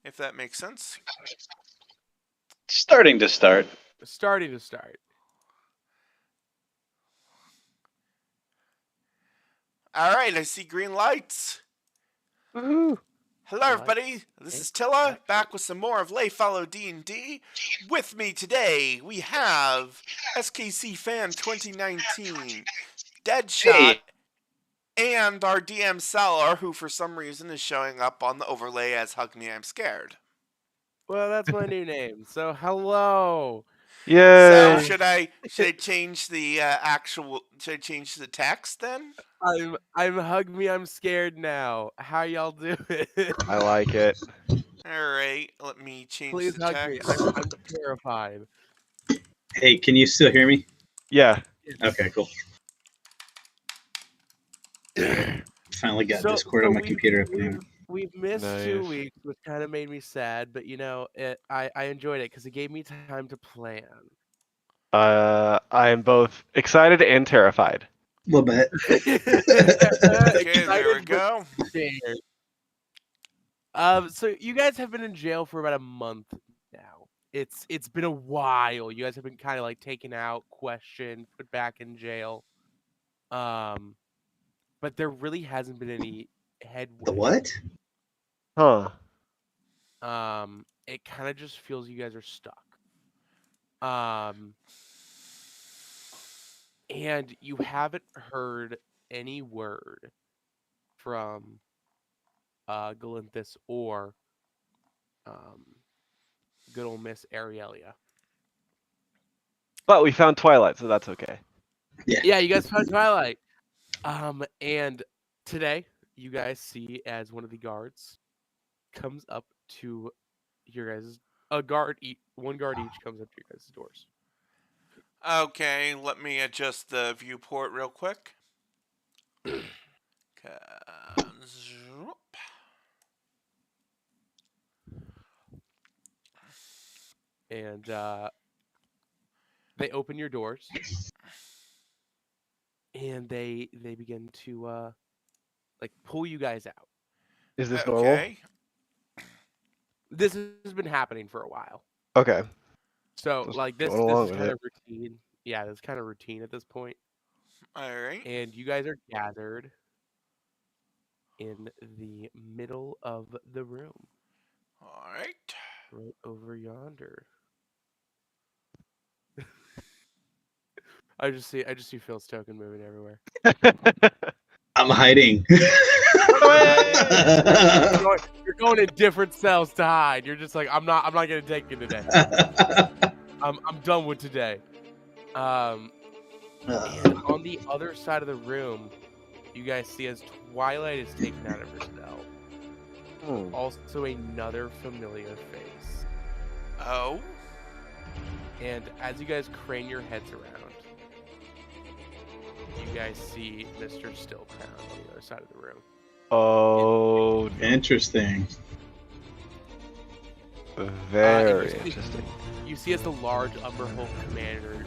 If that makes sense. Starting to start. Starting to start. All right, I see green lights. Woohoo! Hello, everybody. This is Tyll'a, back with some more of Leyfallow D&D. With me today, we have SKC Fan 2019, Deadshot, and our DM Salar, who for some reason is showing up on the overlay as Hug Me, I'm Scared. Well, that's my new name. So, hello. Yay! So should I change the should I change the text then? I'm Hug Me, I'm Scared now. How y'all doing? I like it. All right, let me change Please the hug text. me. I'm terrified. Hey, can you still hear me? Yeah. Okay, cool. Finally got So- Discord so on my we've- computer up and running. We've missed 2 Nice. weeks, which kind of made me sad, but I enjoyed it because it gave me time to plan. I am both excited and terrified. A little bit. Okay, there we Excited, go. but scared. So you guys have been in jail for about a month now. It's been a while. You guys have been kind of like taken out, questioned, put back in jail. But there really hasn't been any headway. The what? Huh. It kind of just feels you guys are stuck. And you haven't heard any word from Galinthus or good old Miss Arielia. But we found Twilight, so that's okay. Yeah, you guys found Twilight. And today you guys see as one of the guards comes up to your guys' one guard each comes up to your guys' doors. Okay, let me adjust the viewport real quick. And they open your doors. And they begin to like pull you guys out. Is this normal? Okay. This has been happening for a while. Okay. So Just like this going along is with kind it. of routine. Yeah, that's kind of routine at this point. All right. And you guys are gathered in the middle of the room, All right. right over yonder. I just see Phil's token moving everywhere. I'm hiding. You're going in different cells to hide. You're just like, I'm not gonna take you today. I'm done with today. And on the other side of the room, you guys see as Twilight is taken out of her cell, also another familiar face. Oh. And as you guys crane your heads around, you guys see Mr. Stillcrown on the other side of the room. Oh, Interesting. very you see- interesting. You see as the large Umberhold commander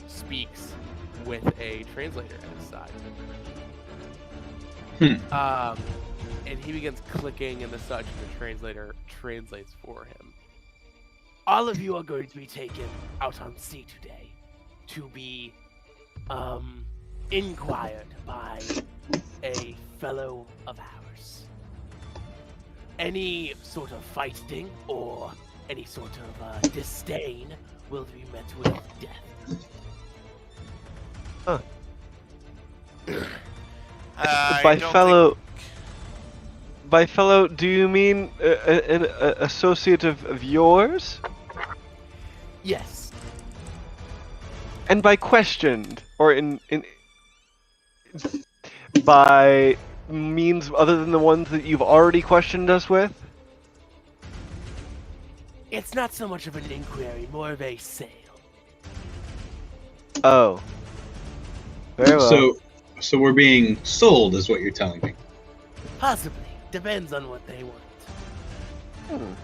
speaks with a translator at his side. And he begins clicking and the such, and the translator translates for him. All of you are going to be taken out on sea today to be inquired by a fellow of ours. Any sort of fighting or any sort of disdain will be met with death. By fellow, do you mean an associate of yours? Yes. And by questioned, or in by means other than the ones that you've already questioned us with? It's not so much of an inquiry, more of a sale. Oh. Very well. So we're being sold, is what you're telling me. Possibly. Depends on what they want.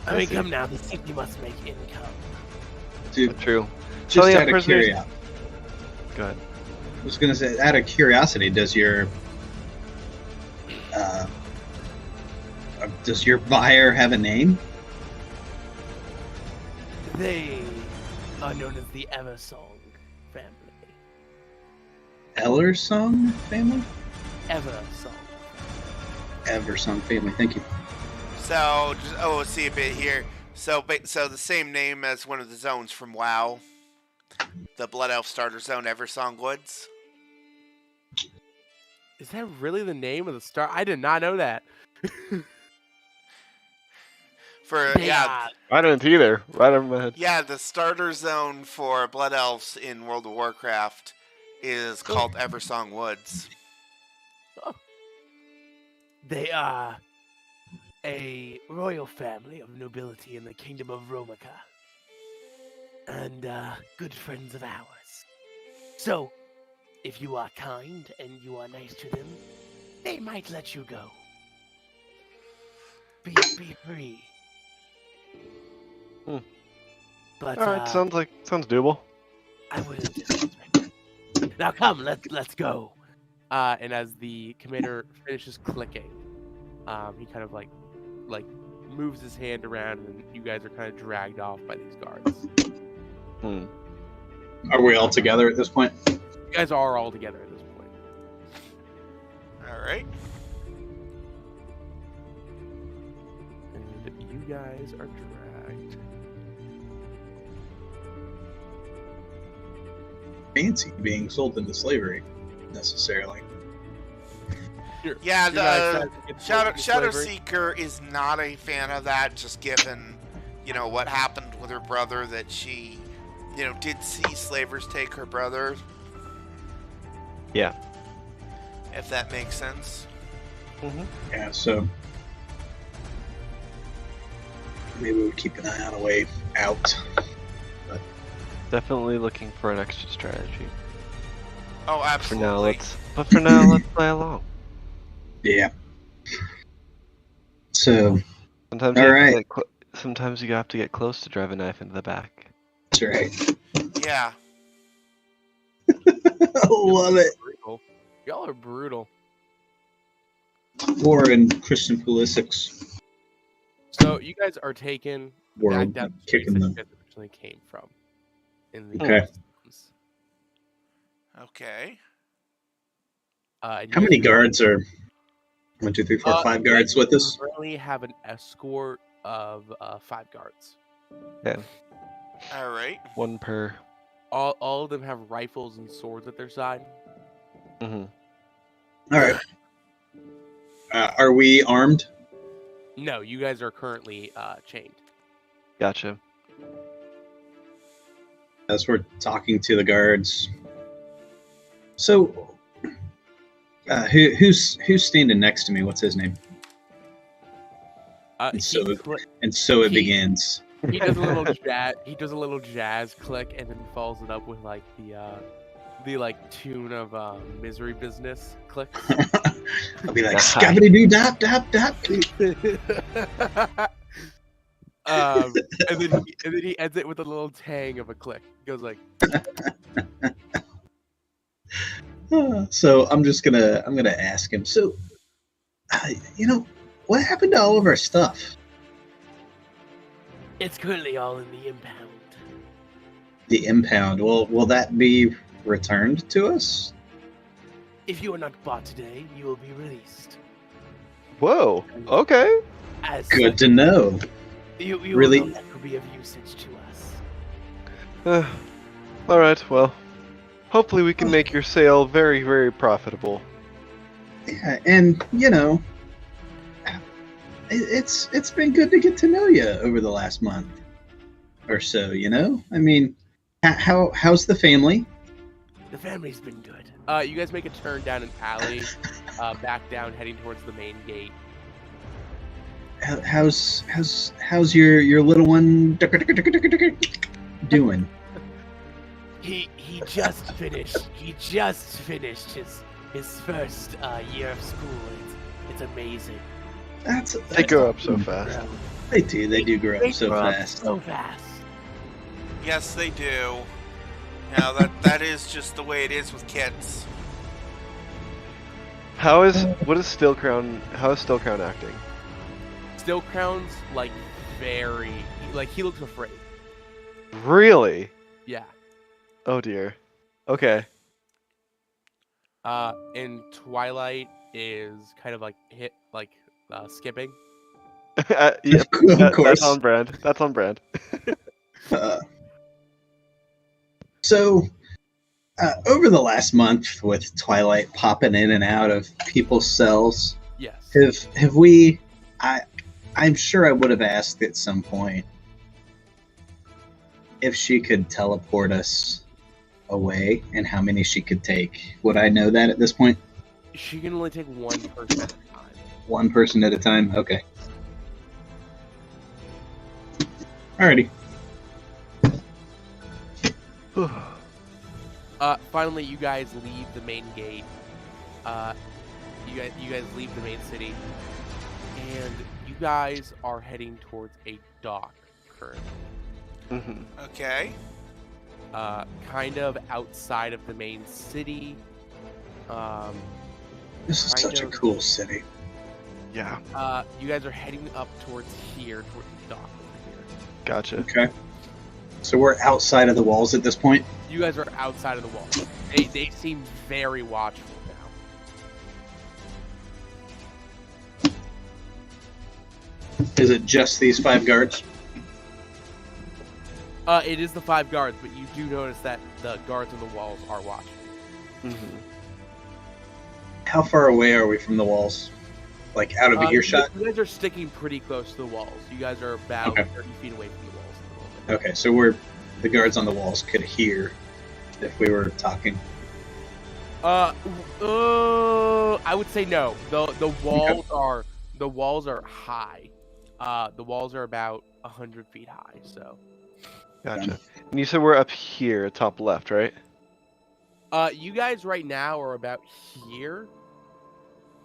I mean, see. come now. The city must make income. Dude, True. just yeah, out of prisoners- curiosity. Go ahead. I was gonna say, out of curiosity, does your Uh, does your buyer have a name? They are known as the Eversong family. Ellersong family? Eversong. Eversong family. Thank you. So, let's see a bit here. So the same name as one of the zones from WoW, the Blood Elf Starter Zone, Eversong Woods. Is that really the name of the star? I did not know that. I didn't either. Right over my head. Yeah, the starter zone for Blood Elves in World of Warcraft is called Eversong Woods. Oh. They are a royal family of nobility in the kingdom of Romica. And good friends of ours. So, if you are kind and you are nice to them, they might let you go. Be free. Hmm. But Alright, sounds doable. I wouldn't disrespect it. Now come, let's go. And as the commander finishes clicking, he kind of like moves his hand around, and you guys are kind of dragged off by these guards. Are we all together at this point? You guys are all together at this point. All right. And you guys are dragged. Fancy being sold into slavery, necessarily. Yeah, You guys the get sold into Shadow slavery? Seeker is not a fan of that, just given, what happened with her brother, that she, did see slavers take her brother. Yeah. If that makes sense. Yeah, so maybe we'll keep an eye on a way out. Definitely looking for an exit strategy. Oh, For absolutely. now, let's play along. Yeah. So, Sometimes all you have right. to sometimes you have to get close to drive a knife into the back. That's right. Yeah. I love it. Brutal. Y'all are brutal. War in Christian Pulisic's So you guys are taken back world, down the streets kicking that you the. guys originally came from. In the Okay. systems. Okay. And How you many guys guards are? 1, 2, 3, 4, 5 guards with us. currently have an escort of 5 guards. Yeah, All right. one per. All of them have rifles and swords at their side. Mm-hmm. All right. Are we armed? No, you guys are currently chained. Gotcha. As we're talking to the guards. So, who's standing next to me? What's his name? And so it he- begins. He does a little jazz. He does a little jazz click, and then follows it up with like the like tune of Misery Business clicks. I'll be like, Nice. scabbity doo dap dap dap. And then he ends it with a little tang of a click. He goes like, So I'm gonna ask him. So, what happened to all of our stuff? "It's currently all in the impound." The impound. Will that be returned to us? If you are not bought today, you will be released. Whoa. Okay. As Good to know. you Really? will no longer be of usage to us. All right. Well, hopefully we can make your sale very, very profitable. Yeah, and it's been good to get to know you over the last month or so. I mean, how's the family? The family's been good. You guys make a turn down an alley, back down, heading towards the main gate. How's your little one doing? He just finished. He just finished his first year of school. It's amazing. They grow up so fast. They do. They do grow They up so grow up fast. So fast. Yes, they do. That is just the way it is with kids. what is Still Crown? How is Still Crown acting? Still Crown's like very like he looks afraid. Really? Yeah. Oh dear. Okay. And Twilight is kind of like skipping. Yep, Of course. That's on brand. That's on brand. So, over the last month, with Twilight popping in and out of people's cells, Yes. have we? I'm sure I would have asked at some point if she could teleport us away and how many she could take. Would I know that at this point? She can only take one person at a time. One person at a time. Okay. Alrighty. Finally, you guys leave the main gate. You guys leave the main city, and you guys are heading towards a dock currently. Mm-hmm. Okay. Kind of outside of the main city. This is such a cool city. Yeah. You guys are heading up towards here, towards the dock over here. Gotcha. Okay. So we're outside of the walls at this point? You guys are outside of the wall. They seem very watchful now. Is it just these 5 guards? It is the 5 guards, but you do notice that the guards on the walls are watching. Mm-hmm. How far away are we from the walls? Like out of earshot? You guys are sticking pretty close to the walls. You guys are about 30 feet away from the walls at the moment. Okay, so the guards on the walls could hear if we were talking. I would say no. The walls are high. The walls are about 100 feet high. So. Gotcha. And you said we're up here, top left, right? You guys right now are about here,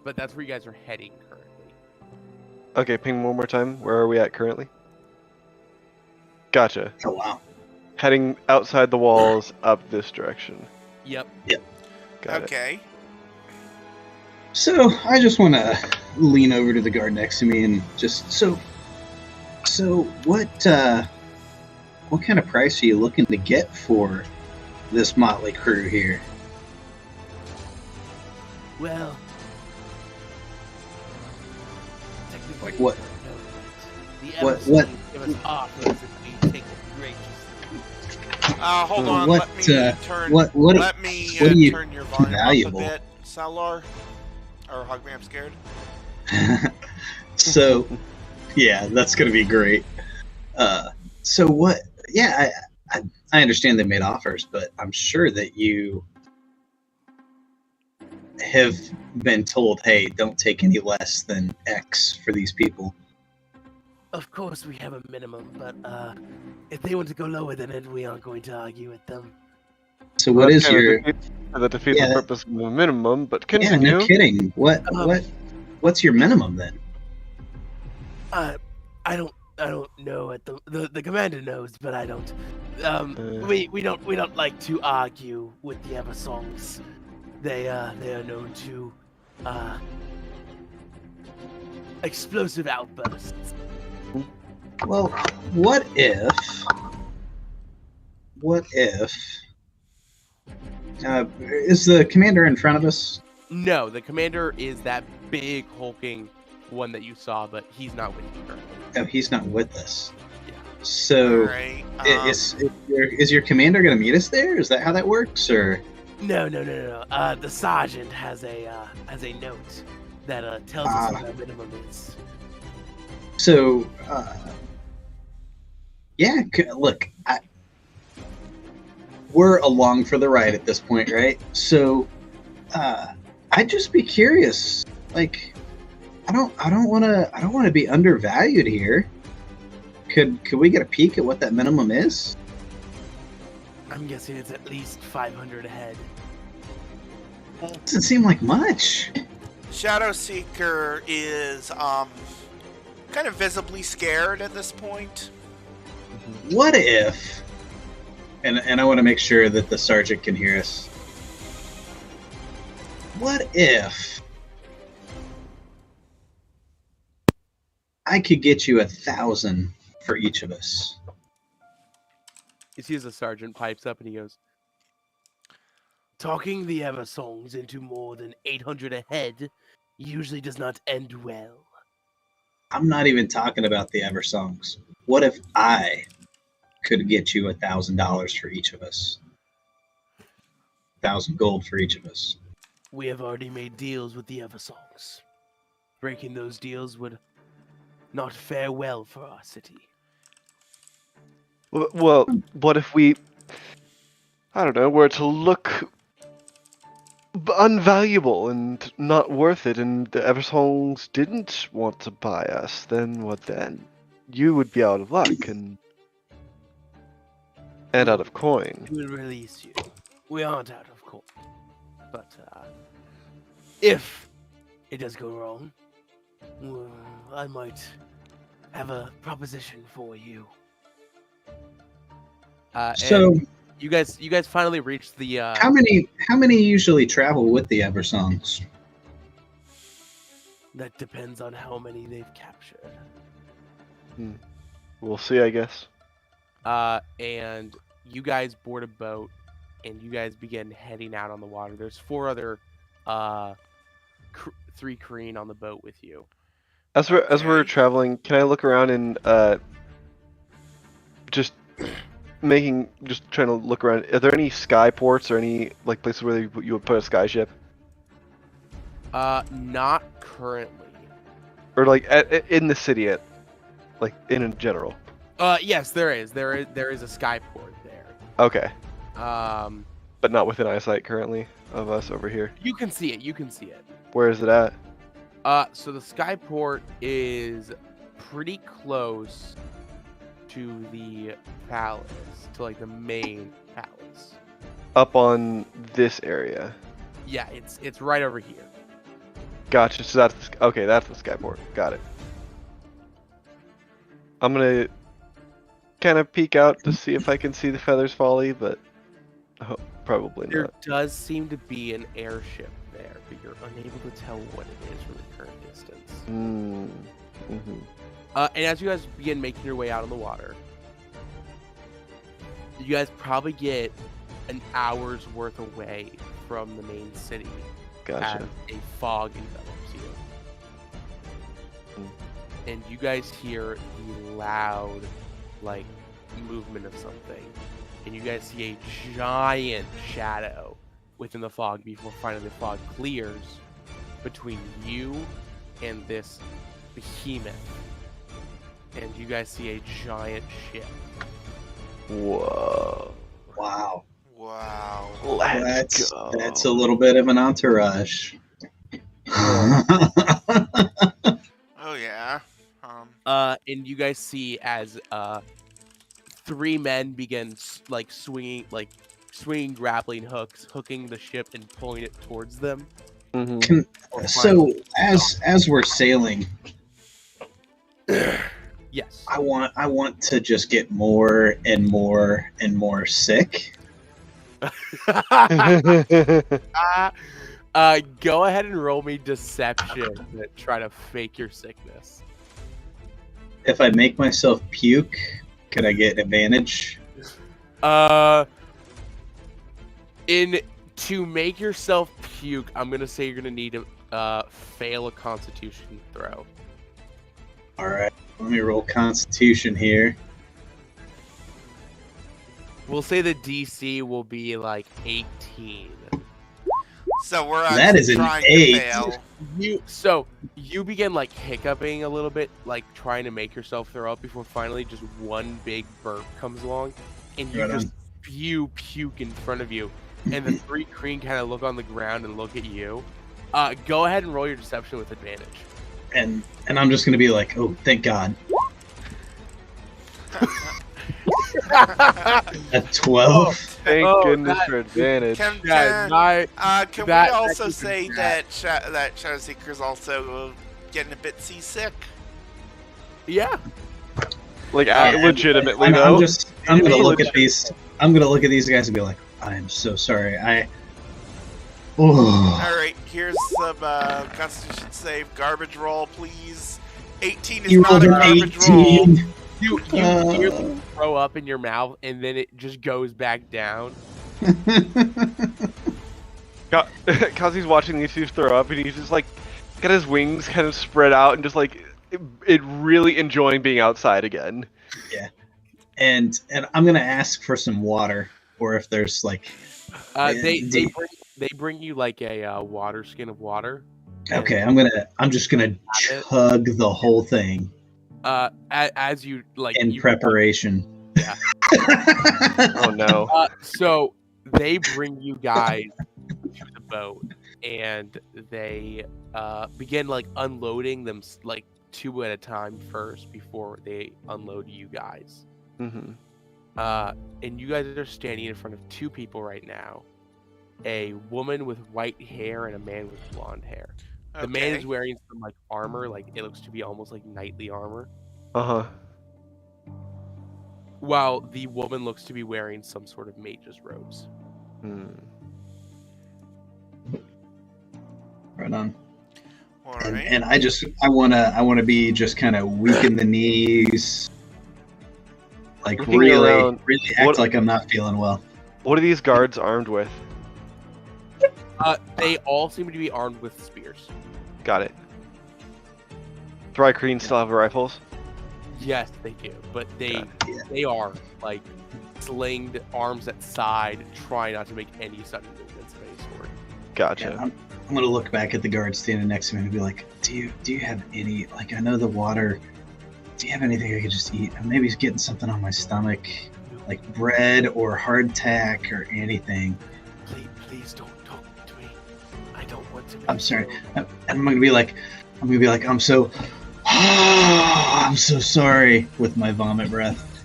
but that's where you guys are heading currently. Okay, ping one more time. Where are we at currently? Gotcha. Oh, wow. Heading outside the walls, up this direction. Yep. Got it. Okay. So I just want to lean over to the guard next to me and just so what kind of price are you looking to get for this motley crew here? Well, Like what? The What- embassy give us offers if we take it graciously. Hold on. What, let me turn. what Let me what do you turn your volume valuable? up a bit, Salar. Or Hogman, I'm scared. So, yeah, that's gonna be great. So what? Yeah, I understand they made offers, but I'm sure that you have been told, hey, don't take any less than X for these people. Of course we have a minimum, but if they want to go lower than it, we aren't going to argue with them. So what is your? That defeats Yeah, the purpose of the minimum, but Yeah, continue. no kidding. What's your minimum then? I don't know. At the commander knows, but I don't. We don't like to argue with the Eversongs. They are known to explosive outbursts. Well, what if is the commander in front of us? No, the commander is that big hulking one that you saw, but he's not with you currently. Oh, he's not with us. Yeah. So, Alright. is your commander going to meet us there? Is that how that works, or? No. The sergeant has a note that tells us what our minimum is. So, yeah. Look, we're along for the ride at this point, right? So, I'd just be curious. Like, I don't want to be undervalued here. Could we get a peek at what that minimum is? I'm guessing it's at least 500 a head. Doesn't seem like much. Shadow Seeker is kind of visibly scared at this point. What if? And I want to make sure that the sergeant can hear us. What if I could get you 1,000 for each of us. You see as the sergeant pipes up and he goes, Talking the Eversongs into more than 800 a head usually does not end well. I'm not even talking about the Eversongs. What if I could get you $1,000 for each of us? 1,000 gold for each of us. We have already made deals with the Eversongs. Breaking those deals would not fare well for our city. Well, what if we, I don't know, were to look unvaluable and not worth it, and the Eversongs didn't want to buy us? Then what then? You would be out of luck and out of coin. We will release you. We aren't out of court. But if it does go wrong, I might have a proposition for you. So and you guys finally reached the. how many usually travel with the Eversongs? That depends on how many they've captured. We'll see, I guess. And you guys board a boat, and you guys begin heading out on the water. There's 4 other, 3 Korean on the boat with you. As we're traveling, can I look around and just trying to look around? Are there any sky ports or any like places where you would put a sky ship? Not currently. Or like in the city, like in general. Yes, there is. There is a skyport there. Okay. But not within eyesight currently of us over here. You can see it. You can see it. Where is it at? So the skyport is pretty close to the palace, to like the main palace. Up on this area. Yeah, it's right over here. Gotcha. So that's okay. That's the skyport. Got it. I'm gonna kind of peek out to see if I can see the Feathers Folly, but probably There not. does seem to be an airship there, but you're unable to tell what it is from the current distance. Mm-hmm. And as you guys begin making your way out on the water, you guys probably get an hour's worth away from the main city. Gotcha. As a fog envelops you. And you guys hear the loud, like, movement of something. And you guys see a giant shadow within the fog before finally the fog clears between you and this behemoth. And you guys see a giant ship. Whoa. Wow. Wow. Let's go. That's a little bit of an entourage. Oh yeah. And you guys see as 3 men begin swinging grappling hooks, hooking the ship and pulling it towards them. Mm-hmm. So as we're sailing, Yes. I want to just get more and more and more sick. Go ahead and roll me deception and try to fake your sickness. If I make myself puke, could I get advantage? To make yourself puke, I'm gonna say you're gonna need to fail a Constitution throw. All right, let me roll Constitution here. We'll say the DC will be like 18. So we're That is an trying 8. to fail. You begin like hiccuping a little bit, like trying to make yourself throw up before finally just one big burp comes along, and you Right just spew puke in front of you, and the 3 Kreen kind of look on the ground and look at you. Go ahead and roll your deception with advantage. And I'm just gonna be like, oh, thank God. A 12. Thank goodness for advantage. Can we that also is say bad. that Shadow Seeker's also getting a bit seasick? Yeah. Like Yeah, legitimately I'm though. I'm gonna look at these. I'm gonna look at these guys and be like, I am so sorry. All right, here's some Constitution save garbage roll, please. 18 is You not rolled a an garbage roll. 18. You nearly throw up in your mouth, and then it just goes back down. Kazi's watching these two throw up, and he's just like got his wings kind of spread out, and just like it really enjoying being outside again. Yeah. And I'm gonna ask for some water, or if there's like. They bring you like a water skin of water. Okay, I'm just gonna chug the whole thing. As you like in preparation. Yeah. Oh no. So they bring you guys to the boat, and they begin like unloading them like 2 at a time first before they unload you guys. Mm-hmm. And you guys are standing in front of 2 people right now. A woman with white hair and a man with blonde hair. The man is wearing some like armor, like it looks to be almost like knightly armor. Uh-huh. While the woman looks to be wearing some sort of mage's robes. Right on. All right. And I wanna be just kind of weak in the knees, like Looking really around, act like I'm not feeling well. What are these guards armed with? They all seem to be armed with spears. Got it. Thrycreen still have rifles? Yes, they do, but they are like slinged, arms at side, trying not to make any sudden movements of any sort. Gotcha. Yeah, I'm gonna look back at the guard standing next to me and be like, do you have any, like, I know the water, do you have anything I could just eat? Maybe he's getting something on my stomach, like bread or hardtack or anything. Please don't talk to me. I don't want to. I'm sorry. And I'm gonna be like, I'm so sorry with my vomit breath.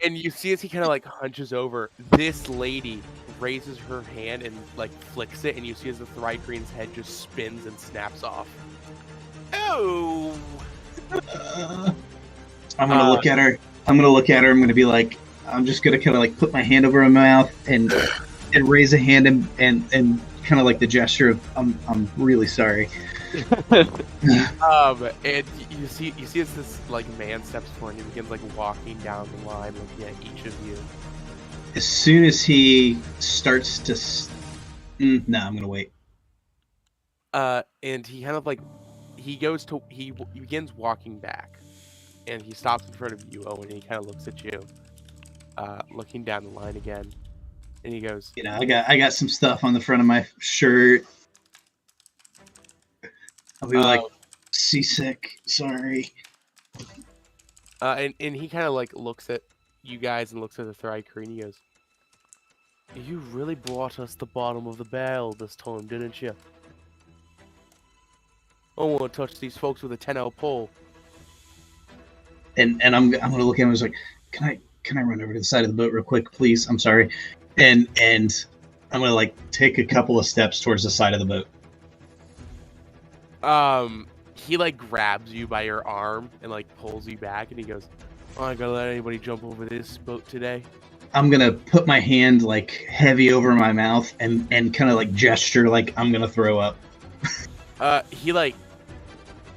And you see as he kind of like hunches over, this lady raises her hand and like flicks it, and you see as the Thrycreen's head just spins and snaps off. Oh. I'm gonna look at her. I'm gonna be like, I'm just gonna kind of like put my hand over my mouth and raise a hand and kind of like the gesture of I'm really sorry. And you see as this like man steps forward and he begins like walking down the line, looking at each of you. As soon as he starts to, no, I'm gonna wait. And he kind of like he begins walking back, and he stops in front of you, Owen, and he kind of looks at you, looking down the line again, and he goes, You know, I got some stuff on the front of my shirt. I'll be like, seasick, sorry. And he kind of like looks at you guys and looks at the Thrycreen, and he goes, "You really brought us the bottom of the barrel this time, didn't you? I don't want to touch these folks with a 10-hour pole." And I'm gonna look at him and was like, can I run over to the side of the boat real quick, please? I'm sorry. And I'm gonna like take a couple of steps towards the side of the boat. He like grabs you by your arm and like pulls you back, and he goes, "Oh, I gotta let anybody jump over this boat today." I'm gonna put my hand like heavy over my mouth and kind of like gesture like I'm gonna throw up. He like,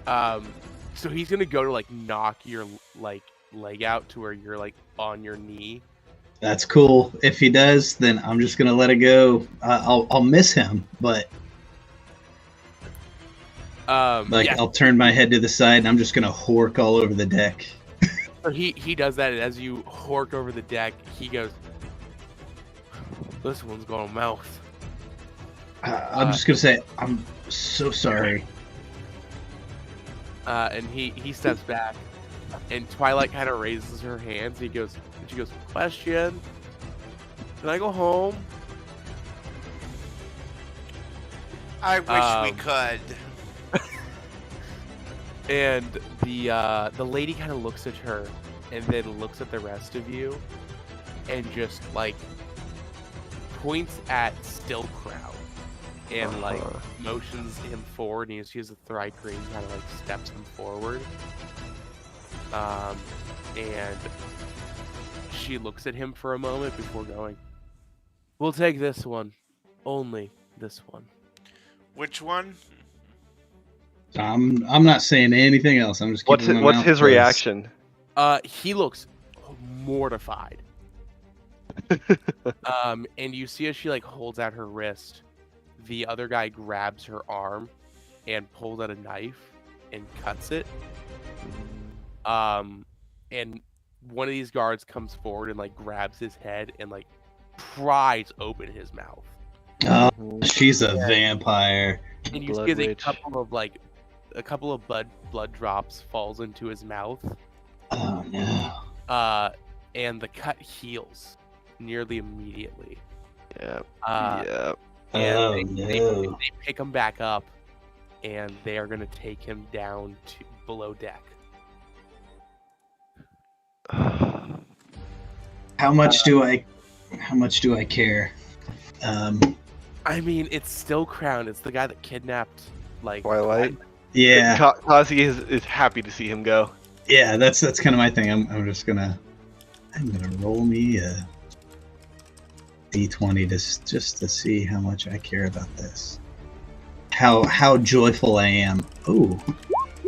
so he's gonna go to like knock your like leg out to where you're like on your knee. That's cool. If he does, then I'm just gonna let it go. I'll miss him, but I'll turn my head to the side and I'm just gonna hork all over the deck. So he does that, and as you hork over the deck, he goes, "This one's got a mouth." I'm just gonna say I'm so sorry. And he steps back, and Twilight kind of raises her hands. And she goes, "Question? Can I go home?" I wish we could. And the lady kind of looks at her, and then looks at the rest of you, and just like points at Still Crowd, and like motions him forward, and you see as the Thrycreen kind of like steps him forward. And she looks at him for a moment before going, "We'll take this one, only this one." Which one? I'm not saying anything else. I'm just keeping my What's mouth his closed. reaction? He looks mortified. And you see as she like holds out her wrist, the other guy grabs her arm and pulls out a knife and cuts it. And one of these guards comes forward and like grabs his head and like pries open his mouth. Oh, she's a vampire. And you Blood see as witch. a couple of blood drops falls into his mouth. Oh no. And the cut heals nearly immediately. Yeah. And Oh they no. pick him back up, and they are going to take him down to below deck. How much do I care? I mean, it's still Crown. It's the guy that kidnapped like Twilight. Yeah. Kazi is happy to see him go. Yeah, that's kind of my thing. I'm gonna roll me a d20 just to see how much I care about this. How joyful I am. Oh,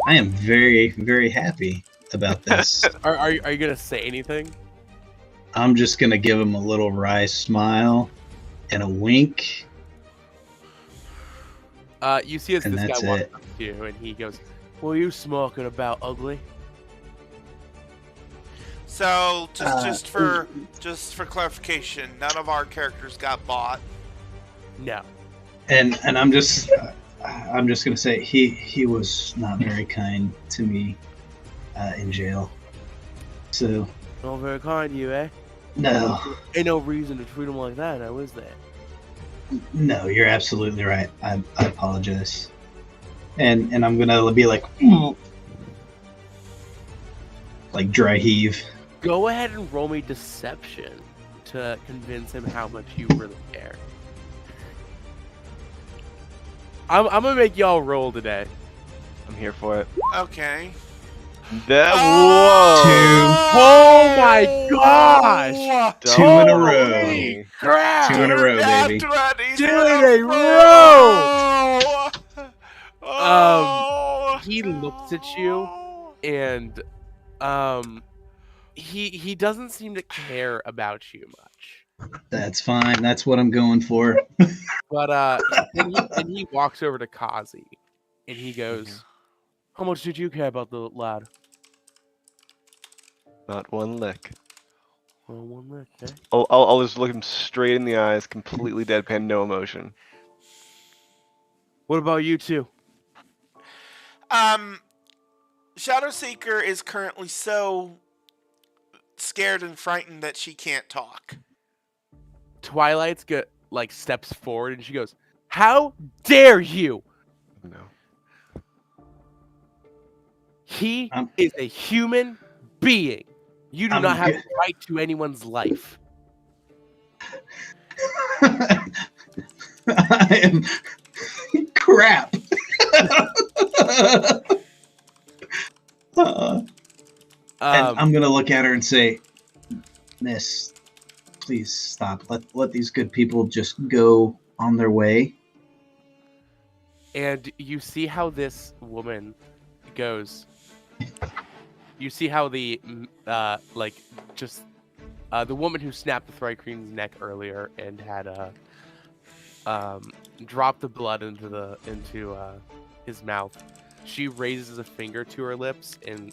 I am very, very happy about this. Are you gonna say anything? I'm just gonna give him a little wry smile and a wink. You see as And this that's guy walks it. up to you, and he goes, "What are you smoking about, ugly?" So just for clarification, none of our characters got bought. No. And I'm just gonna say he was not very kind to me in jail. So Not very kind of you, eh? no, Ain't no reason to treat him like that, now is there? no, you're absolutely right. I apologize. And I'm gonna be like dry heave. Go ahead and roll me deception to convince him how much you really care. I'm gonna make y'all roll today. I'm here for it. Okay. That Oh my gosh! whoa! 2 in a row. Holy Crap! 2 in a row, baby. Two in a row! Oh. He looks at you and he doesn't seem to care about you much. That's fine. That's what I'm going for. But then he walks over to Kazi and he goes, "How much did you care about the lad?" Not one lick. Well, one lick, eh? I'll just look him straight in the eyes, completely deadpan, no emotion. What about you two? Shadowseeker is currently so scared and frightened that she can't talk. Twilight's steps forward and she goes, "How dare you! No. He is a human being. You do not have a right to anyone's life." I am crap. And I'm gonna look at her and say, "Miss, please stop. Let these good people just go on their way." And you see how this woman goes. You see how the the woman who snapped the Thry Queen's neck earlier and had dropped the blood into his mouth. She raises a finger to her lips and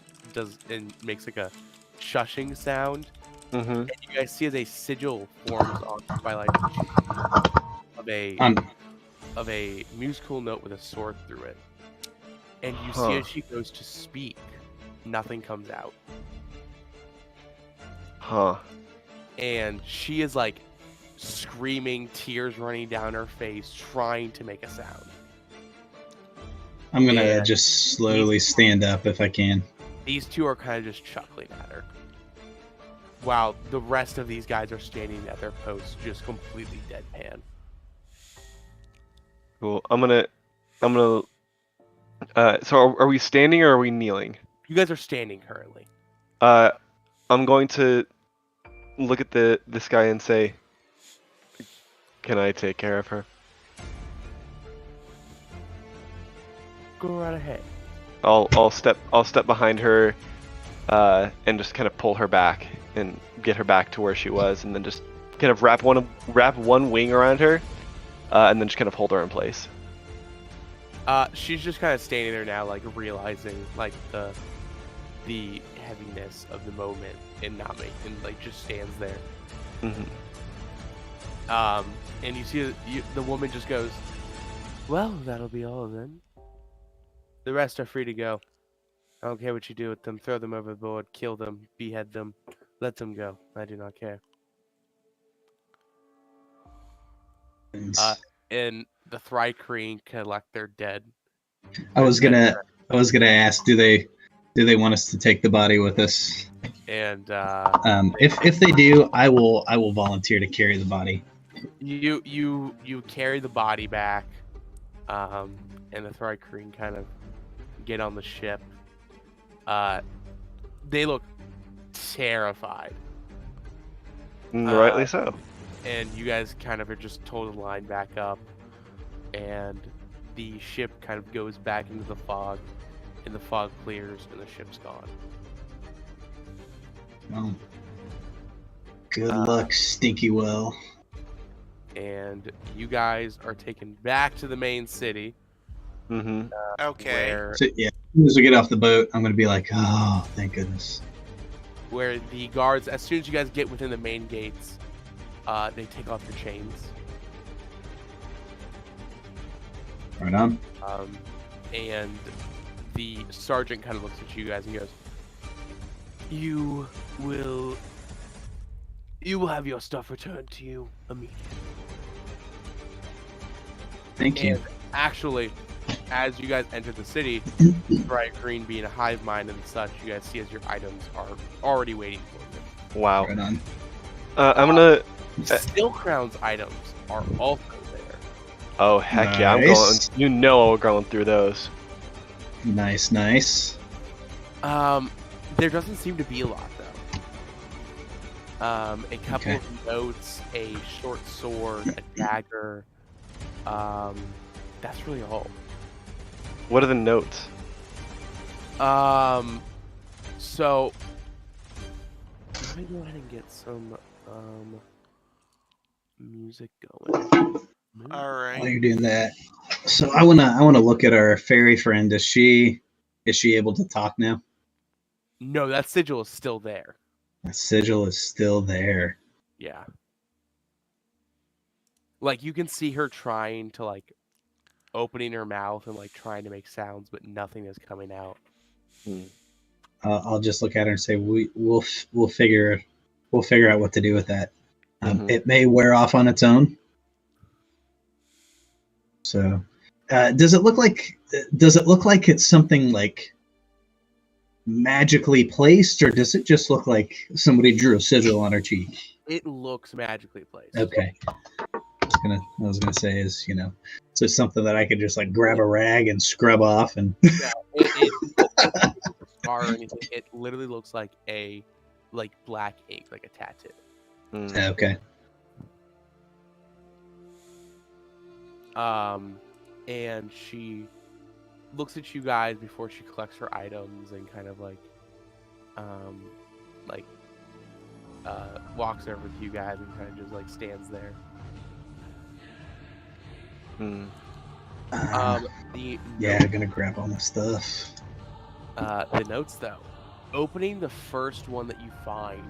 makes like a shushing sound. Mm-hmm. And you guys see as a sigil forms on Twilight's cheek of a musical note with a sword through it. And you see as she goes to speak, nothing comes out. Huh. And she is like screaming, tears running down her face, trying to make a sound. I'm gonna just slowly stand up if I can. These two are kind of just chuckling at her, while the rest of these guys are standing at their posts, just completely deadpan. Cool. I'm gonna. So are we standing or are we kneeling? You guys are standing currently. I'm going to look at this guy and say, "Can I take care of her?" Go right ahead. I'll step behind her, and just kind of pull her back and get her back to where she was, and then just kind of wrap one wing around her, and then just kind of hold her in place. She's just kind of standing there now, like realizing like the heaviness of the moment and not making, like, just stands there. Mm-hmm. And you see the woman just goes, "Well, that'll be all then. The rest are free to go. I don't care what you do with them. Throw them overboard, kill them, behead them, let them go. I do not care." And the Thrycreen collect their dead. I was gonna ask, do they want us to take the body with us? And if they do, I will volunteer to carry the body. you carry the body back, and the Thrycreen kind of get on the ship. They look terrified. Rightly so. And you guys kind of are just told to line back up, and the ship kind of goes back into the fog, and the fog clears, and the ship's gone. Well, good luck, Stinky Well. And you guys are taken back to the main city. Mm-hmm. Okay. So, yeah, as soon as we get off the boat, I'm gonna be like, oh, thank goodness. Where the guards, as soon as you guys get within the main gates, they take off your chains. Right on. And the sergeant kind of looks at you guys and goes, You will have your stuff returned to you immediately. Thank you. And actually, as you guys enter the city, Bright Green being a hive mind and such, you guys see as your items are already waiting for you. Wow. Right on. I'm gonna. Still Crown's items are also there. Oh heck yeah! I'm going. You know, we're going through those. Nice. There doesn't seem to be a lot though. A couple of notes, a short sword, a dagger. That's really all. What are the notes? So let me go ahead and get some music going. All right. While you're doing that, so I wanna look at our fairy friend. Is she able to talk now? No, that sigil is still there. That sigil is still there. Yeah. Like, you can see her trying to, like, opening her mouth and, like, trying to make sounds, but nothing is coming out. I'll just look at her and say, we'll figure out what to do with that. It may wear off on its own. So, does it look like it's something like magically placed, or does it just look like somebody drew a sigil on her cheek? It looks magically placed. Okay. I was gonna say is, so it's something that I could just like grab a rag and scrub off and. Yeah, it or anything. It literally looks like black ink, like a tattoo. Okay. And she looks at you guys before she collects her items and kind of walks over to you guys and kind of just like stands there. I'm gonna grab all my stuff. The notes, though, opening the first one that you find,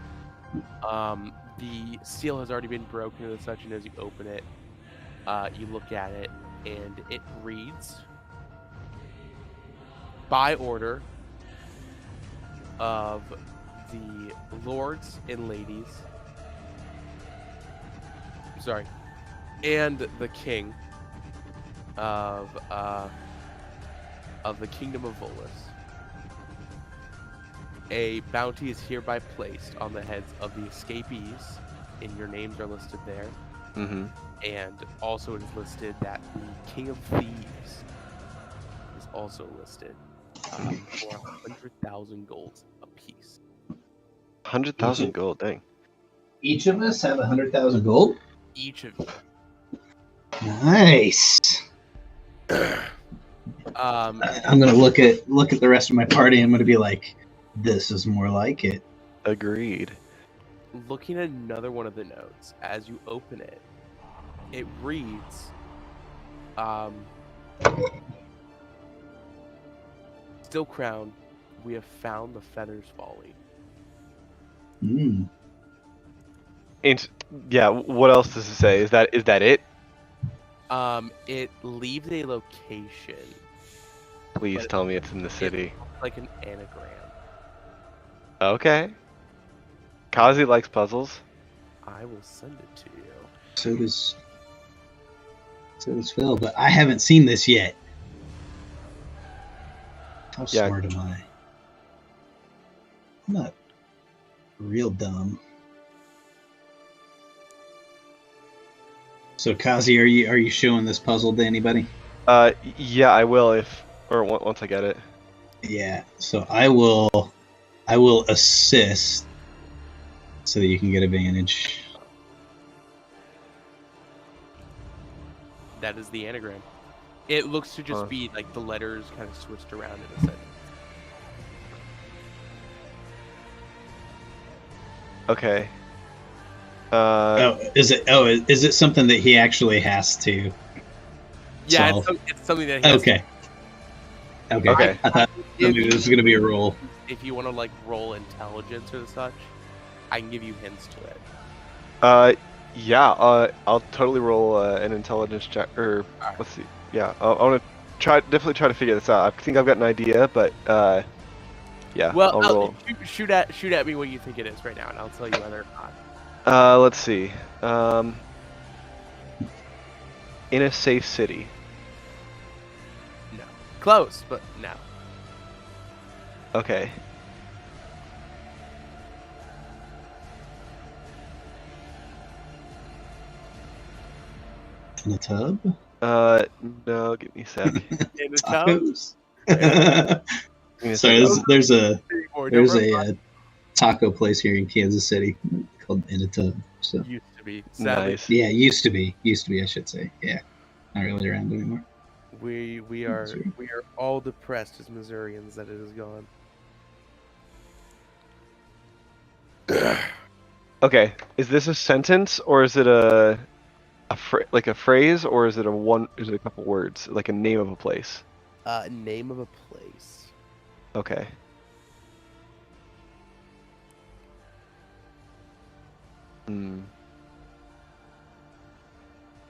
the seal has already been broken and such, and as you open it, you look at it, and it reads, by order of the lords and ladies, and the king of the kingdom of Volus, a bounty is hereby placed on the heads of the escapees, and your names are listed there. And also it is listed that the King of Thieves is also listed for 100,000 gold apiece. 100,000 gold, dang. Each of us have 100,000 gold? Each of you. Nice. I'm gonna look at the rest of my party. I'm gonna be like, this is more like it. Agreed. Looking at another one of the notes, as you open it, it reads, "Still crowned, we have found the feathers falling." Mm. And yeah, what else does it say? Is that it? It leaves a location, Please but tell me it's in the it city. looks like an anagram. Okay. Kazi likes puzzles. I will send it to you. So does Phil, but I haven't seen this yet. How Yeah. smart am I? I'm not real dumb. So Kazi, are you showing this puzzle to anybody? Yeah, I will once I get it. Yeah. So I will assist so that you can get advantage. That is the anagram. It looks to just Huh. be like the letters kind of switched around in a sentence. Okay. Is it something that he actually has to? Yeah, solve? it's something that he has Okay. Okay. Okay. I thought maybe this was gonna be a roll. if you want to like roll intelligence or such, I can give you hints to it. Yeah. I'll totally roll an intelligence check. Or Alright. let's see. Yeah. I want to definitely try to figure this out. I think I've got an idea, but yeah. Well, I'll roll. shoot at me what you think it is right now, and I'll tell you whether or not. Let's see. In a safe city. No, close, but no. Okay. In a tub? No, give me a sec. In the tub. Tacos? Give me a Sorry, sec. there's There's a taco place here in Kansas City called In a Tub. So used to be. Sadly, Nice. yeah, used to be, I should say. Yeah, not really around anymore. we are all depressed as Missourians that it is gone. Okay, is this a sentence or is it a phrase or is it a couple words, like a name of a place? Name of a place. Okay.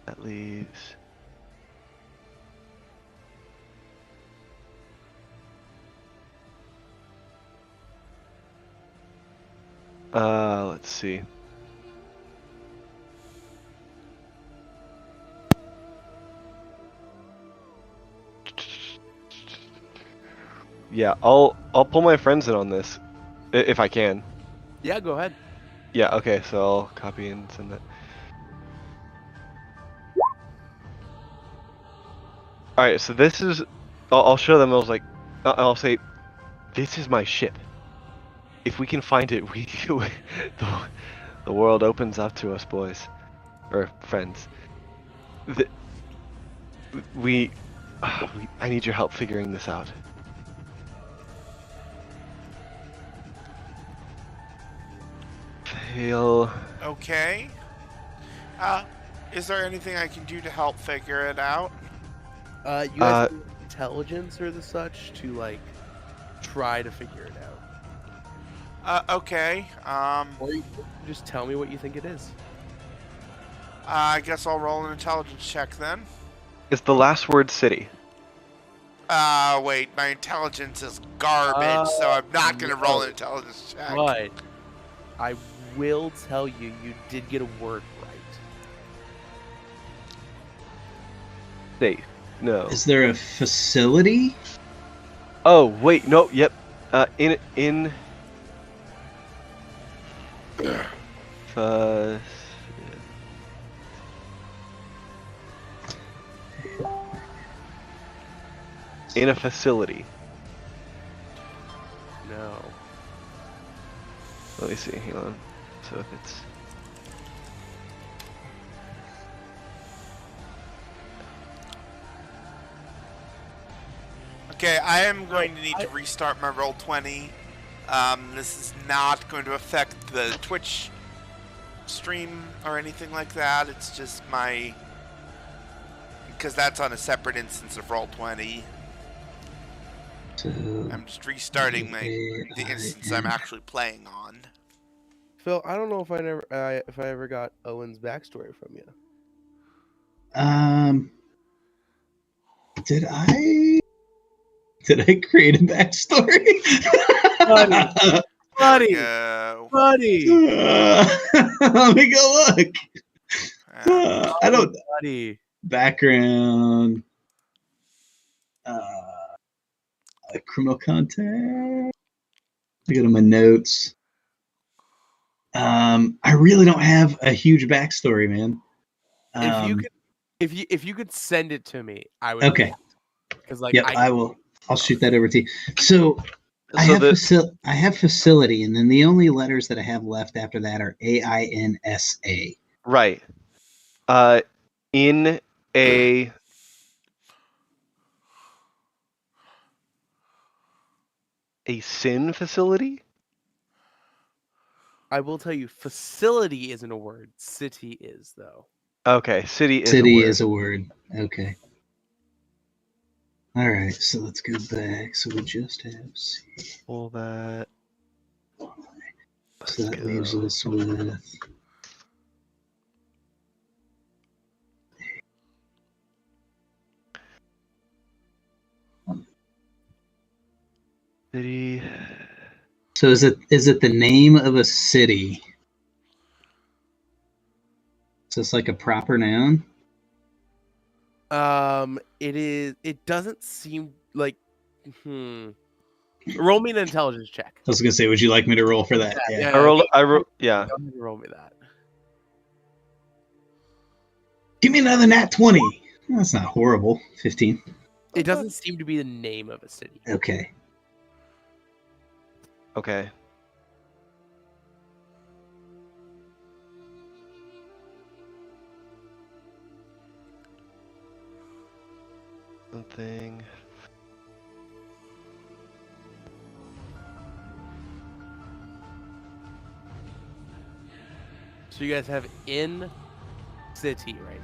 That leaves. Let's see. Yeah, I'll pull my friends in on this, if I can. Yeah, go ahead. Yeah. Okay. So I'll copy and send that. All right. So this is. I'll show them. I'll say, this is my ship. If we can find it, the world opens up to us, boys, or friends. I need your help figuring this out. Fail. Okay. Is there anything I can do to help figure it out? You guys do intelligence or the such to like try to figure it out. Okay. Or you just tell me what you think it is. I guess I'll roll an intelligence check then. Is the last word city? Wait, my intelligence is garbage, so I'm not gonna roll an intelligence check. But I will tell you, you did get a word right. Safe. No. Is there a facility? Oh wait, no. Yep. In. In a facility. No. Let me see. Hang on. So if it's. Okay, I am going to need to restart my Roll20. This is not going to affect the Twitch stream or anything like that. It's just my... because that's on a separate instance of Roll20. So, I'm just restarting the instance I'm actually playing on. Phil, I don't know if if I ever got Owen's backstory from you. Did I create a backstory? Buddy, Go. Let me go look. I don't. buddy. Background. Criminal contact. I go to my notes. I really don't have a huge backstory, man. If you could send it to me, I would. Okay. Because like yep, I will. I'll shoot that over to you. So I have facility, and then the only letters that I have left after that are AINSA. Right. In a sin facility? I will tell you, facility isn't a word. City is, though. Okay, city is a word. Okay. All right, so let's go back. So we just have C. All that. So that leaves us with... City. So is it the name of a city? So it's like a proper noun? It is. It doesn't seem like. Roll me an intelligence check. I was gonna say, would you like me to roll for that? Yeah. I rolled. Yeah. Go ahead and roll me that. Give me another nat 20. That's not horrible. 15. It doesn't seem to be the name of a city. Okay. Okay. Something. So you guys have in city right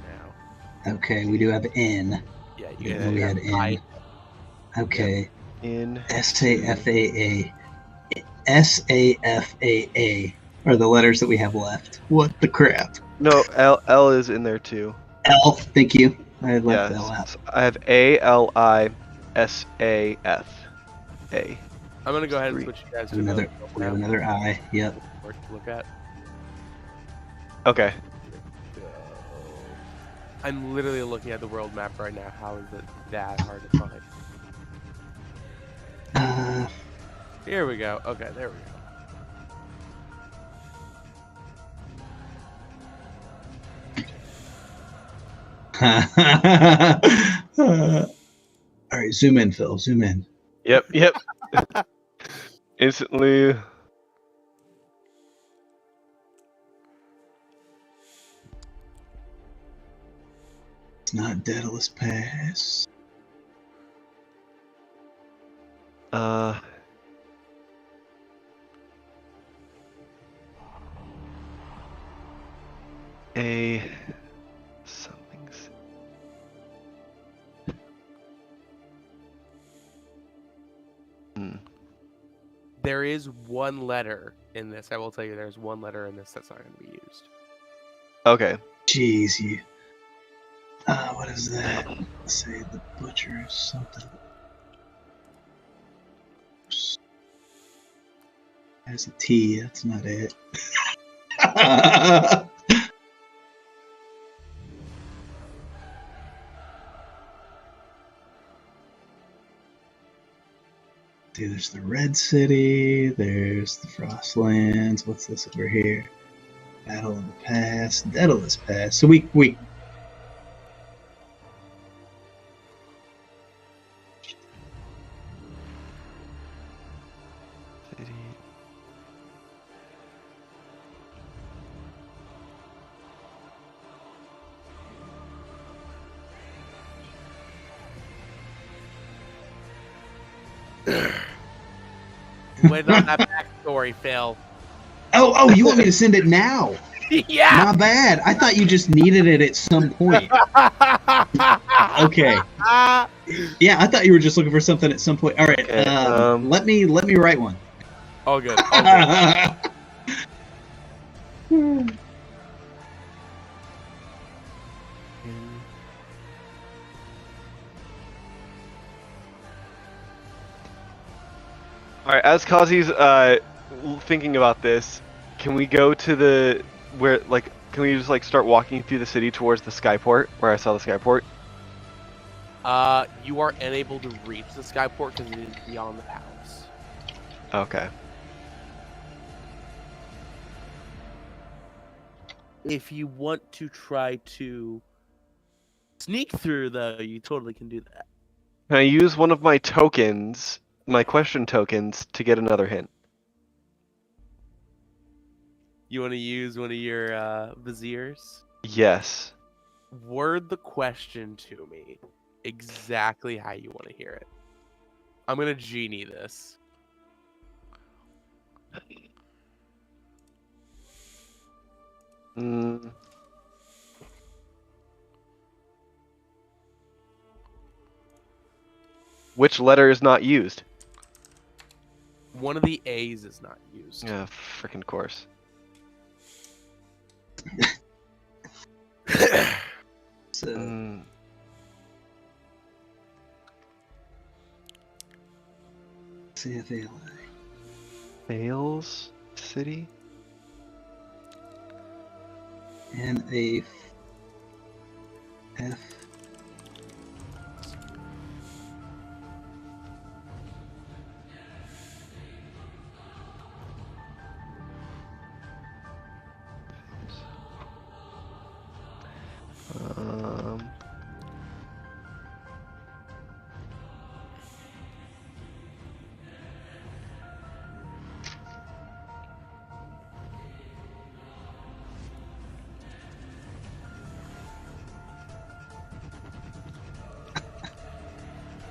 now. Okay, we do have N. Yeah, We had N. Okay. In SAFAA. SAFAA are the letters that we have left. What the crap? No, L is in there too. L, thank you. I left L out. I have ALISAF. A. I'm gonna go ahead and switch you guys to We have another I. Yep. Look at. Okay. I'm literally looking at the world map right now. How is it that hard to find? Here we go. Okay, there we go. All right, zoom in, Phil. Zoom in. Yep. Instantly. It's not Daedalus Pass. Something's. There is one letter in this. I will tell you, there's one letter in this that's not going to be used. Okay. Jeez, you. What is that? Let's say the butcher or something. There's a T. That's not it. See, there's the Red City. There's the Frostlands. What's this over here? Battle of the Pass. Daedalus Pass. So we Wait on that backstory, Phil. Oh, you want me to send it now? Yeah. My bad. I thought you just needed it at some point. Okay. Yeah, I thought you were just looking for something at some point. All right. Okay, Let me write one. All good. All good. All right, as Kazi's thinking about this, can we go to the can we just start walking through the city towards the skyport where I saw the skyport? You are unable to reach the skyport because it is beyond the palace. Okay. If you want to try to sneak through, though, you totally can do that. Can I use one of my tokens, my question tokens, to get another hint? You want to use one of your viziers? Yes. Word the question to me exactly how you want to hear it. I'm gonna genie this. Which letter is not used? One of the A's is not used. Yeah, freaking course. So, CFALI. Fails City? And a F.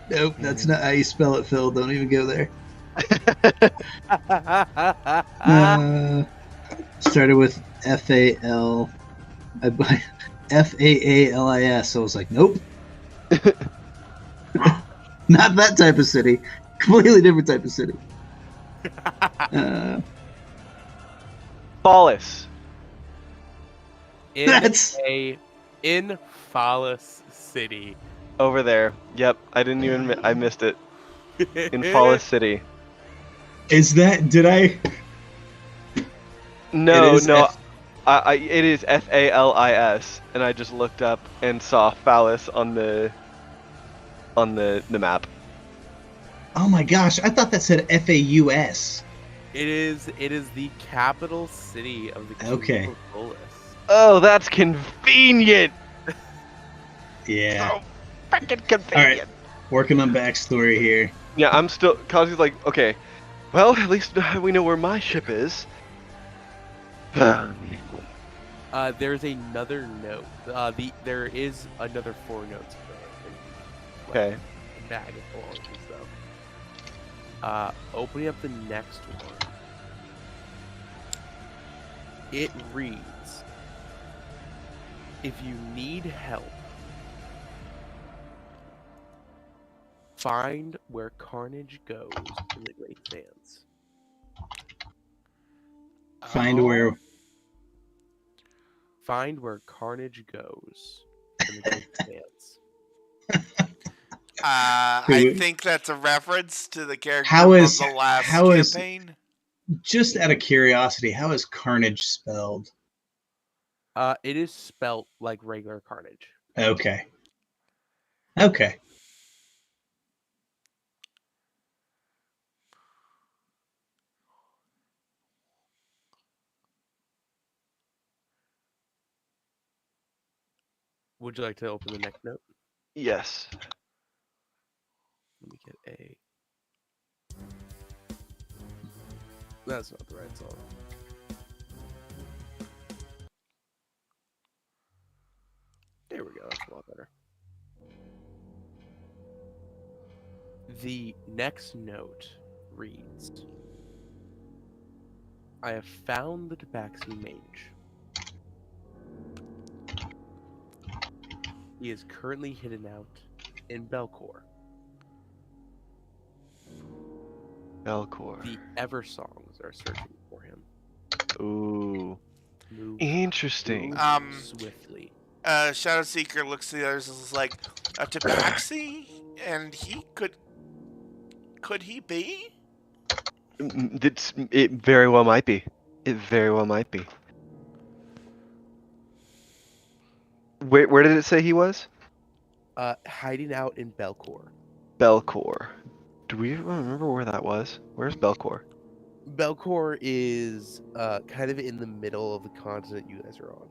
Nope, that's not how you spell it, Phil. Don't even go there. Started with F-A-L. F-A-A-L-I-S. I was like, nope. Not that type of city. Completely different type of city. Fallis. That's In Fallis City. Over there. Yep, I didn't even. I missed it. In Fallis City. Is that? Did I? No, It is no. F- It is F-A-L-I-S, and I just looked up and saw Fallis on the map. Oh my gosh! I thought that said F-A-U-S. It is the capital city of the Kingdom Okay. of Bullis. Oh, that's convenient. Yeah. So freaking convenient. All right. Working on backstory here. Yeah, I'm still. Kazi's like, okay. Well, at least we know where my ship is. There's another note. There is another 4 notes there. Okay. Bag of belongings though. Opening up the next one. It reads, if you need help, find where carnage goes in the Great Sands. Find where. Find where carnage goes in the Great Sands. I think that's a reference to the character How is- from the last how is- campaign. Just out of curiosity, how is Carnage spelled? It is spelt like regular carnage. Okay. Okay. Would you like to open the next note? Yes. Let me get a. That's not the right song. There we go. That's a lot better. The next note reads, I have found the Tabaxi mage. He is currently hidden out in Belcor. Belcor. The Eversongs are searching for him. Ooh. Move Interesting. swiftly. Shadow Seeker looks at the others and is like, a tabaxi? And he could he be? It very well might be. It very well might be. Where did it say he was? Hiding out in Belcor. Belcor. Do we remember where that was? Where's Belcor? Belcor is kind of in the middle of the continent you guys are on.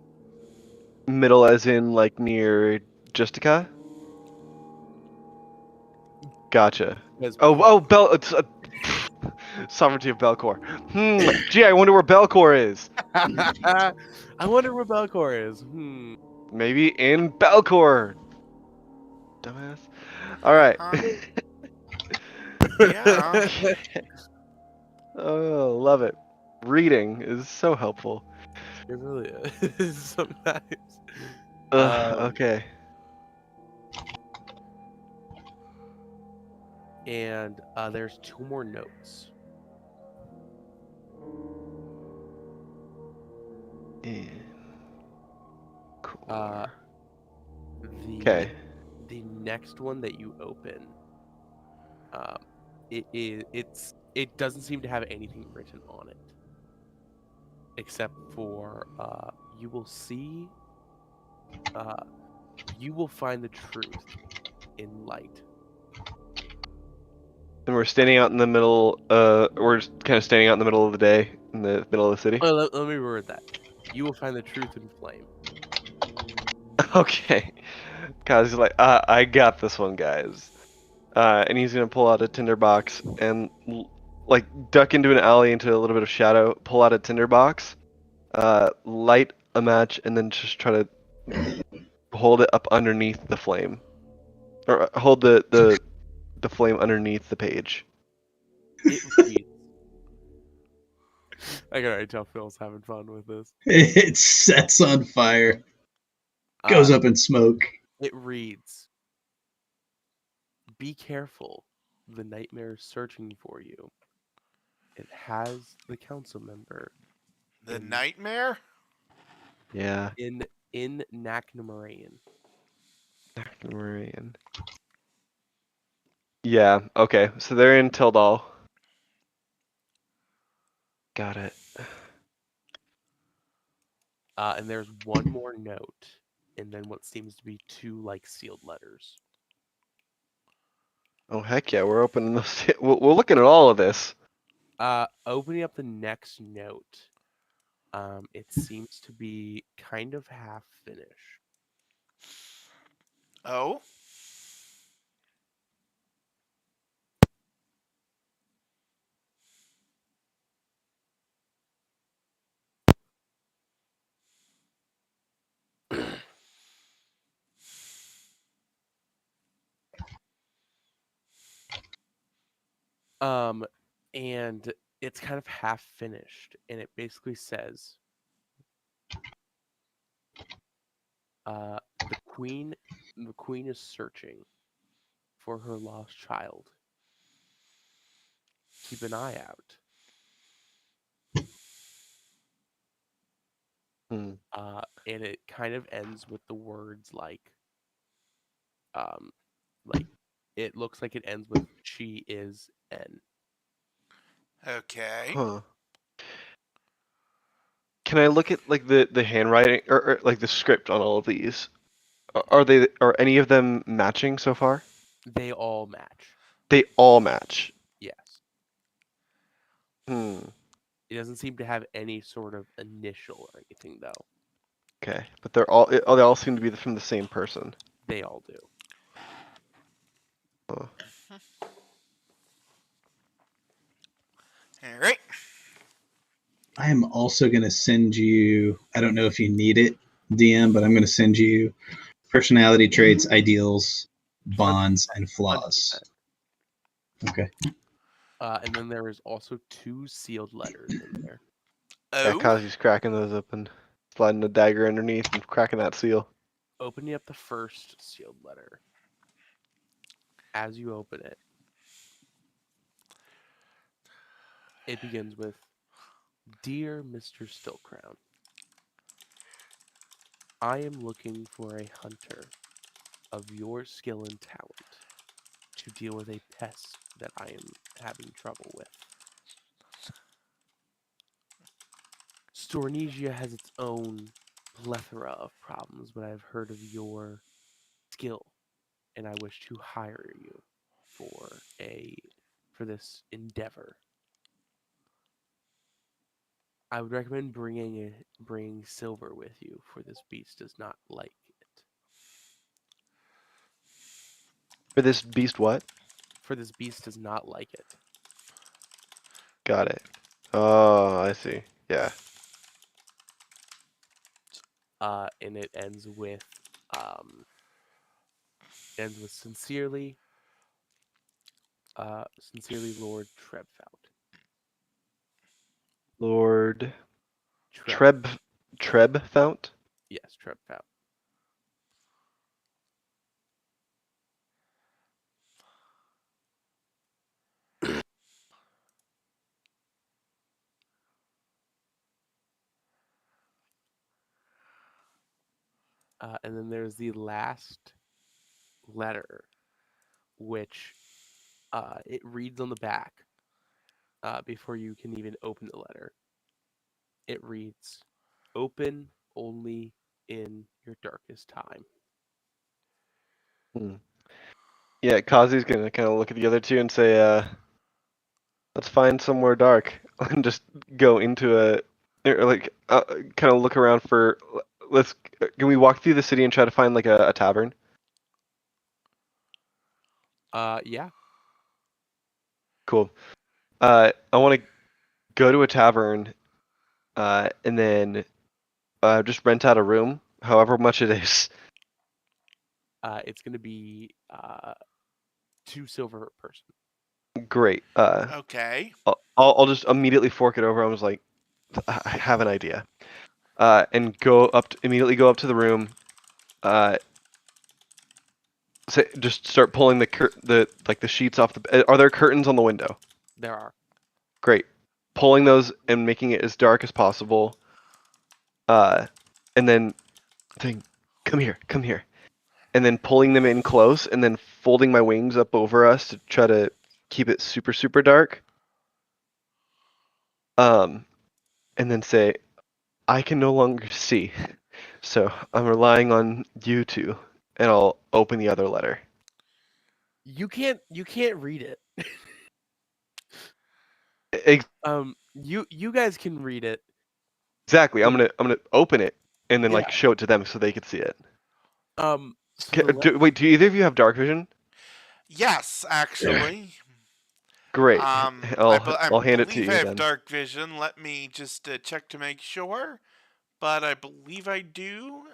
Middle as in like near Justica? Gotcha. Because It's Sovereignty of Belcor. Gee, I wonder where Belcor is. I wonder where Belcor is. Maybe in Belcor. Dumbass. All right. Yeah. Oh, love it. Reading is so helpful. It really is sometimes. Okay. And there's 2 more notes. Yeah. Cool. The next one that you open, it doesn't seem to have anything written on it, except for you will see, you will find the truth in light. And we're standing out in the middle. We're just kind of standing out in the middle of the day, in the middle of the city. Oh, let me reword that. You will find the truth in flame. Okay. Guys, he's like, I got this one, guys. And he's gonna pull out a tinderbox and like duck into an alley into a little bit of shadow, pull out a tinderbox, light a match, and then just try to hold it up underneath the flame, or hold the flame underneath the page. It reads. I can already tell Phil's having fun with this. It sets on fire, goes up in smoke. It reads, be careful, the nightmare is searching for you. It has the council member. The nightmare? Yeah. In Naknamarian. Naknamarian. Yeah, okay. So they're in Tyll'a. Got it. And there's one more note, and then what seems to be 2 like sealed letters. Oh heck yeah, we're opening those. We're looking at all of this. Opening up the next note, it seems to be kind of half finished. Oh? And it's kind of half finished, and it basically says, the queen is searching for her lost child. Keep an eye out. And it kind of ends with the words like it looks like it ends with she is N. Okay. Huh. Can I look at like the handwriting or like the script on all of these? Are any of them matching so far? They all match. They all match. Yes. It doesn't seem to have any sort of initial or anything though. Okay, but they all seem to be from the same person. They all do. Huh. All right. I am also going to send you, I don't know if you need it, DM, but I'm going to send you personality traits, ideals, bonds, and flaws. Okay. And then there is also 2 sealed letters in there. Yeah, Oh, Kazi's cracking those open, sliding the dagger underneath and cracking that seal. Opening up the first sealed letter. As you open it, it begins with, "Dear Mr. Stillcrown, I am looking for a hunter of your skill and talent to deal with a pest that I am having trouble with. Stornesia has its own plethora of problems, but I've heard of your skill, and I wish to hire you for this endeavor. I would recommend bringing silver with you, for this beast does not like it. For this beast, what? For this beast does not like it." Got it. Oh, I see. Yeah. And it ends with sincerely, Lord Trebfout. Lord Treb. Trebfount? Yes, Trebfout. And then there's the last letter, which it reads on the back before you can even open the letter. It reads, "Open only in your darkest time." Hmm. Yeah, Kazi's gonna kind of look at the other two and say, let's find somewhere dark and just go into or like, kind of look around for, can we walk through the city and try to find like a tavern? Yeah. Cool. I want to go to a tavern, and then just rent out a room, however much it is. It's going to be 2 silver per person. Great. okay. I'll just immediately fork it over. I was like, I have an idea. And immediately go up to the room. Just start pulling the sheets off the. Are there curtains on the window? There are. Great. Pulling those and making it as dark as possible. And then saying, come here. And then pulling them in close and then folding my wings up over us to try to keep it super, super dark. And then say, I can no longer see. So I'm relying on you two. And I'll open the other letter. You can't read it. Ex- You guys can read it. Exactly. I'm gonna open it and then Yeah. like show it to them so they could see it. So the Wait, do either of you have dark vision? Yes, actually. Great. I I'll hand it to believe I you have then. dark vision. Let me just check to make sure. But I believe I do.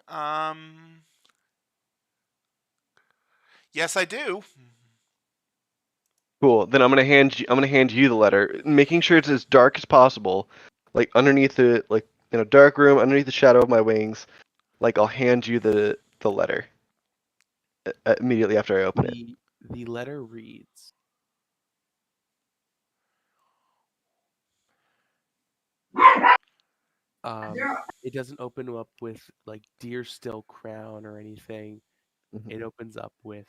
Yes, I do. Cool. Then I'm gonna hand you the letter, making sure it's as dark as possible, like underneath the like in a dark room underneath the shadow of my wings. Like I'll hand you the letter immediately after I open it. the letter reads, it doesn't open up with like "Dear Still Crown" or anything. Mhm. It opens up with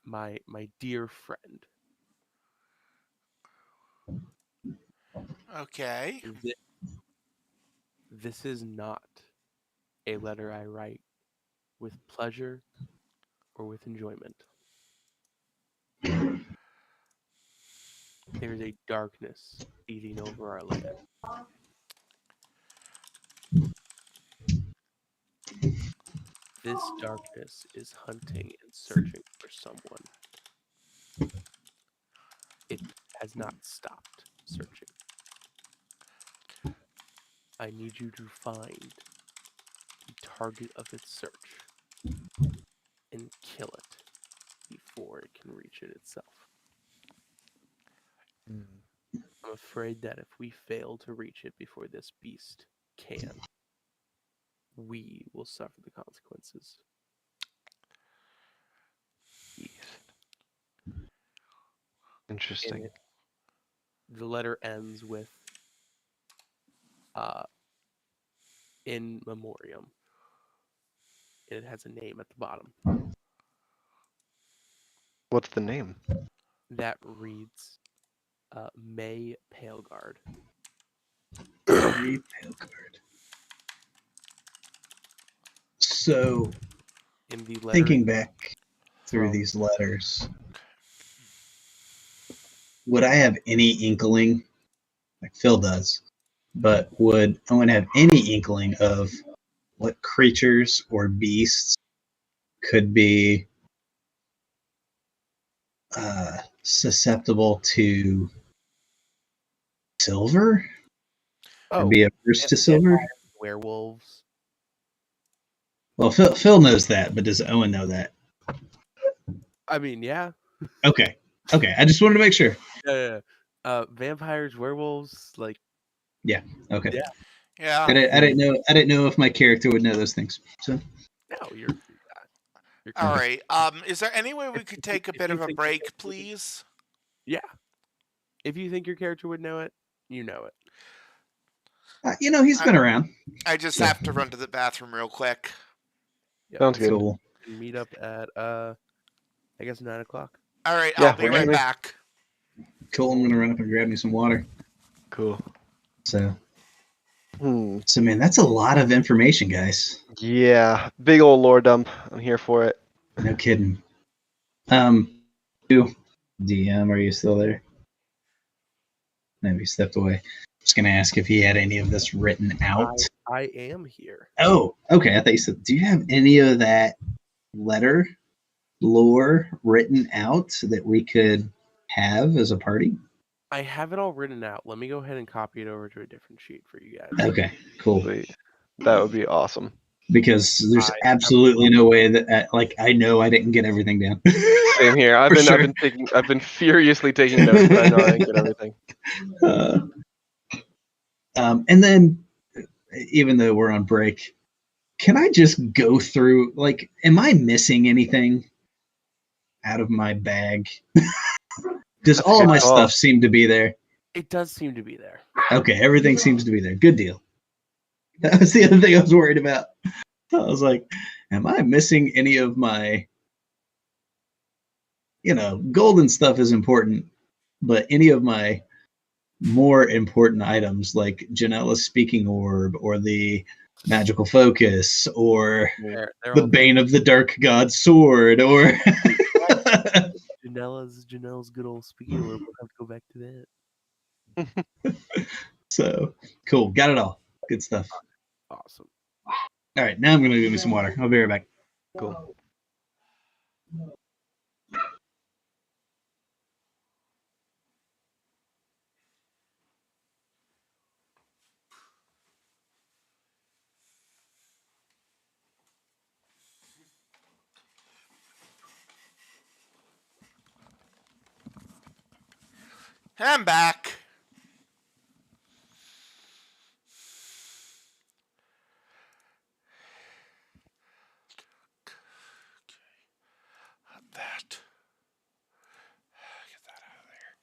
my dear friend. Okay. This is not a letter I write with pleasure or with enjoyment. There is a darkness eating over our land. This darkness is hunting and searching for someone. It has not stopped searching. I need you to find the target of its search and kill it before it can reach it itself. I'm afraid that if we fail to reach it before this beast can, we will suffer the consequences. Interesting. The letter ends with in memoriam. And it has a name at the bottom. What's the name? That reads May Paleguard. May Paleguard. So, In the letter thinking back through these letters, would I have any inkling, like Phil does, but would Owen have any inkling of what creatures or beasts could be susceptible to silver? Or be averse to silver? Werewolves. Well, Phil knows that, but does Owen know that? I mean, yeah. Okay. I just wanted to make sure. Yeah. Vampires, werewolves, like. Yeah. Okay. Yeah. I didn't know if my character would know those things. So. No, you're All right. Is there any way we could take a bit of a break, please? Yeah. If you think your character would know it, you know it. He's been around. I just have to run to the bathroom real quick. Yeah, Sounds good. Cool. Meet up at I guess 9:00. All right, I'll be right back. Cool. I'm gonna run up and grab me some water. Cool. So man, that's a lot of information, guys. Yeah, big old lore dump. I'm here for it. No kidding. DM, are you still there? Maybe he stepped away. Just gonna ask if he had any of this written out. I am here. Oh, okay. I thought you said, do you have any of that lore written out that we could have as a party? I have it all written out. Let me go ahead and copy it over to a different sheet for you guys. Okay, cool. Sweet. That would be awesome. Because there's absolutely no way that, I know I didn't get everything down. Same here. I've been furiously taking notes, but I know I didn't get everything. And then, even though we're on break, can I just go through, am I missing anything out of my bag? Does all of my stuff seem to be there? It does seem to be there. Okay, everything seems to be there. Good deal. That was the other thing I was worried about. I was like, am I missing any of my, golden stuff is important, but any of my more important items like Janella's speaking orb or the magical focus or the Bane of the Dark God's sword or Janella's good old speaking orb. We'll have to go back to that. So cool. Got it all. Good stuff. Awesome. All right, now I'm gonna give me some water. I'll be right back. Cool. I'm back. That. Get that out of there.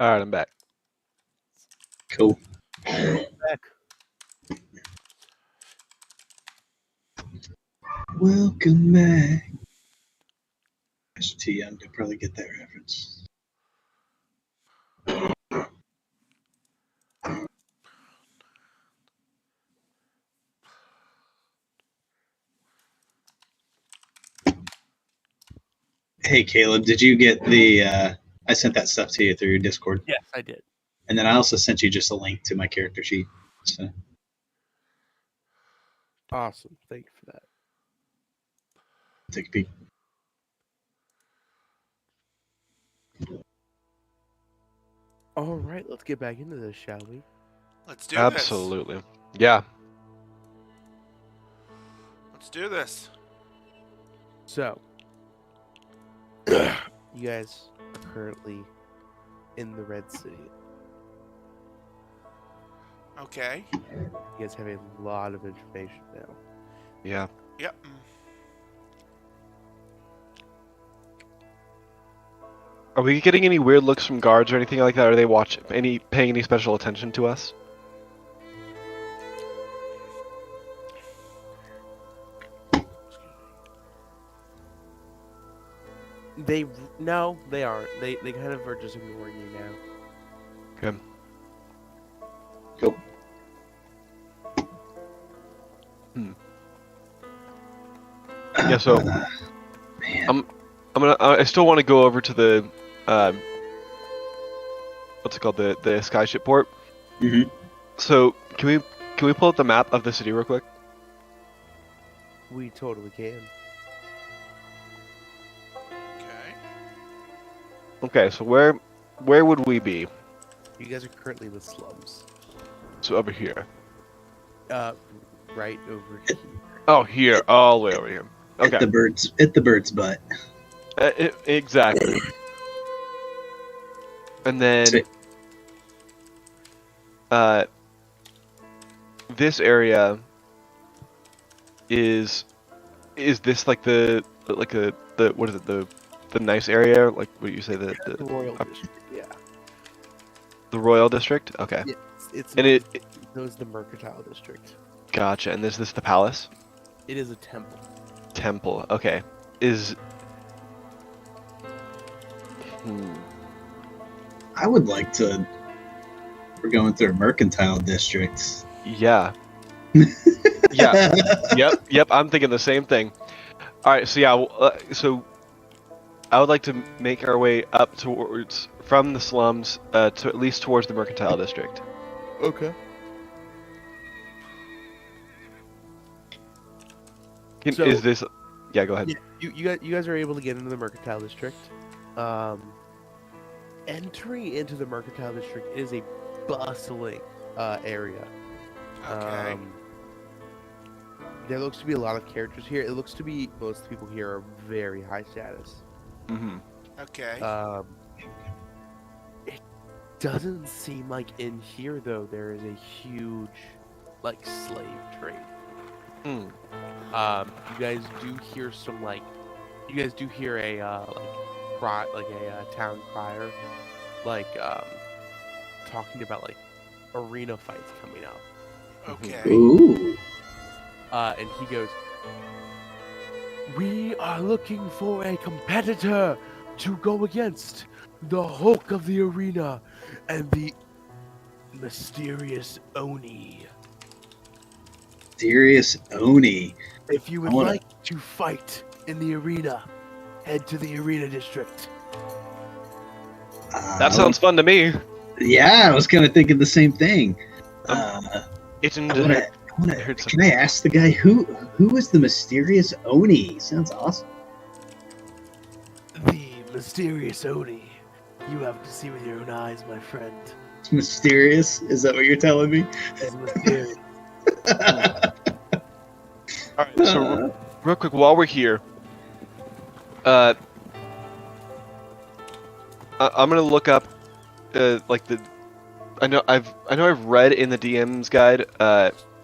All right, I'm back. Cool. Back. Welcome back. That's too young to probably get that reference. Hey, Caleb, did you get the? I sent that stuff to you through your Discord, Yes, I did. and then I also sent you just a link to my character sheet. So Awesome. Thank you for that. take a peek. All right, let's get back into this, shall we? Let's do this. Absolutely. Yeah. Let's do this. So, you guys are currently in the Red City. Okay. You guys have a lot of information now. Yeah. Yep. Are we getting any weird looks from guards or anything like that? Are they paying any special attention to us? No, they aren't. They kind of are just ignoring you now. Okay. Cool. Yeah. So Man. I still want to go over to the what's it called, the skyship port. Mhm. So can we pull up the map of the city real quick? We totally can. Okay. Okay. So where would we be? You guys are currently in the slums. So over here. Right over here. Oh, here, all the way over here. Okay. At the bird's butt. Exactly. And then Sweet. this area is this like the what is it, the nice area, like what do you say, the Royal District, yeah. the Royal District? Okay. Yeah, it's And it knows the Mercantile District. gotcha. And is this the palace? It is a temple. Temple. Okay. I would like to. We're going through a mercantile district. Yeah. Yeah. Yep. I'm thinking the same thing. All right. So yeah. So I would like to make our way up from the slums to at least towards the mercantile district. Okay. So- Is this? Yeah. Go ahead. Yeah, you guys are able to get into the Mercantile District. Entering into the Mercantile District is a bustling area. Okay. There looks to be a lot of characters here. It looks to be most people here are very high status. Mm-hmm. Okay. It doesn't seem like in here though there is a huge like slave trade. Mm. You guys do hear some you guys do hear a town crier talking about arena fights coming up. Okay. Ooh. And he goes, "We are looking for a competitor to go against the Hulk of the arena and the mysterious Oni. Mysterious Oni. If you would I wanna- like to fight in the arena, head to the arena district." That sounds fun to me. Yeah, I was kind of thinking the same thing. It's in. Can I ask the guy who is the mysterious Oni? Sounds awesome. mysterious Oni. You have to see with your own eyes, my friend. It's mysterious. Is that what you're telling me? It's mysterious. All right. So real quick, while we're here, I'm gonna look up like the. I know I've read in the DM's guide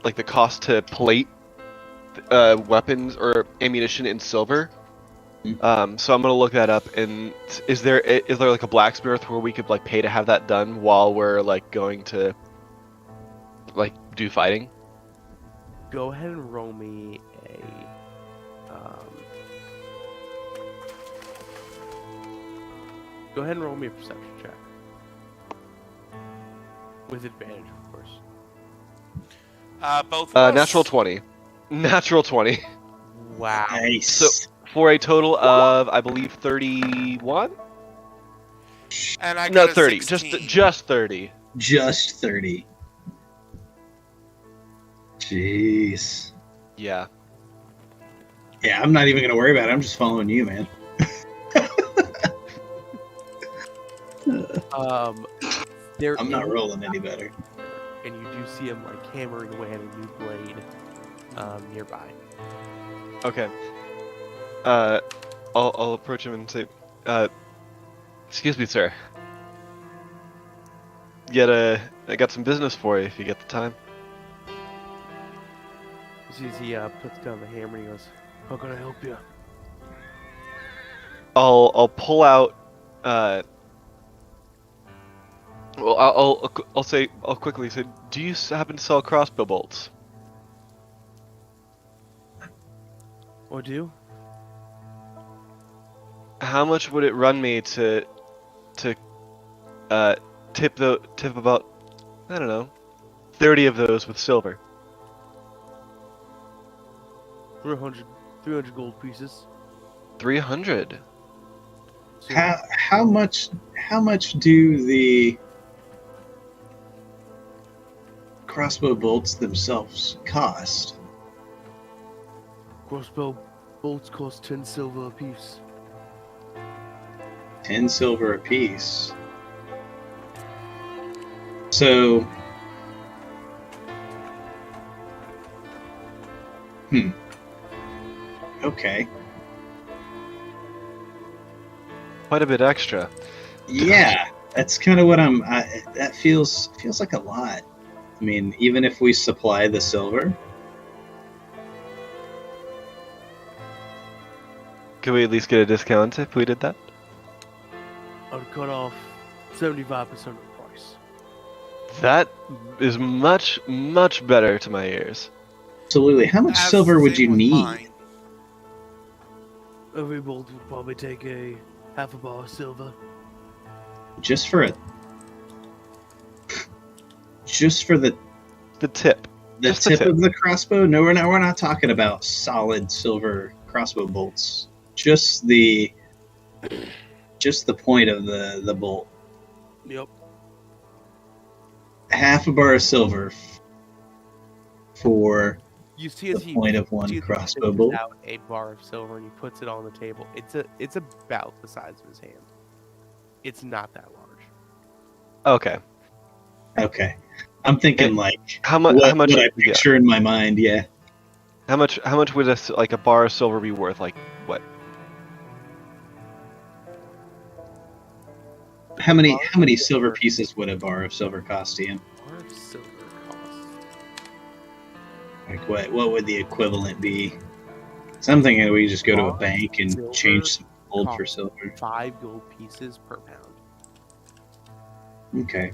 like the cost to plate weapons or ammunition in silver. So I'm gonna look that up. And is there like a blacksmith where we could like pay to have that done while we're like going to like do fighting? Go ahead and roll me a. Go ahead and roll me a perception check. With advantage, of course. Both of us? Natural 20. Natural 20. Wow. Nice. So for a total of I believe 31. And I No, got a 30. 16. Just 30. Just 30. Jeez. Yeah. Yeah, I'm not even gonna worry about it. I'm just following you, man. I'm not rolling any better. And you do see him like hammering away at a new blade nearby. Okay. I'll approach him and say, excuse me, sir. I got some business for you if you get the time. You see as he puts down the hammer and he goes, How can I help you? I'll pull out. Well, I'll quickly say, do you happen to sell crossbow bolts? "Or do?" How much would it run me to tip about, I don't know, 30 of those with silver? 300 gold pieces. 300. So How much do the crossbow bolts themselves cost? Crossbow bolts cost 10 silver apiece. 10 silver apiece. So, okay. Quite a bit extra. Yeah, that's kind of what that feels like a lot. I mean, even if we supply the silver, Could we at least get a discount if we did that? I'd cut off 75% of the price. That is much, much better to my ears. absolutely. How much As silver would same you with need? mine. Every bolt would probably take a half a bar of silver. Just for the The tip. Just the tip tip. of the crossbow? No, we're not talking about solid silver crossbow bolts. Just the point of the bolt. Yep. Half a bar of silver for you see as the he point of one see as he crossbow fishes bolt. out a bar of silver and he puts it on the table. It's about the size of his hand. It's not that large. Okay. Okay, I'm thinking And like How much? How much? what I Yeah. picture in my mind. Yeah, How much would a bar of silver be worth? Like what? how many silver pieces would a bar of silver cost, Ian? Bar of silver costs. Like what would the equivalent be? So I'm thinking we just go to a Bar of bank and silver change some gold for costs silver. 5 gold pieces per pound. Okay,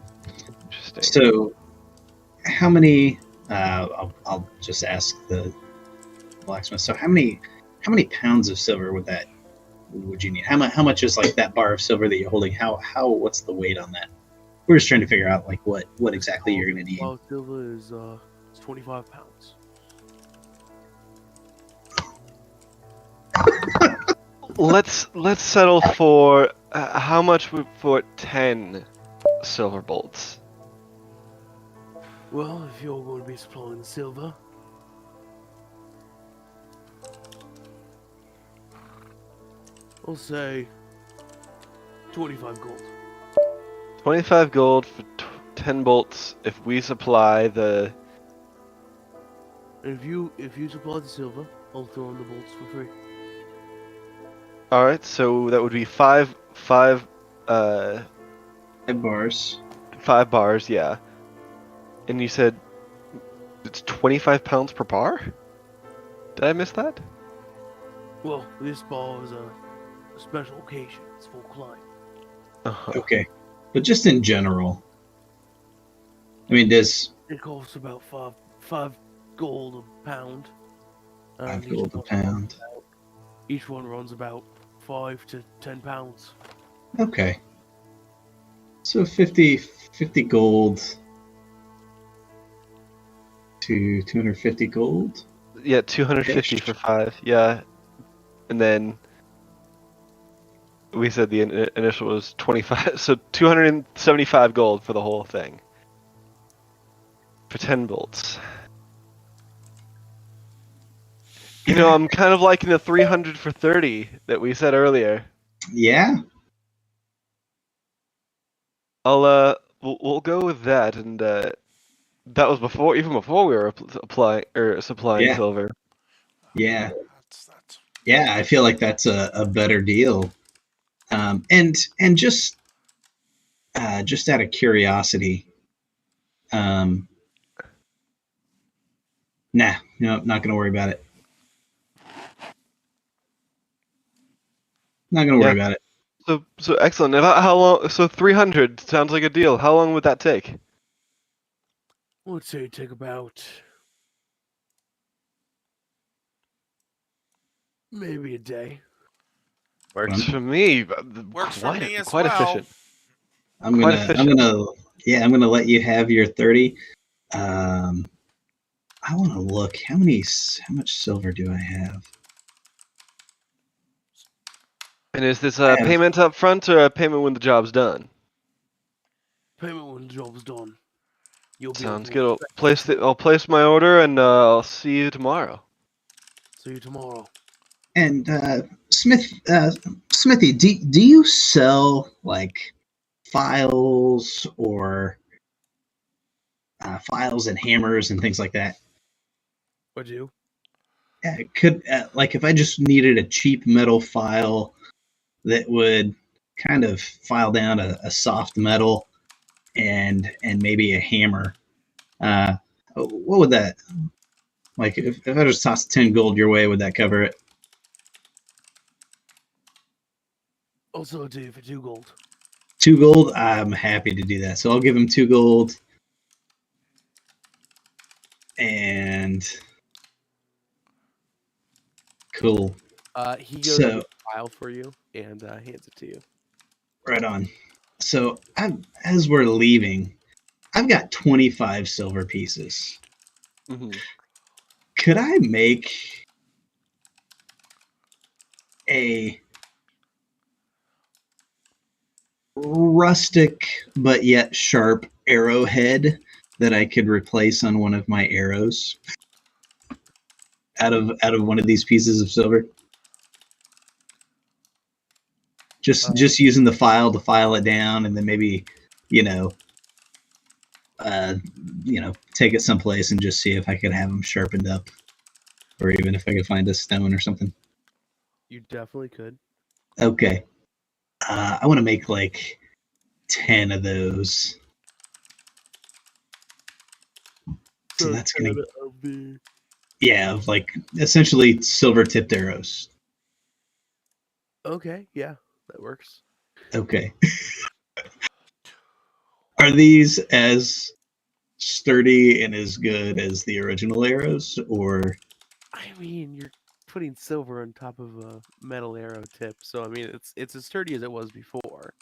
Interesting. so how many? I'll just ask the blacksmith. So how many pounds of silver would you need? How much is like that bar of silver that you're holding? What's the weight on that? We're just trying to figure out like what exactly you're gonna need. Well, silver is 25 pounds. Let's settle for how much for 10 silver bolts? Well, if you're going to be supplying the silver, I'll say 25 gold. 25 gold for 10 bolts if we supply the... And if you supply the silver, I'll throw in the bolts for free. Alright, so that would be five bars. 5 bars, yeah. And you said it's 25 pounds per bar? Did I miss that? Well, this bar is a special occasion. It's for climb. Uh-huh. Okay, but just in general, I mean, does It costs about five gold a pound. 5 Each gold a one- pound? Each one runs about 5 to 10 pounds. Okay, so 50 gold to 250 gold. Yeah, 250 for 5, yeah. And then we said the initial was 25, so 275 gold for the whole thing. For 10 bolts. You know, I'm kind of liking the 300 for 30 that we said earlier. Yeah. We'll go with that, and that was even before we were supplying Yeah. silver. Yeah. That's Yeah, I feel like that's a better deal. And just out of curiosity, nah, no, not gonna worry about it. Not gonna worry about it. So excellent. How long? So 300 sounds like a deal. How long would that take? I would say it'd take about maybe a day. Works for me. works for me as quite well. efficient. I'm Quite gonna efficient. I'm gonna let you have your 30. I want to look how much silver do I have? And is this I a have- payment up front or a payment when the job's done? Payment when the job's done. You'll be Sounds able good. to I'll place my order and I'll see you tomorrow. see you tomorrow. And Smithy, do you sell like files or files and hammers and things like that? Would you? Could like if I just needed a cheap metal file that would kind of file down a soft metal and maybe a hammer, what would that like if I just tossed 10 gold your way, would that cover it? Also do for 2 gold. 2 gold, I'm happy to do that. So I'll give him 2 gold. And cool. He goes So- to the file for you and hands it to you. Right on. So as we're leaving, I've got 25 silver pieces. Mm-hmm. Could I make a rustic but yet sharp arrowhead that I could replace on one of my arrows out of one of these pieces of silver? Just using the file to file it down, and then maybe, take it someplace and just see if I could have them sharpened up, or even if I could find a stone or something. You definitely could. Okay. I want to make like 10 of those. So that's gonna, of like essentially silver tipped arrows. Okay, yeah, that works. Okay. Are these as sturdy and as good as the original arrows, or? I mean, you're putting silver on top of a metal arrow tip, so I mean, it's as sturdy as it was before.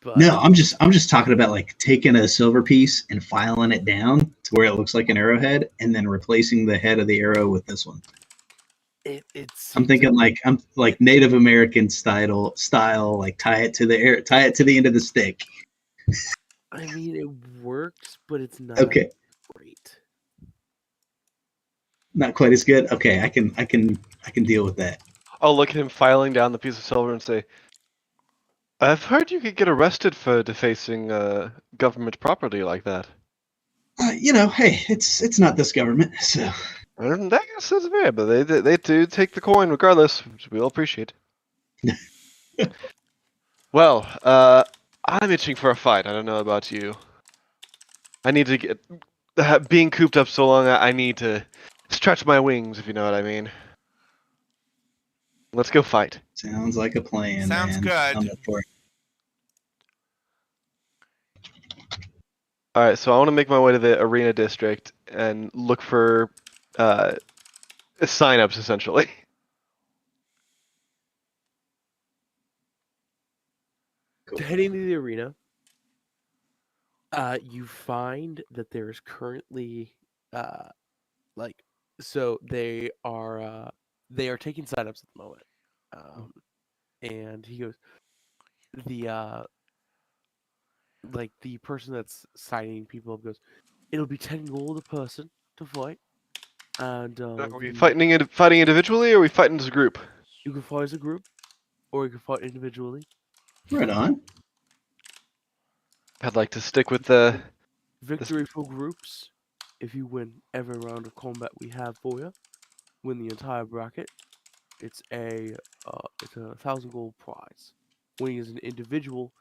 But No, I'm just talking about like taking a silver piece and filing it down to where it looks like an arrowhead, and then replacing the head of the arrow with this one. it's. I'm thinking I'm like Native American style, like tie it to the end of the stick. I mean, it works, but it's not Okay, great. not quite as good. Okay, I can deal with that. I'll look at him filing down the piece of silver and say, I've heard you could get arrested for defacing government property like that. Hey, it's not this government, so. I guess that's fair, but they do take the coin regardless, which we all appreciate. Well, I'm itching for a fight. I don't know about you. I need to get being cooped up so long. I need to stretch my wings, if you know what I mean. Let's go fight. Sounds like a plan, Sounds man. good. I'm up for it. All right, so I want to make my way to the arena district and look for sign-ups, essentially. Cool. Heading to the arena, you find that there is currently, so they are taking signups at the moment, and he goes, the person that's signing people up goes, it'll be 10 gold a person to fight, and Are we fighting individually, or are we fighting as a group? you can fight as a group, or you can fight individually. Right on. I'd like to stick with the. Victory for groups. If you win every round of combat we have for you, win the entire bracket. It's a 1,000 gold prize. Winning as an individual,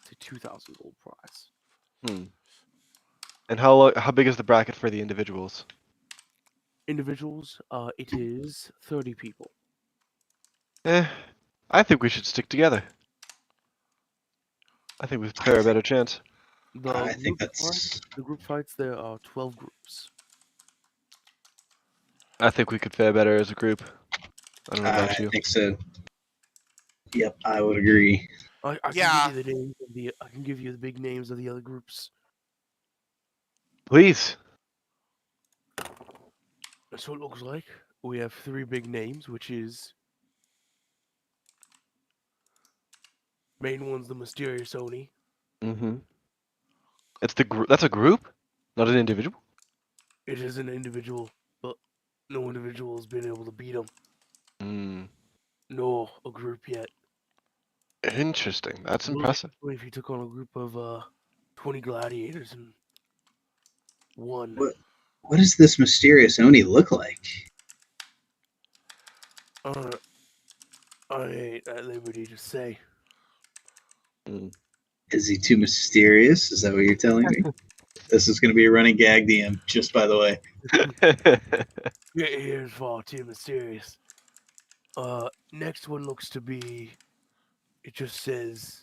it's a 2,000 gold prize. And how big is the bracket for the individuals? Individuals, it is 30 people. I think we should stick together. I think we fare a better chance. I think that's. The group fights. There are 12 groups. I think we could fare better as a group. I don't know about you. I think so. Yep, I would agree. I Yeah. can give you the names of I can give you the big names of the other groups. Please. That's what it looks like. We have 3 big names, which is main one's the Mysterious Oni. Mm-hmm. It's the group. That's a group, not an individual. It is an individual, but no individual has been able to beat him. Nor a group yet. Interesting. That's impressive. What if you took on a group of 20 gladiators and won? What does this mysterious Oni look like? I ain't at liberty to say. Is he too mysterious? Is that what you're telling me? This is going to be a running gag, DM, just by the way. Yeah, here's far too mysterious. Next one looks to be. It just says.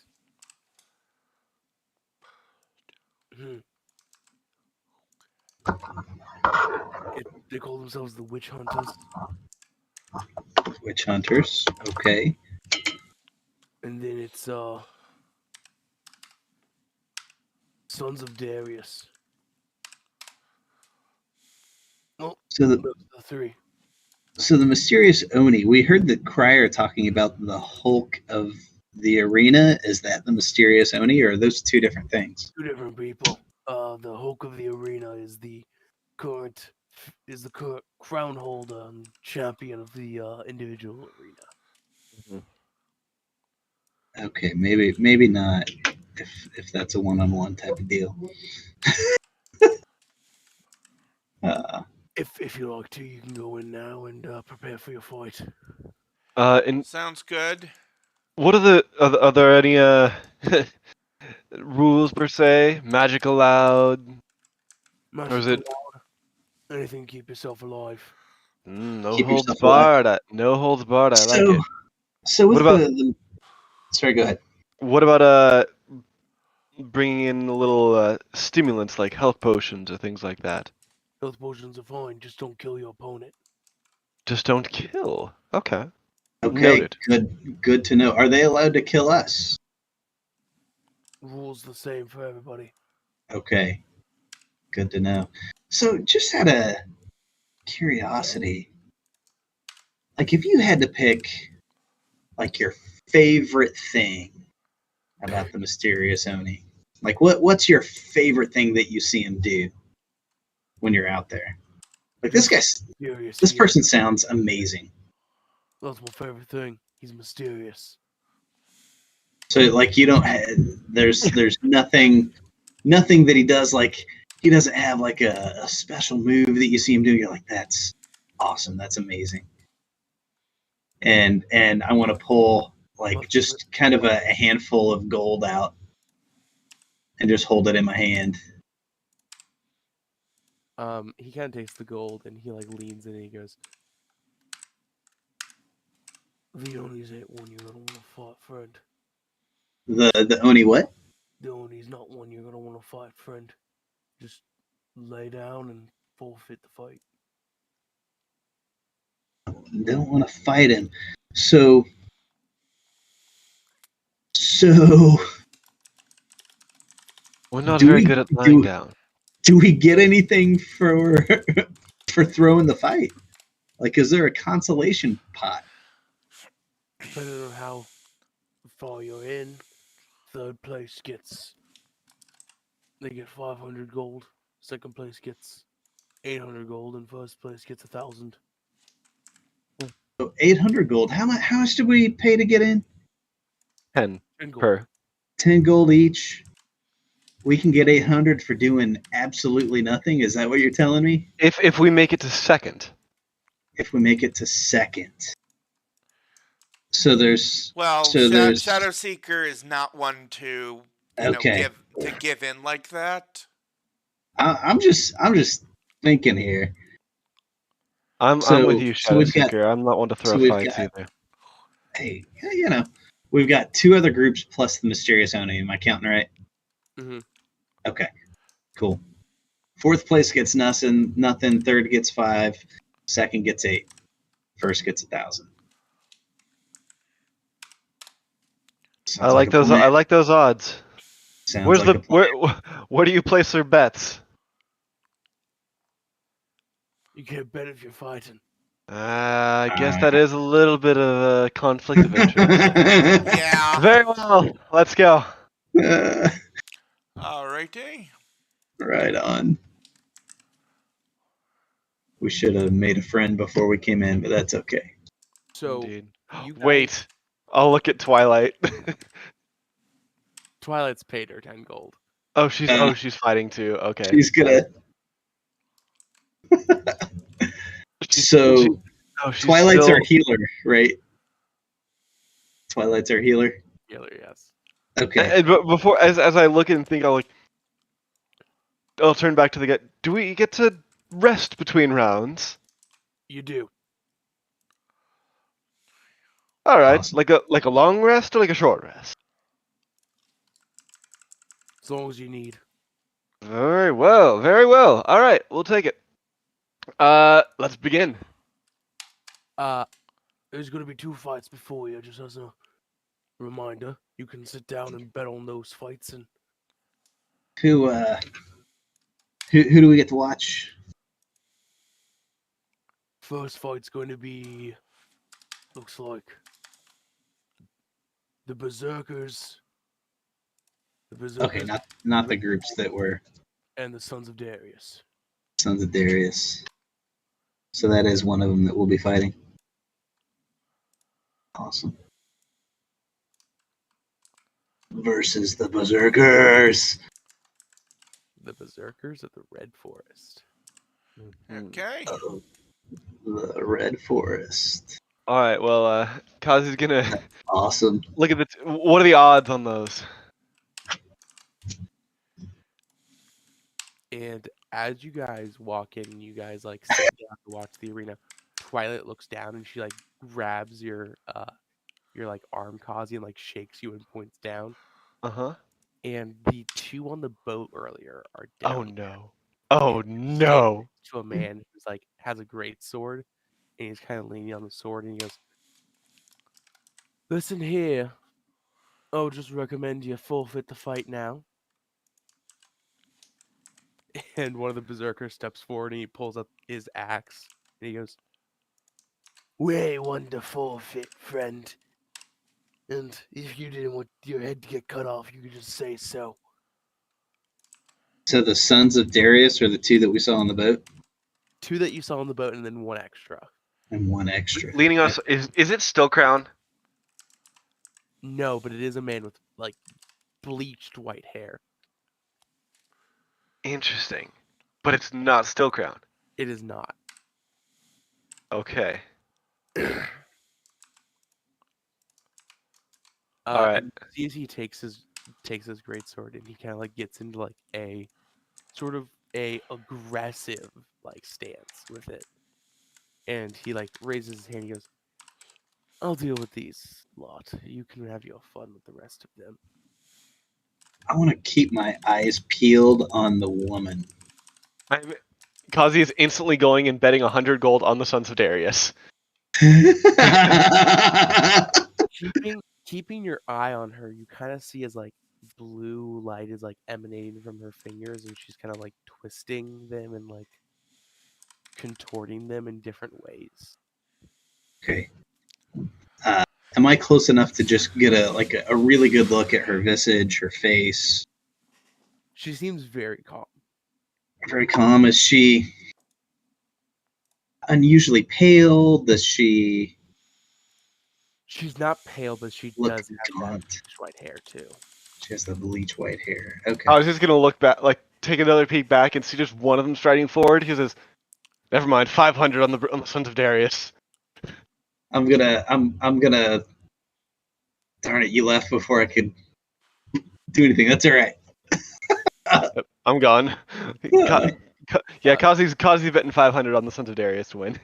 They call themselves the Witch Hunters. Witch Hunters, okay. And then it's Sons of Darius. Oh, So the 3. So the mysterious Oni, we heard the crier talking about the Hulk of the arena. Is that the mysterious Oni, or are those two different things? 2 different people. The Hulk of the arena is the current crown holder and champion of the individual arena. Okay, maybe not. If that's a one-on-one type of deal. If you like to, you can go in now and prepare for your fight. And Sounds good. what are there any rules per se? Magic allowed? Or is it Anything to keep yourself alive? no Keep holds yourself alive. barred? No holds barred. I like it. So with What about- sorry, go ahead. What about bringing in a little stimulants like health potions or things like that? Health potions are fine. Just don't kill your opponent. Just don't kill. Okay. Okay, Noted. good to know. Are they allowed to kill us? Rules the same for everybody. Okay, good to know. So just out of curiosity, like if you had to pick like your favorite thing about the mysterious Oni, like what's your favorite thing that you see him do when you're out there? Like this person sounds amazing. That's my favorite thing. He's mysterious. So like you don't. There's nothing that he does. Like he doesn't have like a special move that you see him do. You're like, that's awesome. That's amazing. And I want to pull like just kind of a handful of gold out and just hold it in my hand. He kind of takes the gold and he like leans in and he goes, "The Oni's ain't one you're gonna want to fight, friend. The Oni what? The Oni's not one you're gonna want to fight, friend. Just lay down and forfeit the fight." Don't want to fight him. So We're not Do very we good at lying down. do we get anything for throwing the fight? Like, is there a consolation pot? Depending on how far you're in, third place they get 500 gold. Second place gets 800 gold, and first place gets 1,000. So 800 gold. How much did we pay to get in? 10 10 gold. per. 10 gold each. We can get 800 for doing absolutely nothing. Is that what you're telling me? If we make it to second. If we make it to second. So there's Shadow Seeker is not one to okay. give in like that. I'm just thinking here. I'm with you, Shadow Seeker. I'm not one to throw fights either. Hey, we've got 2 other groups plus the Mysterious Oni. Am I counting right? Mm-hmm. Okay, cool. 4th place gets nothing. 3rd gets 5. 2nd gets 8. 1st gets 1,000. I like those. I like those odds. Sounds Where do you place their bets? You can't bet if you're fighting. I guess that is a little bit of a conflict of interest. Yeah. Very well. Let's go. Alrighty. Right on. We should have made a friend before we came in, but that's okay. So, Indeed. you guys- Wait. I'll look at Twilight. Twilight's paid her 10 gold. Oh, she's fighting too. Okay. She's gonna. So, Twilight's still... our healer, right? Twilight's our healer. Healer, yes. Okay. But before, as I look and think, I'll turn back to the guy. Do we get to rest between rounds? You do. All right, Awesome. like a long rest or like a short rest? As long as you need. Very well, very well. All right, we'll take it. Let's begin. There's gonna be 2 fights before you, just as a reminder. You can sit down and bet on those fights. And Who do we get to watch? first fight's going to be, looks like, the Berserkers. Okay, not the groups that were And the Sons of Darius. Sons of Darius. So that is one of them that we'll be fighting. Awesome. Versus the Berserkers. The Berserkers of the Red Forest. Okay. The Red Forest. All right, well, Kazi's gonna Awesome. look at what are the odds on those? And as you guys walk in, you guys like sit down to watch the arena. Twilight looks down and she like grabs your like arm, Kazi, and like shakes you and points down. And the 2 on the boat earlier are down. Oh no! Oh no! To a man who's like has a great sword, and he's kind of leaning on the sword, and he goes, Listen here. I'll just recommend you forfeit the fight now. and one of the berserkers steps forward and he pulls up his axe, and he goes, We ain't one to forfeit, friend. And if you didn't want your head to get cut off, you could just say so. So the Sons of Darius are the 2 that we saw on the boat? 2 that you saw on the boat, and then 1 extra. And 1 extra. Leaning on is it still Crown? No, but it is a man with like bleached white hair. Interesting. But it's not Still Crown. It is not. Okay. Alright. And you see as he takes his greatsword and he kind of like gets into like a sort of a aggressive like stance with it, and he like raises his hand. He goes, "I'll deal with these lot. You can have your fun with the rest of them." I want to keep my eyes peeled on the woman. Kazi is instantly going and betting 100 gold on the Sons of Darius. Keeping your eye on her, you kind of see as like blue light is like emanating from her fingers, and she's kind of like twisting them and like contorting them in different ways. Okay. Am I close enough to just get a really good look at her visage, her face? She seems very calm. Very calm. Is she unusually pale? Does she? She's not pale, but she Look does have gaunt. that bleached white hair too. She has the bleach white hair. Okay. I was just gonna look back, like take another peek back and see just one of them striding forward. He says, "Never mind, 500 on the Sons of Darius." I'm gonna. Darn it! You left before I could do anything. That's all right. I'm gone. Kazi's betting 500 on the Sons of Darius to win.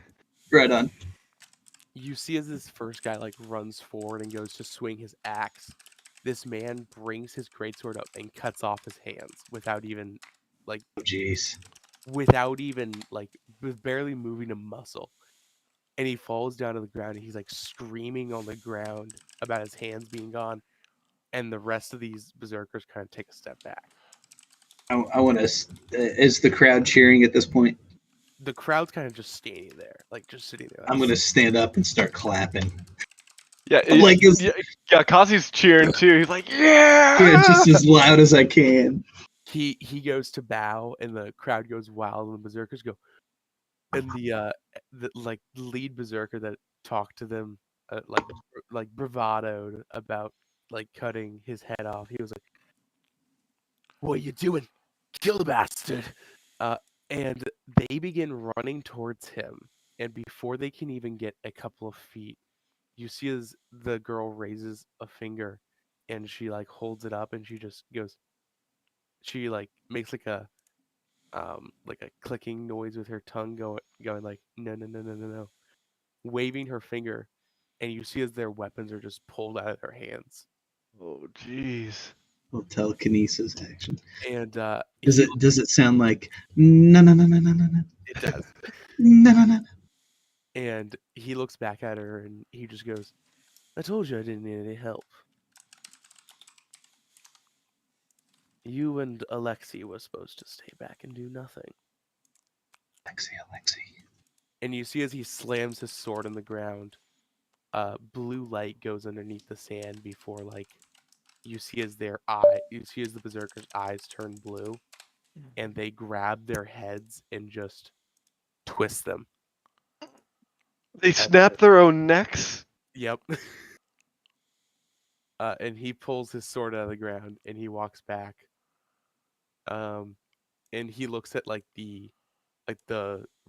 Right on. You see as this first guy like runs forward and goes to swing his axe, this man brings his greatsword up and cuts off his hands without even Oh, jeez. with barely moving a muscle. And he falls down to the ground and he's like screaming on the ground about his hands being gone. And the rest of these berserkers kind of take a step back. I want to. Is the crowd cheering at this point? The crowd's kind of just standing there, like just sitting there. I'm gonna stand up and start clapping. Kazi's cheering too. He's like, yeah, just as loud as I can. He goes to bow, and the crowd goes wild, and the berserkers go. And the lead berserker that talked to them, like bravadoed about like cutting his head off. He was like, "What are you doing? Kill the bastard!" And they begin running towards him. And before they can even get a couple of feet, you see as the girl raises a finger, and she like holds it up, and she just goes. She like makes like a clicking noise with her tongue going like no, waving her finger, and you see as their weapons are just pulled out of their hands. Oh jeez. Well, telekinesis action. And does it sound like no? It does. No. And he looks back at her and he just goes, "I told you I didn't need any help. You and Alexei were supposed to stay back and do nothing." Alexei. And you see as he slams his sword in the ground, blue light goes underneath the sand before like you see as the berserker's eyes turn blue, and they grab their heads and just twist them. They snap their own necks? Yep. And he pulls his sword out of the ground and he walks back. And he looks at like the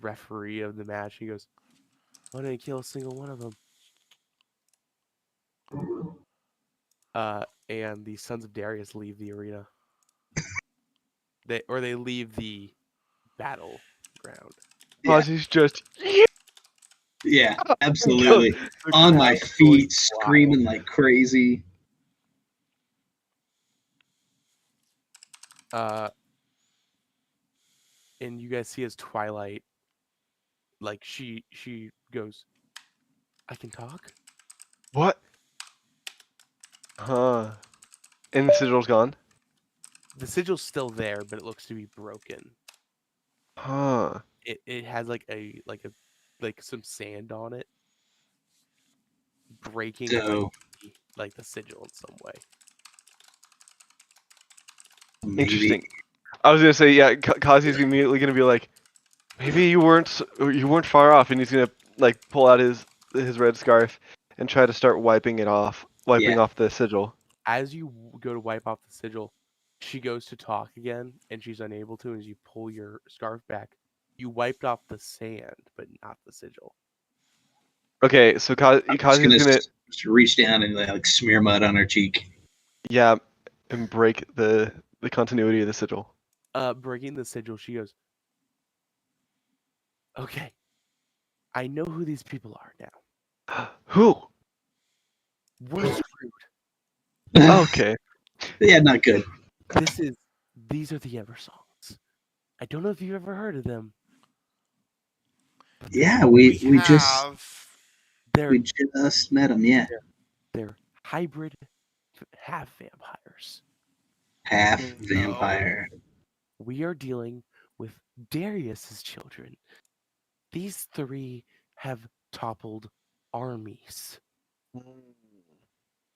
referee of the match. He goes, "Why didn't kill a single one of them?" And the Sons of Darius leave the arena. They leave the battleground. Kazi's just yeah, absolutely. On my feet, screaming like crazy. And you guys see as Twilight, like she goes, "I can talk?" What? Huh. And the sigil's gone? The sigil's still there, but it looks to be broken. Huh. It has like some sand on it, breaking like the sigil in some way. Maybe. Interesting. I was gonna say, yeah, Kazi's immediately gonna be like, maybe you weren't far off, and he's gonna like pull out his red scarf and try to start wiping it off wiping off the sigil. As you go to wipe off the sigil, she goes to talk again, and she's unable to. As you pull your scarf back, you wiped off the sand, but not the sigil. Okay, so I'm just Kazi's gonna just reach down and like smear mud on her cheek. yeah, and break the continuity of the sigil. Breaking the sigil, she goes, "Okay, I know who these people are now. Who? We're screwed. Okay. Yeah, not good. These are the Eversongs. I don't know if you've ever heard of them. Yeah, we just They're met them. Yeah, they're hybrid, half vampires. half vampire. We are dealing with Darius's children. These three have toppled armies.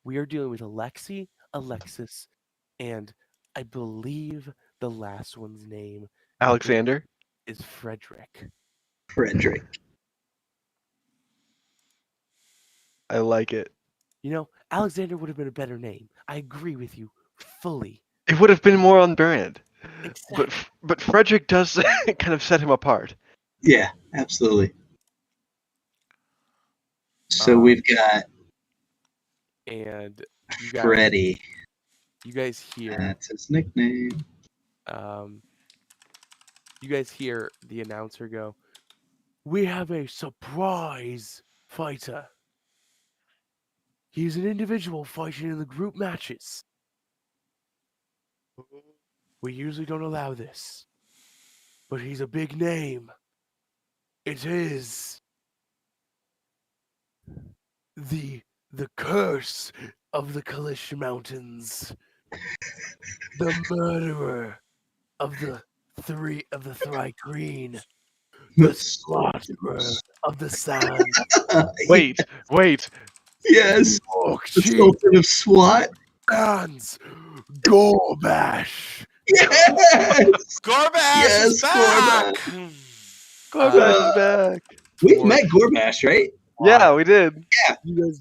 We are dealing with Alexei, Alexis, and I believe the last one's name Alexander? is Frederick. Frederick. I like it. You know, Alexander would have been a better name. I agree with you fully. It would have been more on brand. Exactly. But Frederick does kind of set him apart. Yeah, absolutely. So we've got And you Freddy. You guys hear That's his nickname. You guys hear the announcer go, "We have a surprise fighter. He's an individual fighting in the group matches. We usually don't allow this, but he's a big name. It is the curse of the Kalish Mountains. The murderer of the Thri-Green. The slaughterer of the sand. Wait. Yes. Orc The chief Sultan of SWAT. Hans Gorbash. Yes. Gorbash is back. Gorbash is back. We've met Gorbash, right? Yeah, we did. You guys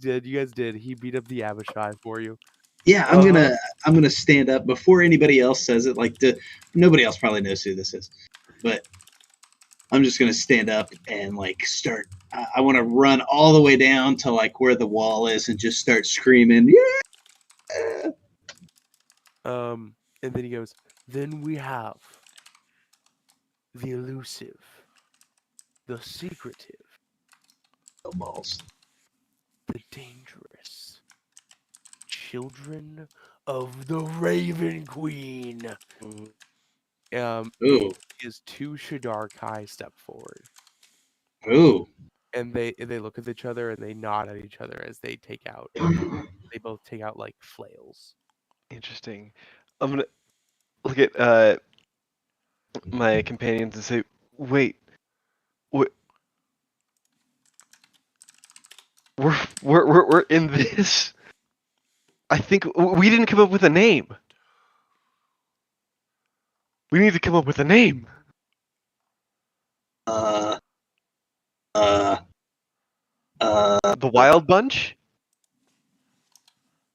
did. He beat up the Abishai for you. Yeah, I'm gonna stand up before anybody else says it. Like nobody else probably knows who this is, but I'm just gonna stand up and like start. I want to run all the way down to like where the wall is and just start screaming. Yeah. And then he goes, "Then we have the elusive, the secretive, Balls. the dangerous children of the Raven Queen." Ooh. Is two Shadar Kai step forward. Ooh. And they look at each other and they nod at each other as they both take out like flails. Interesting. I'm gonna look at my companions and say, "Wait, what? We're in this. I think we didn't come up with a name. We need to come up with a name." The Wild Bunch.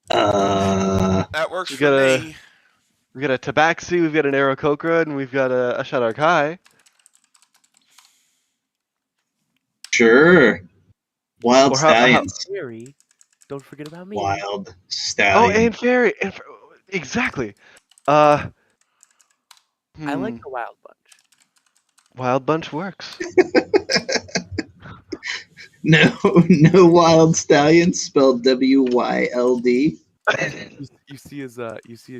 That works for me. We got a Tabaxi, we've got an Aarakocra, and we've got a Shadar Kai. Sure. Wild Stallions. Fairy, don't forget about me. Wild Stallions. Oh, and Fairy. Exactly. I like the Wild Bunch. Wild Bunch works. No Wild Stallions spelled WYLD. You see as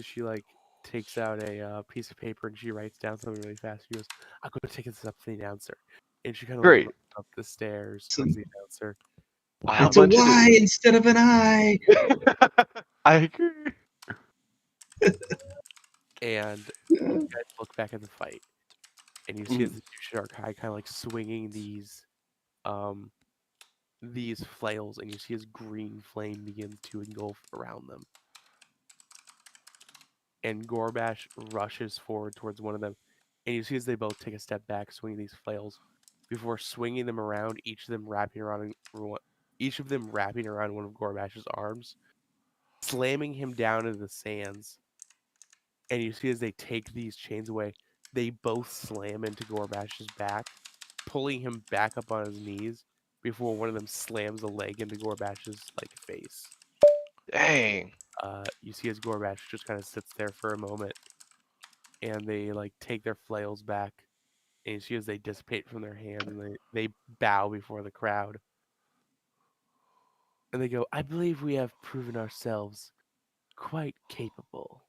she like takes out a piece of paper and she writes down something really fast. She goes, "I'm going to take this up to the announcer," and she kind of Great. looks up the stairs towards the announcer. It's a Y instead of an I. I agree. And you guys look back at the fight, and you see as the Shadar Kai kind of like swinging these flails, and you see his green flame begins to engulf around them. And Gorbash rushes forward towards one of them, and you see as they both take a step back, swinging these flails, before swinging them around, each of them wrapping around one of Gorbash's arms. slamming him down into the sands. And you see as they take these chains away, they both slam into Gorbash's back, pulling him back up on his knees before one of them slams a leg into Gorbash's face. Dang. You see as Gorbash just kind of sits there for a moment, and they take their flails back, and you see as they dissipate from their hands, and they bow before the crowd. And they go, I believe we have proven ourselves quite capable.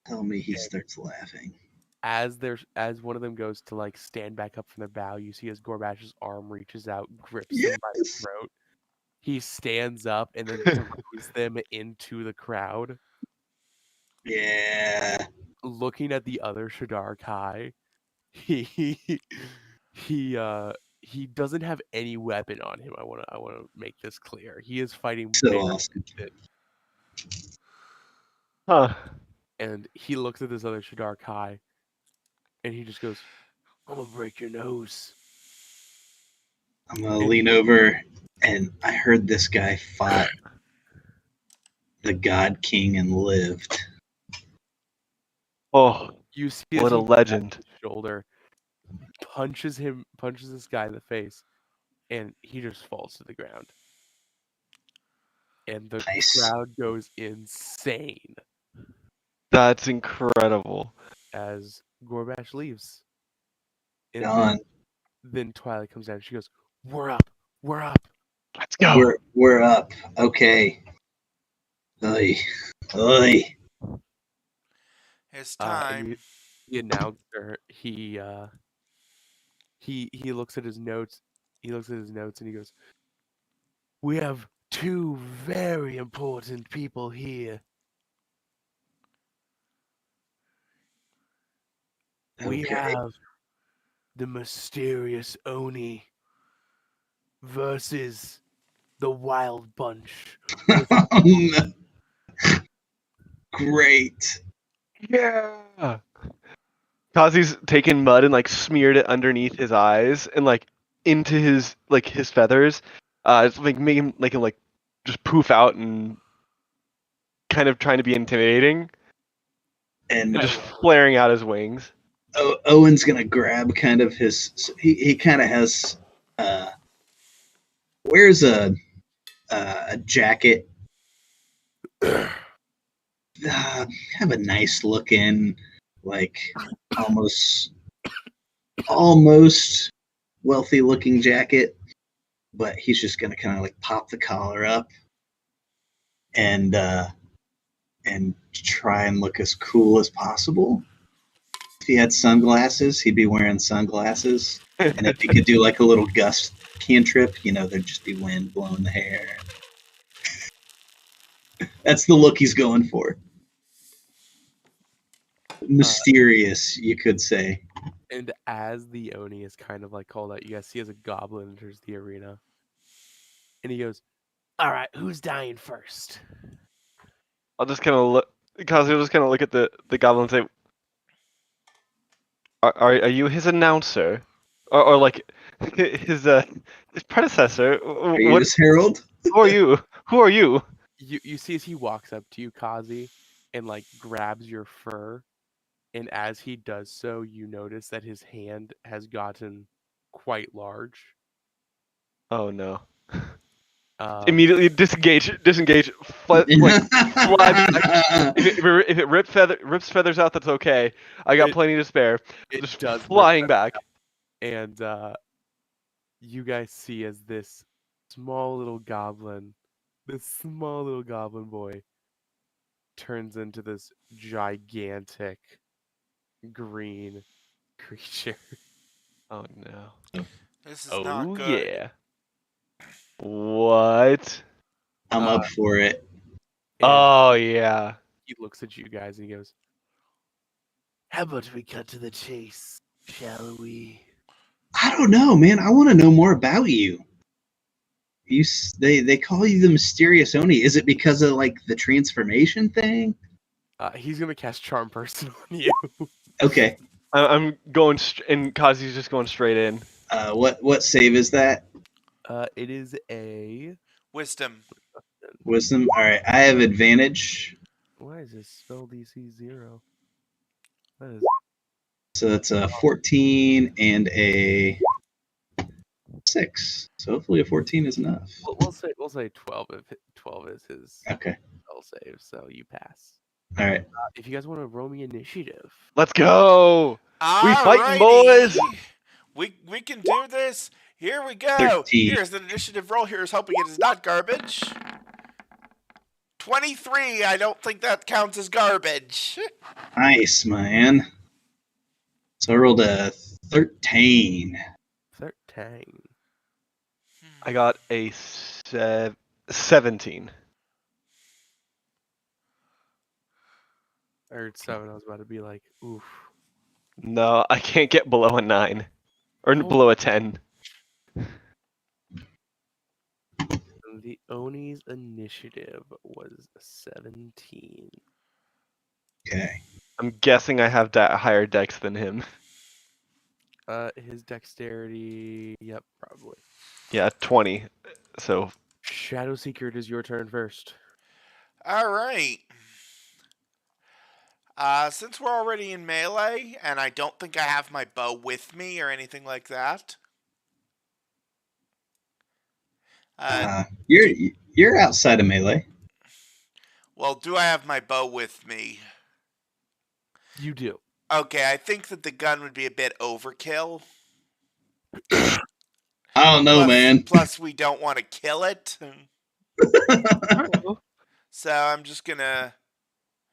Tell me he starts laughing. As one of them goes to stand back up from their bow, you see as Gorbash's arm reaches out, grips him by the throat. He stands up and then throws them into the crowd. Yeah. Looking at the other Shadar Kai, he doesn't have any weapon on him. I wanna make this clear. He is fighting So bare awesome. Huh. And he looks at this other Shadar Kai, and he just goes, I'm gonna break your nose. I'm gonna lean over, and I heard this guy fought the God King and lived. Oh, You see what a legend. his shoulder, punches this guy in the face, and he just falls to the ground. And the Nice. crowd goes insane That's incredible. as Gorbash leaves. And Done. then Twilight comes down and she goes, We're up. We're up. Let's go. We're up. Okay. Oy. Oy. It's time. The announcer, he looks at his notes. He looks at his notes and he goes, We have two very important people here. We Okay. have the mysterious Oni versus the Wild Bunch. Great. Yeah. Kazi's taken mud and smeared it underneath his eyes and into his his feathers. It's making him just poof out and kind of trying to be intimidating And and just flaring out his wings. Owen's gonna grab kind of his. He kind of has. Wears a jacket. Have a nice looking, almost wealthy looking jacket, but he's just gonna kind of pop the collar up and try and look as cool as possible. If he had sunglasses, he'd be wearing sunglasses, and if he could do a little gust cantrip, there'd just be wind blowing the hair. That's the look he's going for. Mysterious, you could say. And as the Oni is kind of called out, you guys see as a goblin enters the arena. And he goes, All right, who's dying first? I'll just kind of look. Kazi will just kind of look at the goblin and say, "Are you his announcer, or his predecessor? Are you his herald? Who are you? Who are you?" You see as he walks up to you, Kazi, and grabs your fur. And as he does so, you notice that his hand has gotten quite large. Oh no. Immediately disengage, fly back. If it rips feathers out, that's okay. I got plenty to spare. Just flying back. And you guys see as this small little goblin boy turns into this gigantic green creature. Oh no. This is not good. Yeah. What? I'm up for it. Oh yeah. He looks at you guys and he goes, How about we cut to the chase, shall we? I don't know, man. I want to know more about you. They call you the mysterious Oni. Is it because of the transformation thing? He's gonna cast Charm Person on you. Okay. I'm going, and Kazi's just going straight in. What save is that? It is a Wisdom. Wisdom. All right, I have advantage, Why is this spell DC 0? That is so that's a 14 and a 6. So hopefully a 14 is enough. we'll say 12 if 12 is his Okay. spell save, so you pass. All right. If you guys want to roll me initiative, Let's go. We fighting, boys. We can do this. Here we go. 13. Here's the initiative roll. Here's hoping it is not garbage. 23. I don't think that counts as garbage. Nice, man. So I rolled a 13. 13. I got a 17. I heard 7. I was about to be like, oof. No, I can't get below a 9. Or below a 10. The Oni's initiative was 17. Okay. I'm guessing I have higher dex than him. His dexterity, yep, probably. Yeah, 20. So Shadow Seeker, it is your turn first. All right. Since we're already in melee, and I don't think I have my bow with me or anything like that. You're outside of melee. Well, do I have my bow with me? You do. Okay, I think that the gun would be a bit overkill. I don't know, man. Plus, we don't want to kill it. So I'm just gonna,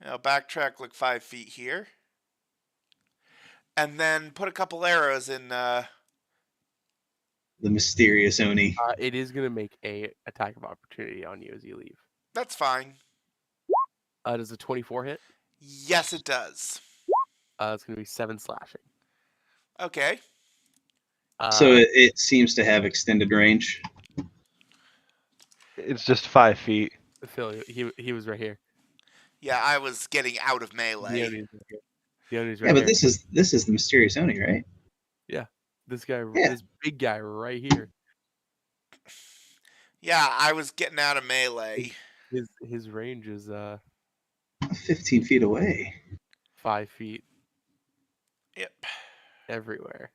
backtrack like 5 feet here, and then put a couple arrows in. The mysterious Oni. It is gonna make a attack of opportunity on you as you leave. That's fine. Does a 24 hit? Yes, it does. It's gonna be 7 slashing. Okay. So it seems to have extended range. it's just 5 feet. Phil, he was right here. Yeah, I was getting out of melee. The Oni's right here. The Oni's right Yeah, but here. this is the mysterious Oni, right? This guy, Yeah. this big guy right here. Yeah, I was getting out of melee. His range is 15 feet away. 5 feet Yep. everywhere.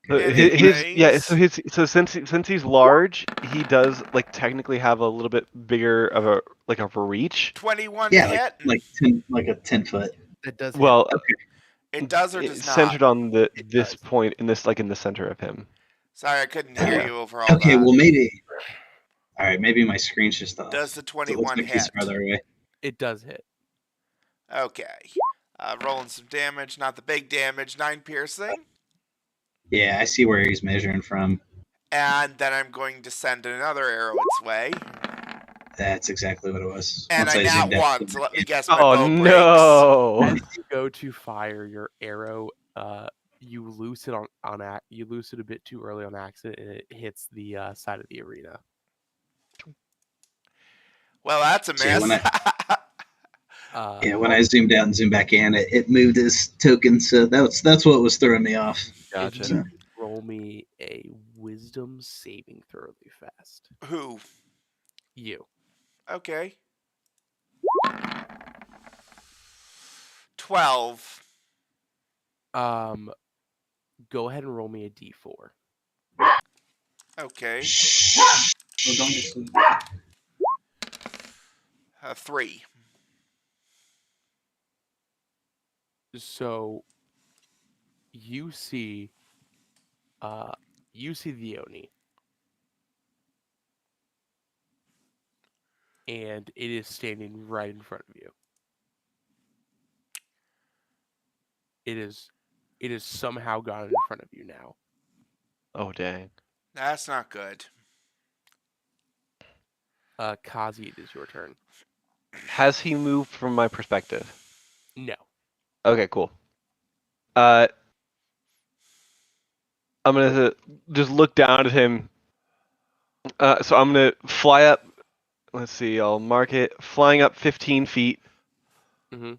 So since he's large, he does like technically have a little bit bigger of a reach. 21 Yeah, hit. like a 10 foot. It does. Well, it does or does it's not. centered on It this does. point in the center of him. Sorry, I couldn't hear you over all Okay, that. well maybe. All right, maybe my screen's just off. Does the So it looks 21 like he's hit? farther away. It does hit. Okay. Rolling some damage, not the big damage. 9 piercing. Yeah, I see where he's measuring from. And then I'm going to send another arrow its way. That's exactly what it was. And Once I zoomed nat out. one, so let me guess my Oh bow breaks. no! As you go to fire your arrow, you loose it you loose it a bit too early on accident, and it hits the side of the arena. Well, that's a So yeah, miss. when I zoomed out and zoomed back in, it moved his token. So that's what was throwing me off. If Gotcha. you roll me a wisdom saving throw really fast. Who? You. Okay. 12. Go ahead and roll me a d4. Okay. We're going to sleep. 3. So you see the Oni, and it is standing right in front of you. It is somehow gotten in front of you now. Oh dang! That's not good. Kazi, it is your turn. Has he moved from my perspective? No. Okay, cool. I'm gonna just look down at him. So I'm gonna fly up. Let's see. I'll mark it. Flying up 15 feet. Mm-hmm.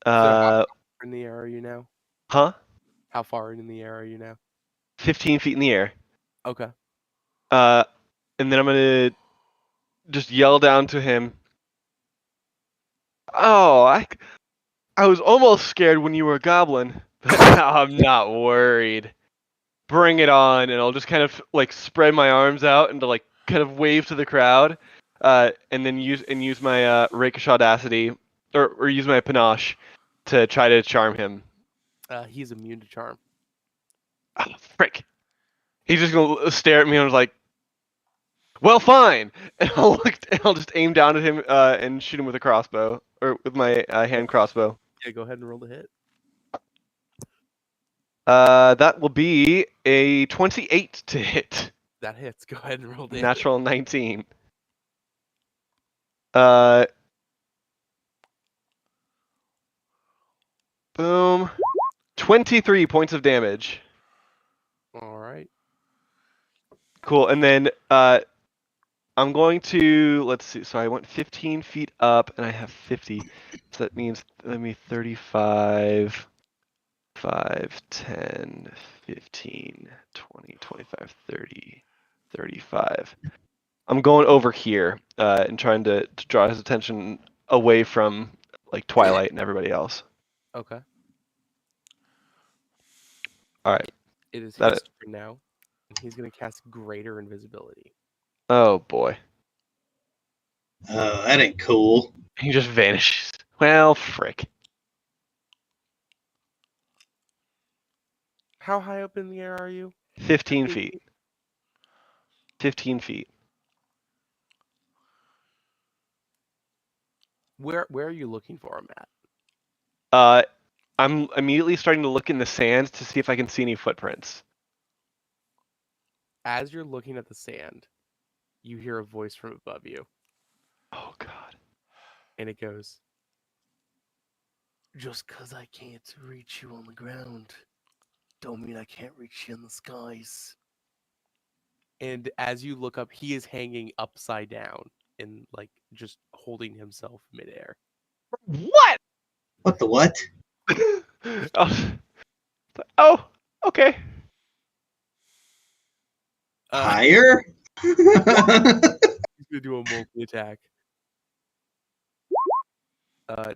Uh, In the air are you now? huh? How far in the air are you now? 15 feet in the air. Okay. And and then I'm gonna just yell down to him. Oh, I was almost scared when you were a goblin, but now I'm not worried. Bring it on, and I'll just kind of like spread my arms out and to like kind of wave to the crowd, and then use my rakish audacity or use my panache to try to charm him. He's immune to charm. Oh, frick! He's just gonna stare at me and was like, "Well, fine." And I'll just aim down at him and shoot him with a crossbow or with my hand crossbow. Yeah, go ahead and roll the hit. That will be a 28 to hit. That hits. Go ahead and roll the hit. Natural 19. Boom. 23 points of damage. All right. Cool. And then I'm going to, let's see. So I went 15 feet up and I have 50. So that means, let me 35, 5, 10, 15, 20, 25, 30, 35. I'm going over here and trying to draw his attention away from like Twilight and everybody else. Okay. All right. It is That his turn now, and he's going to cast Greater Invisibility. Oh boy. That ain't cool. He just vanishes. Well, frick. How high up in the air are you? 15 feet. 15 feet. Where are you looking for him at? I'm immediately starting to look in the sands to see if I can see any footprints. As you're looking at the sand, you hear a voice from above you, Oh god. and it goes, Just 'cause I can't reach you on the ground, don't mean I can't reach you in the skies. and as you look up, he is hanging upside down and like just holding himself midair. What? What the what? Oh, okay. Higher? He's gonna do a multi attack.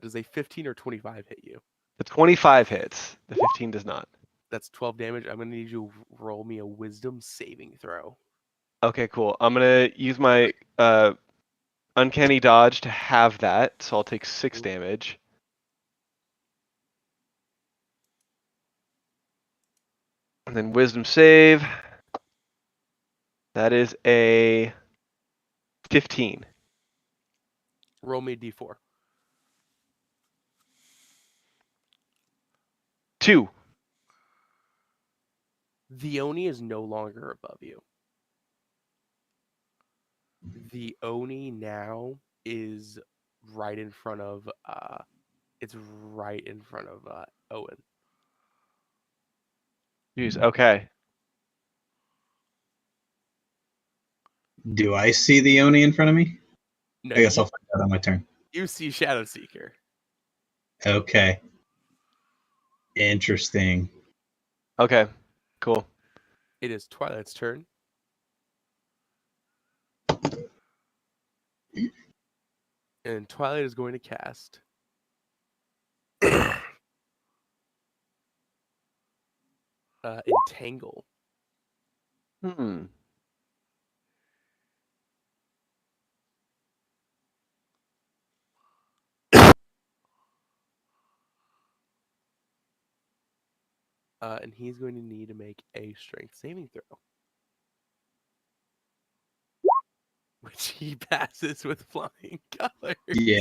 Does a 15 or 25 hit you? The 25 hits. The 15 does not. That's 12 damage. I'm gonna need you to roll me a Wisdom saving throw. Okay, cool. I'm gonna use my uncanny dodge to have that, so I'll take 6 damage. And then wisdom save. That is a 15. Roll me a d4. 2. The Oni is no longer above you. The Oni now is right in front of Owen. Jeez, okay. Do I see the Oni in front of me? No, I guess I'll find out on my turn. you see Shadow Seeker. Okay. Interesting. Okay, cool. It is Twilight's turn. And Twilight is going to cast Entangle. Hmm. And he's going to need to make a strength saving throw. Which he passes with flying colors. Yeah.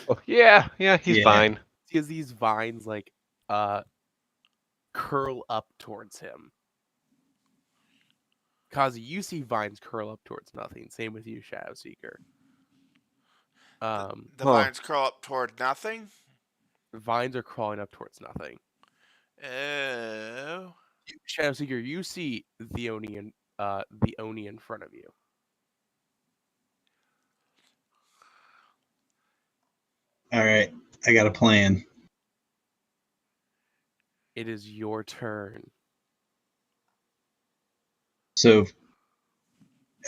Oh, yeah, he's Yeah. fine. Because these vines like curl up towards him. Kazi, you see vines curl up towards nothing. Same with you, Shadow Seeker. The vines curl up toward nothing? Vines are crawling up towards nothing. Oh. Shadow Seeker, you see the Oni in front of you. All right. I got a plan. It is your turn. So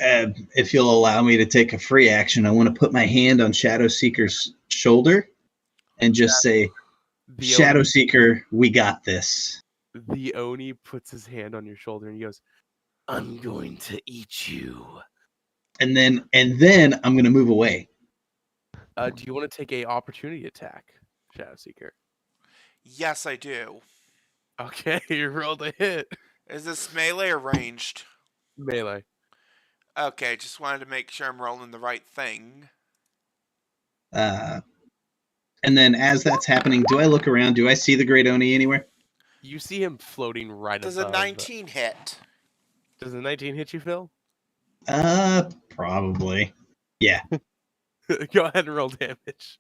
if you'll allow me to take a free action, I want to put my hand on Shadowseeker's shoulder and just say, The Shadowseeker, we got this. The Oni puts his hand on your shoulder and he goes, I'm going to eat you. And then I'm going to move away. do you want to take a opportunity attack, Shadowseeker? Yes, I do. Okay, you rolled a hit. Is this melee or ranged? Melee. Okay, just wanted to make sure I'm rolling the right thing. And then as that's happening, do I look around? Do I see the Great Oni anywhere? You see him floating right Does above. a 19 hit? Does a 19 hit you, Phil? Probably. Yeah. Go ahead and roll damage.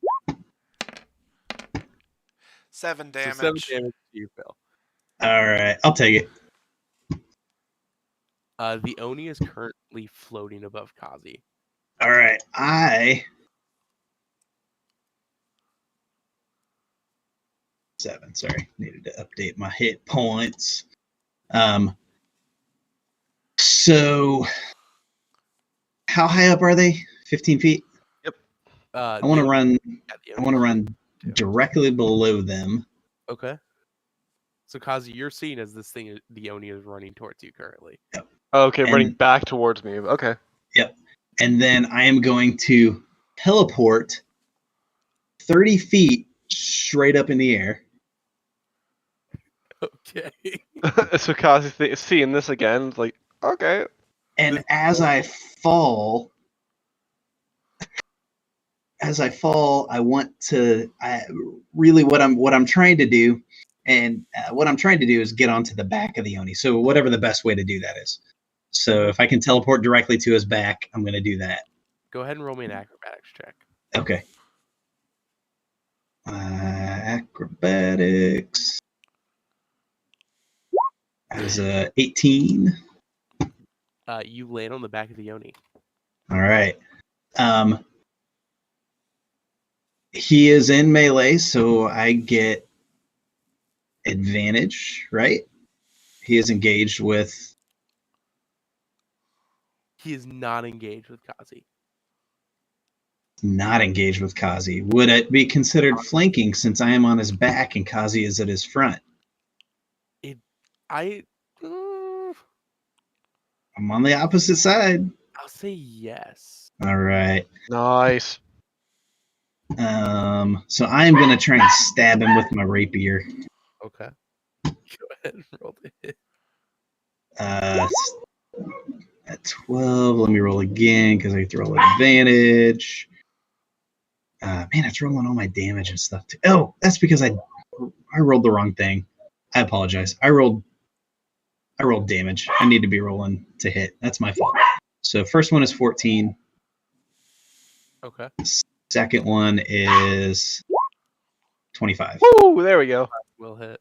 7 damage. So 7 damage to you, Phil. All right, I'll take it. The Oni is currently floating above Kazi. All right, I 7. Sorry, needed to update my hit points. So how high up are they? 15 feet. Yep. I want to run. The I want to Oni's- run directly below them. Okay. So Kazi, you're seeing as this thing, the Oni is running towards you currently. Okay, And- running back towards me. Okay. Yep. And then I am going to teleport 30 feet straight up in the air. Okay. So Kazi's seeing this again. It's like, okay. And as I fall, I want to. What I'm trying to do, and what I'm trying to do is get onto the back of the Oni. So whatever the best way to do that is. So if I can teleport directly to his back, I'm going to do that. Go ahead and roll me an acrobatics check. Okay. Acrobatics. That is 18. You land on the back of the Oni. All right. He is in melee, so I get advantage, right? He is engaged with. He is not engaged with Kazi. Not engaged with Kazi. Would it be considered flanking since I am on his back and Kazi is at his front? I'll I'm on the opposite side. say yes. All right. Nice. So I'm gonna try and stab him with my rapier. Okay. Go ahead and roll the hit. At 12, let me roll again because I get to roll advantage. Man, it's rolling all my damage and stuff too. Oh, that's because I rolled the wrong thing. I apologize. I rolled damage. I need to be rolling to hit. That's my fault. So first one is 14. Okay. Second one is 25. Woo! There we go. Will hit.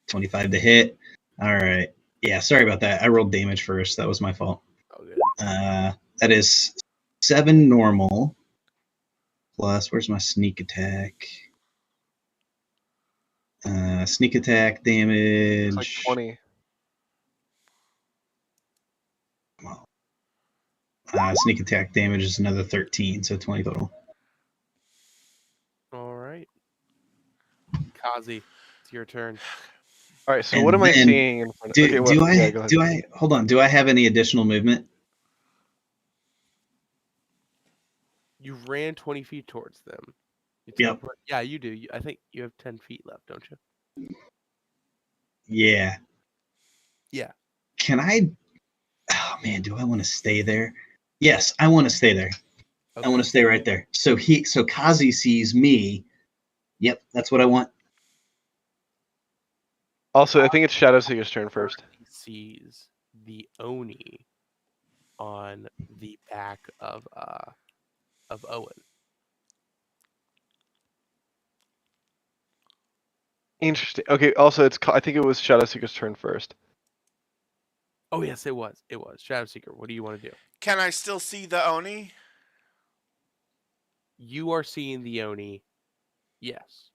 25 to hit. All right. Yeah, sorry about that. I rolled damage first. That was my fault. Oh, good. That is 7 normal. Plus, where's my sneak attack? Sneak attack damage. It's like 20. Sneak attack damage is another 13, so 20 total. All right. Kazi, it's your turn. All right. So And what am I then seeing in front of? Do, Okay, do what? I Yeah, go ahead. do I hold on? Do I have any additional movement? You ran 20 feet towards them. You Yep. teleport- Yeah, you do. I think you have 10 feet left, don't you? Yeah. Yeah. Can I? Oh man, do I want to stay there? Yes, I want to stay there. Okay. I want to stay right there. So Kazi sees me. Yep, that's what I want. Also, I think it's Shadowseeker's turn first. He sees the Oni on the back of Owen. Interesting. Okay. Also, I think it was Shadowseeker's turn first. Oh yes, it was. It was Shadowseeker. What do you want to do? Can I still see the Oni? You are seeing the Oni. Yes.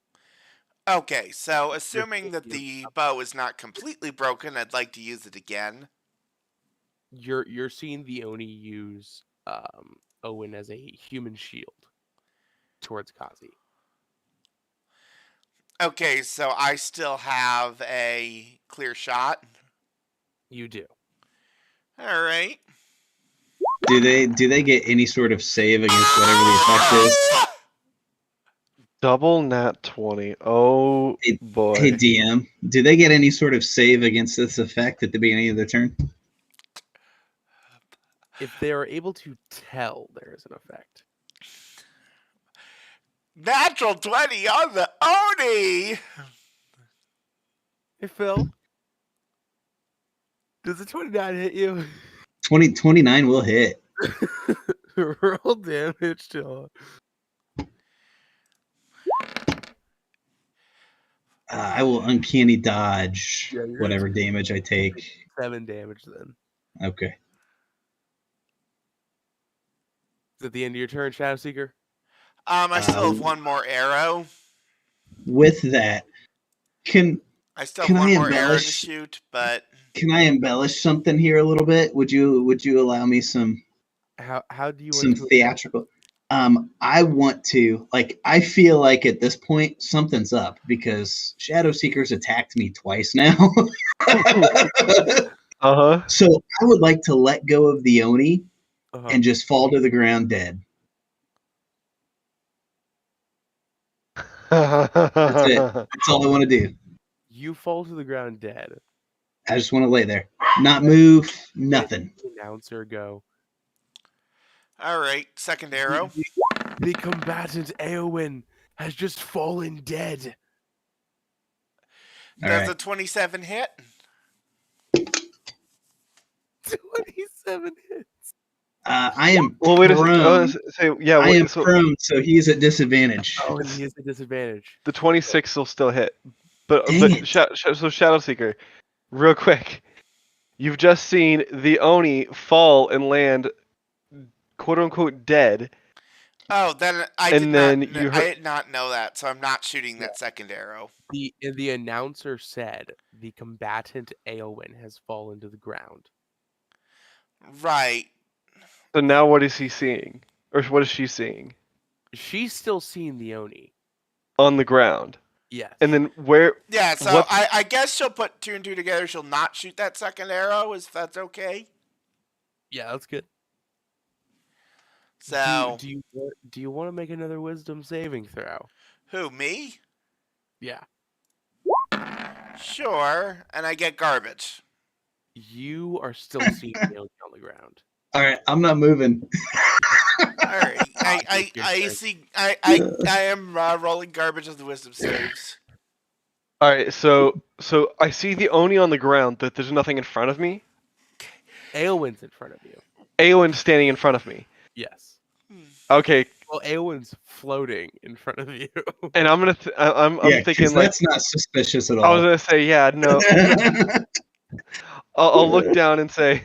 Okay, so assuming that thinking the bow is not completely broken, I'd like to use it again. You're seeing the Oni use Owen as a human shield towards Kazi. Okay, so I still have a clear shot. You do. All right. Do they get any sort of save against whatever the effect is? Double nat 20. Oh Hey, boy. Hey DM, do they get any sort of save against this effect at the beginning of the turn? If they are able to tell there is an effect. Natural 20 on the Oni. Hey Phil, does the 29 hit you? 29 will hit. Roll damage to. I will uncanny dodge Yeah, you're whatever gonna damage I take. 7 damage then. Okay. Is it the end of your turn, Shadow Seeker? I still have one more arrow. With that, can I still Can have one I more arrow to embellish? shoot, but I embellish something here a little bit? Would you allow me some How do you want to theatrical? I want to, like, I feel like at this point something's up because Shadow Seeker's attacked me twice now. Uh-huh. So I would like to let go of the Oni Uh-huh. and just fall to the ground dead. That's it. That's all I want to do. You fall to the ground dead. I just want to lay there, not move, nothing. The announcer go. all right. Second arrow. The combatant Eowyn has just fallen dead. All Does right. a 27 hit? 27 hits. I am Well, wait a second. prone. Yeah. I am So prone, so he's at disadvantage. Oh, and he has a disadvantage. the 26 will still hit, but Dang it. so Shadow Seeker, real quick, you've just seen the Oni fall and land, quote unquote, dead. Oh, then I And did then not. you I heard- did not know that, so I'm not shooting that second arrow. The announcer said the combatant Eowyn has fallen to the ground. Right. So now what is he seeing, or what is she seeing She's still seeing the Oni. on the ground? Yes. And then where? Yeah. So What- I guess she'll put 2 and 2 together. She'll not shoot that second arrow. If that's okay. Yeah, that's good. So do you want to make another wisdom saving throw? who, me? Yeah. Sure. And I get garbage. You are still seeing the Oni on the ground. All right, I'm not moving. All right. I see. I am rolling garbage of the wisdom saves. All right. So I see the Oni on the ground. That there's nothing in front of me. Eowyn's in front of you. Eowyn's standing in front of me. Yes. Okay. Well, Eowyn's floating in front of you. And I'm gonna. I'm Yeah, 'cause thinking like. that's not suspicious at I was all. gonna say yeah. No. I'll look down and say,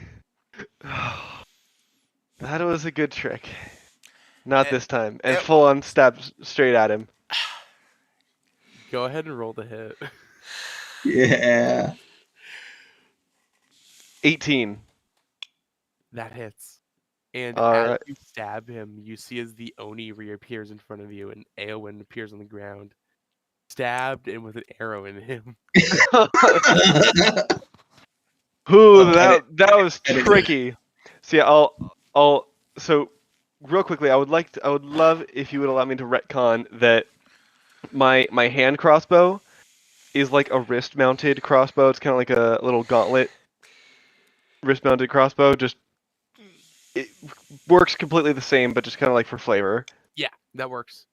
that was a good trick. Not this time. And full on stab straight at him. Go ahead and roll the hit. Yeah. 18. That hits. And All as right. you stab him, you see as the Oni reappears in front of you and Eowyn appears on the ground, stabbed and with an arrow in him. Ooh, Oh, that was edit it. tricky. So yeah, so real quickly, I would love if you would allow me to retcon that my hand crossbow is like a wrist mounted crossbow. It's kind of like a little gauntlet wrist mounted crossbow. Just it works completely the same, but just kind of like for flavor. Yeah, that works.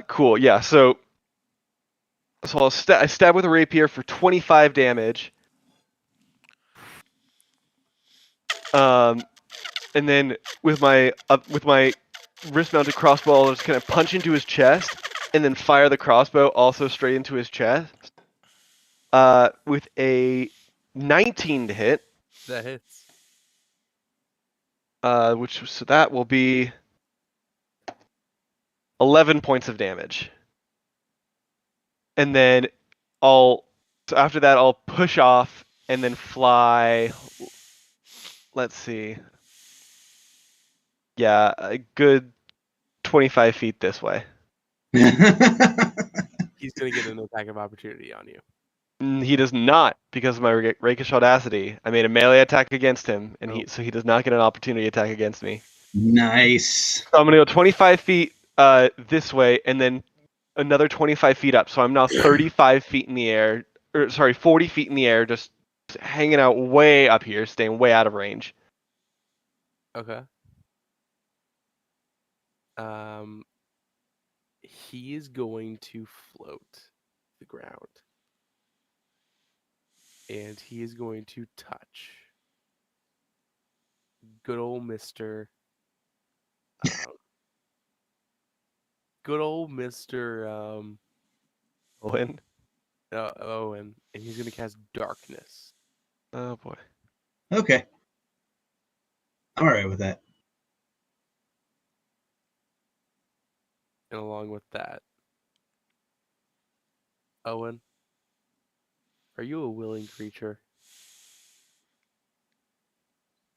Cool. Yeah. So I stab with a rapier for 25 damage. And then with my wrist-mounted crossbow, I'll just kind of punch into his chest, and then fire the crossbow also straight into his chest. With a 19 to hit, That hits. so that will be 11 points of damage. And then after that I'll push off and then fly let's see. Yeah, a good 25 feet this way. He's gonna get an attack of opportunity on you. He does not, because of my rakish audacity. I made a melee attack against him, and so he does not get an opportunity attack against me. Nice. So I'm gonna go 25 feet this way, and then another 25 feet up. So I'm now 35 feet in the air, or sorry, 40 feet in the air, just hanging out way up here, staying way out of range. Okay. He is going to float the ground, and he is going to touch good old Mister. Good old Mister Owen. Owen, and he's going to cast Darkness. Oh boy. Okay. I'm alright with that. And along with that, Owen, are you a willing creature?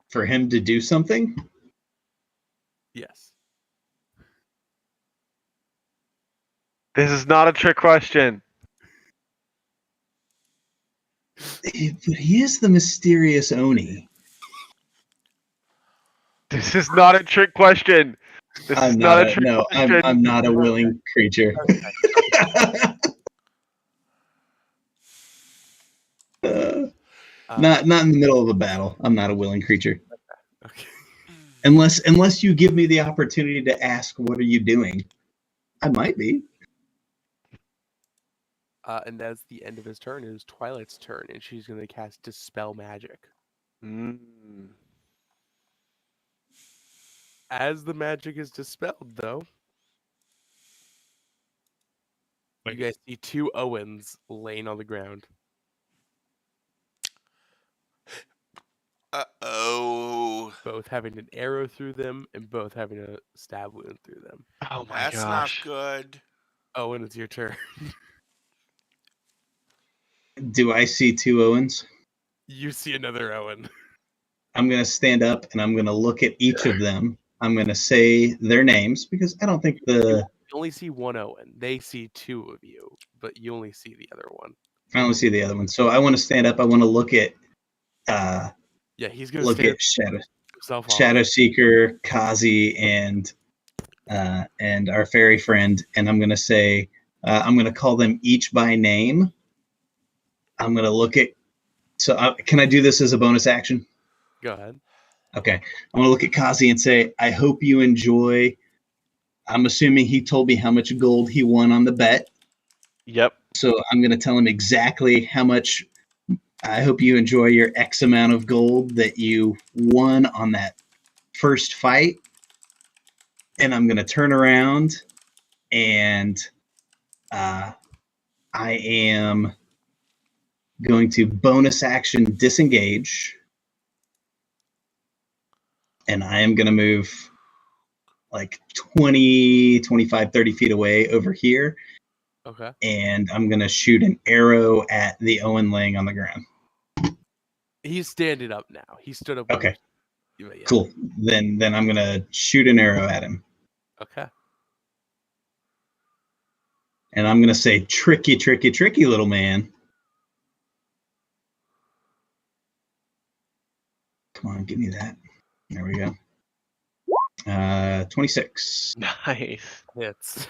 For him to do something? Yes. This is not a trick question. But he is the mysterious Oni. This is not a trick question. This is not a trick question. I'm not a willing creature. Not in the middle of a battle. I'm not a willing creature. Okay. Unless you give me the opportunity to ask, what are you doing? I might be. And that's the end of his turn. It is Twilight's turn, and she's going to cast Dispel Magic. As the magic is dispelled, though, you guys see two Owens laying on the ground. Uh-oh. Both having an arrow through them, and both having a stab wound through them. Oh my That's gosh. not good. Owen, it's your turn. Do I see two Owens? You see another Owen. I'm going to stand up and I'm going to look at each of them. I'm going to say their names because I don't think You only see one Owen. They see two of you, but you only see the other one. I only see the other one. So I want to stand up. I want to look at Yeah, he's going to stand himself Shadow Seeker, Kazi, and our fairy friend, and I'm going to say I'm going to call them each by name. I'm going to look at. So can I do this as a bonus action? Go ahead. Okay. I'm going to look at Kazi and say, I hope you enjoy. I'm assuming he told me how much gold he won on the bet. Yep. So I'm going to tell him exactly how much. I hope you enjoy your X amount of gold that you won on that first fight. And I'm going to turn around and I am going to bonus action disengage. And I am going to move like 20, 25, 30 feet away over here. Okay. And I'm going to shoot an arrow at the Owen laying on the ground. He's standing up now. He stood up. Okay. Yeah. Cool. Then I'm going to shoot an arrow at him. Okay. And I'm going to say, tricky, tricky, tricky little man. Come on, give me that. There we go. 26. Nice. Hits.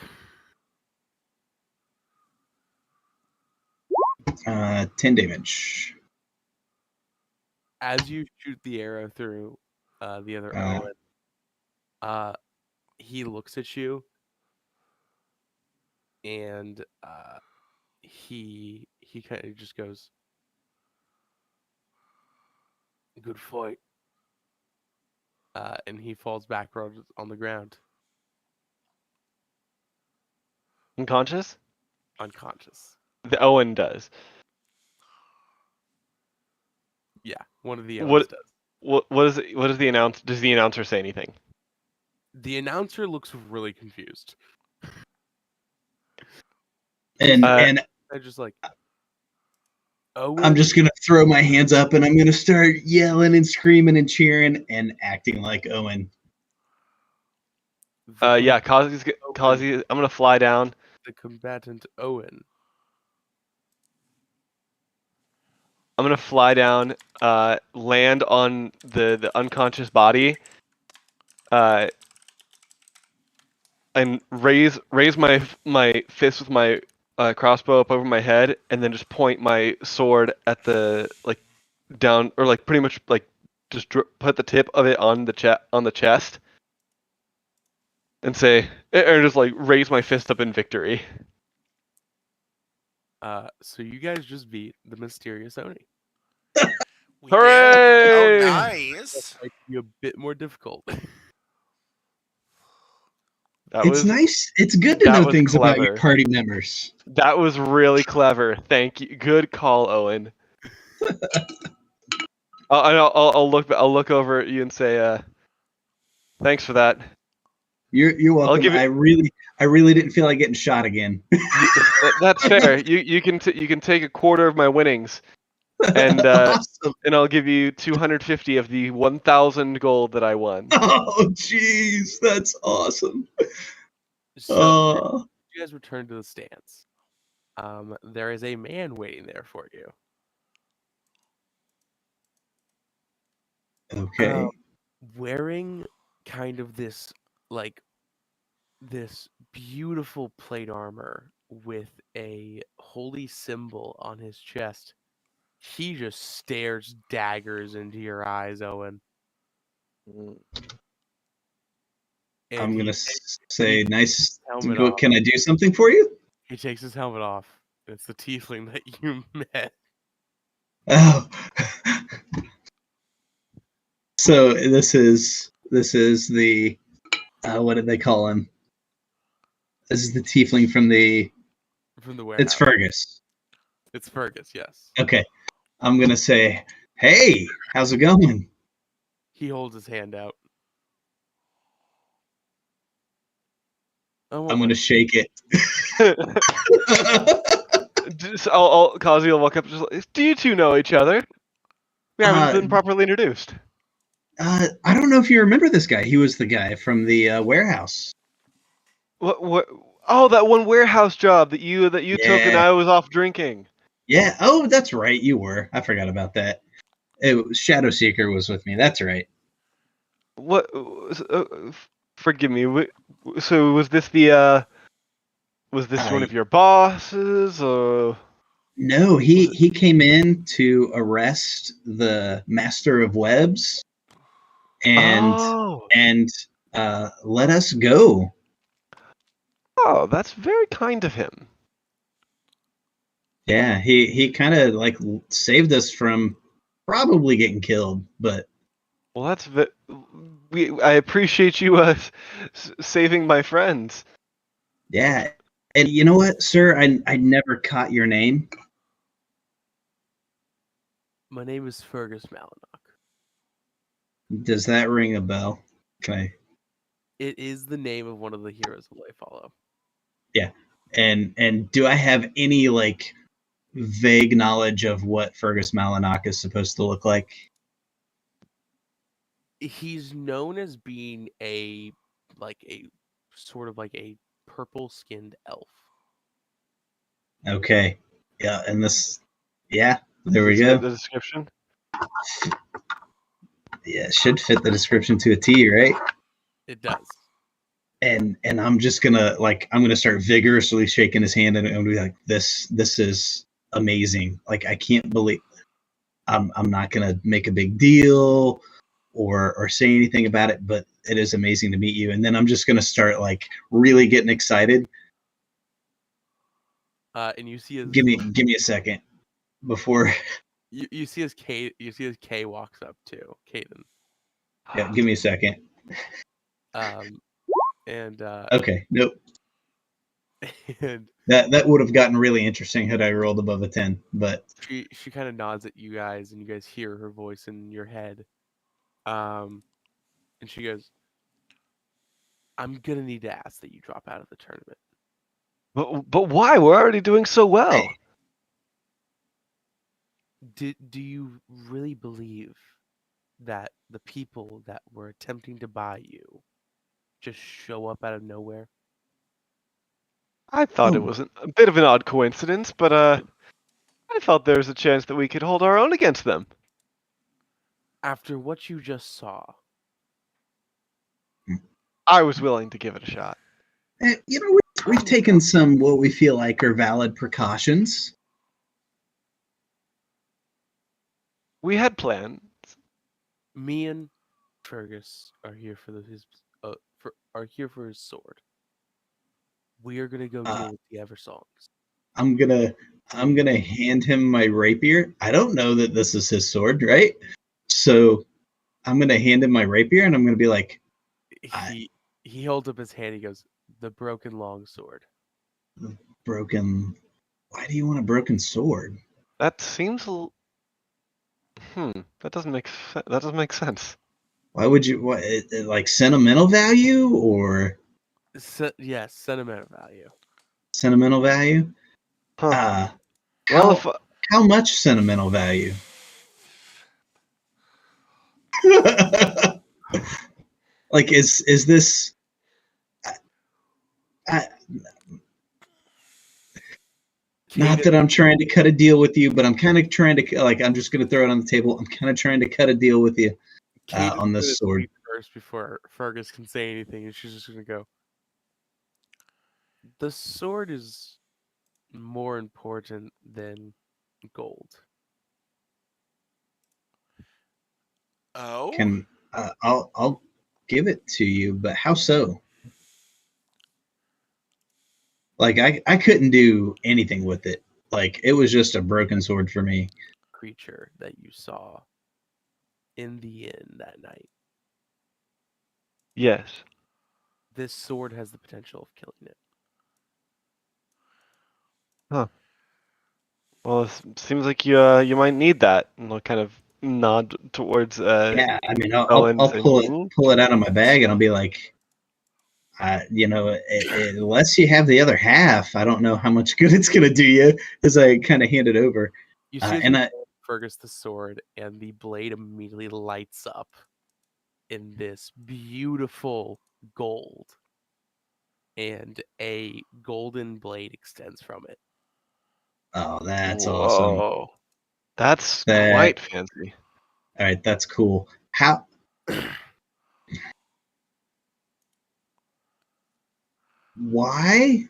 10 damage. As you shoot the arrow through the other Owen, he looks at you, and he kind of just goes, "Good fight," and he falls backwards on the ground, Unconscious? unconscious. The Owen does. Yeah, one of the Owens does. What is the announce? Does the announcer say anything? The announcer looks really confused. And They're just like, Owen, I'm just gonna throw my hands up and I'm gonna start yelling and screaming and cheering and acting like Owen. Yeah, Kazi, I'm gonna fly down. The combatant Owen. I'm gonna fly down, land on the unconscious body, and raise my fist with my crossbow up over my head, and then just point my sword at the down, or pretty much just put the tip of it on the chest, and say, or just raise my fist up in victory. So you guys just beat the mysterious Oni. We Hooray! did. Oh, That nice. might be a bit more difficult. It's nice. It's good to that know was things about your clever. party members. That was really clever. Thank you. Good call, Owen. I'll look over at you and say, thanks for that. You're I'll welcome. give it. I really didn't feel like getting shot again. That's fair. You can take a quarter of my winnings, and Awesome. and I'll give you 250 of the 1,000 gold that I won. Oh, jeez, that's awesome. So you guys return to the stands. There is a man waiting there for you. Okay. Wearing kind of this this beautiful plate armor with a holy symbol on his chest. He just stares daggers into your eyes, Owen. And I'm gonna say, he nice. helmet off. Can I do something for you? He takes his helmet off. It's the tiefling that you met. Oh. So this is the what did they call him? This is the tiefling from the warehouse. It's Fergus. It's Fergus, yes. Okay. I'm gonna say, hey, how's it going? He holds his hand out. Oh, I'm gonna shake it. Kazi will walk up. Do you two know each other? We haven't been properly introduced. I don't know if you remember this guy. He was the guy from the warehouse. What? Oh, that one warehouse job that you took, and I was off drinking. Yeah. Oh, that's right. You were. I forgot about that. Shadow Seeker was with me. That's right. What? Forgive me. So was this the? Was this one of your bosses, or? No, he came in to arrest the Master of Webs, and let us go. Oh, that's very kind of him. Yeah, he kind of saved us from probably getting killed, but well, I appreciate you saving my friends. Yeah, and you know what, sir? I never caught your name. My name is Fergus Malinock. Does that ring a bell? Okay. It is the name of one of the heroes of Leyfallow. Yeah, and do I have any vague knowledge of what Fergus Malinock is supposed to look like? He's known as being a sort of a purple-skinned elf. Okay. Yeah, and there we go. The description. Yeah, it should fit the description to a T, right? It does. And I'm just gonna I'm gonna start vigorously shaking his hand and I'm gonna be like, this is amazing. I can't believe I'm not gonna make a big deal or say anything about it, but it is amazing to meet you. And then I'm just gonna start really getting excited. And you see his give me a second before you see his K walks up too, Caden. Yeah, give me a second. And okay, nope. And that would have gotten really interesting had I rolled above a 10, but she kind of nods at you guys and you guys hear her voice in your head. And she goes, I'm gonna need to ask that you drop out of the tournament. But why? We're already doing so well. Do you really believe that the people that were attempting to buy you just show up out of nowhere? I thought it Oh, was a bit of an odd coincidence, but I felt there was a chance that we could hold our own against them. After what you just saw, I was willing to give it a shot. we've taken some what we feel like are valid precautions. We had plans. me and Fergus are here for are here for his sword. We are gonna go Uh, deal with the Eversongs. I'm gonna hand him my rapier. I don't know that this is his sword, right? So I'm gonna hand him my rapier, and I'm gonna be like, He holds up his hand. He goes, "The broken longsword." broken. Why do you want a broken sword? That seems. That doesn't make sense. Why would you? What, like sentimental value or Yes, sentimental value. sentimental value? Huh. Well, How how much sentimental value? Like is this? I, not that I'm trying to cut a deal with you, but I'm kind of trying to like. I'm just gonna throw it on the table. I'm kind of trying to cut a deal with you Caden's on gonna this sword. speak first before Fergus can say anything, and she's just gonna go. The sword is more important than gold. Oh? Can I'll give it to you, but how so? Like I couldn't do anything with it. Like it was just a broken sword for me. Creature that you saw in the inn that night. yes. This sword has the potential of killing it. Huh. Well, it seems like you might need that. And I'll kind of nod towards Yeah, I mean Owen, I'll saying, pull it out of my bag and I'll be like, unless you have the other half, I don't know how much good it's gonna do you. As I kind of hand it over, You see, as and you I hand Fergus the sword, and the blade immediately lights up in this beautiful gold, and a golden blade extends from it. oh, that's awesome. Whoa, that's That quite fancy. all right, that's cool. How? Why?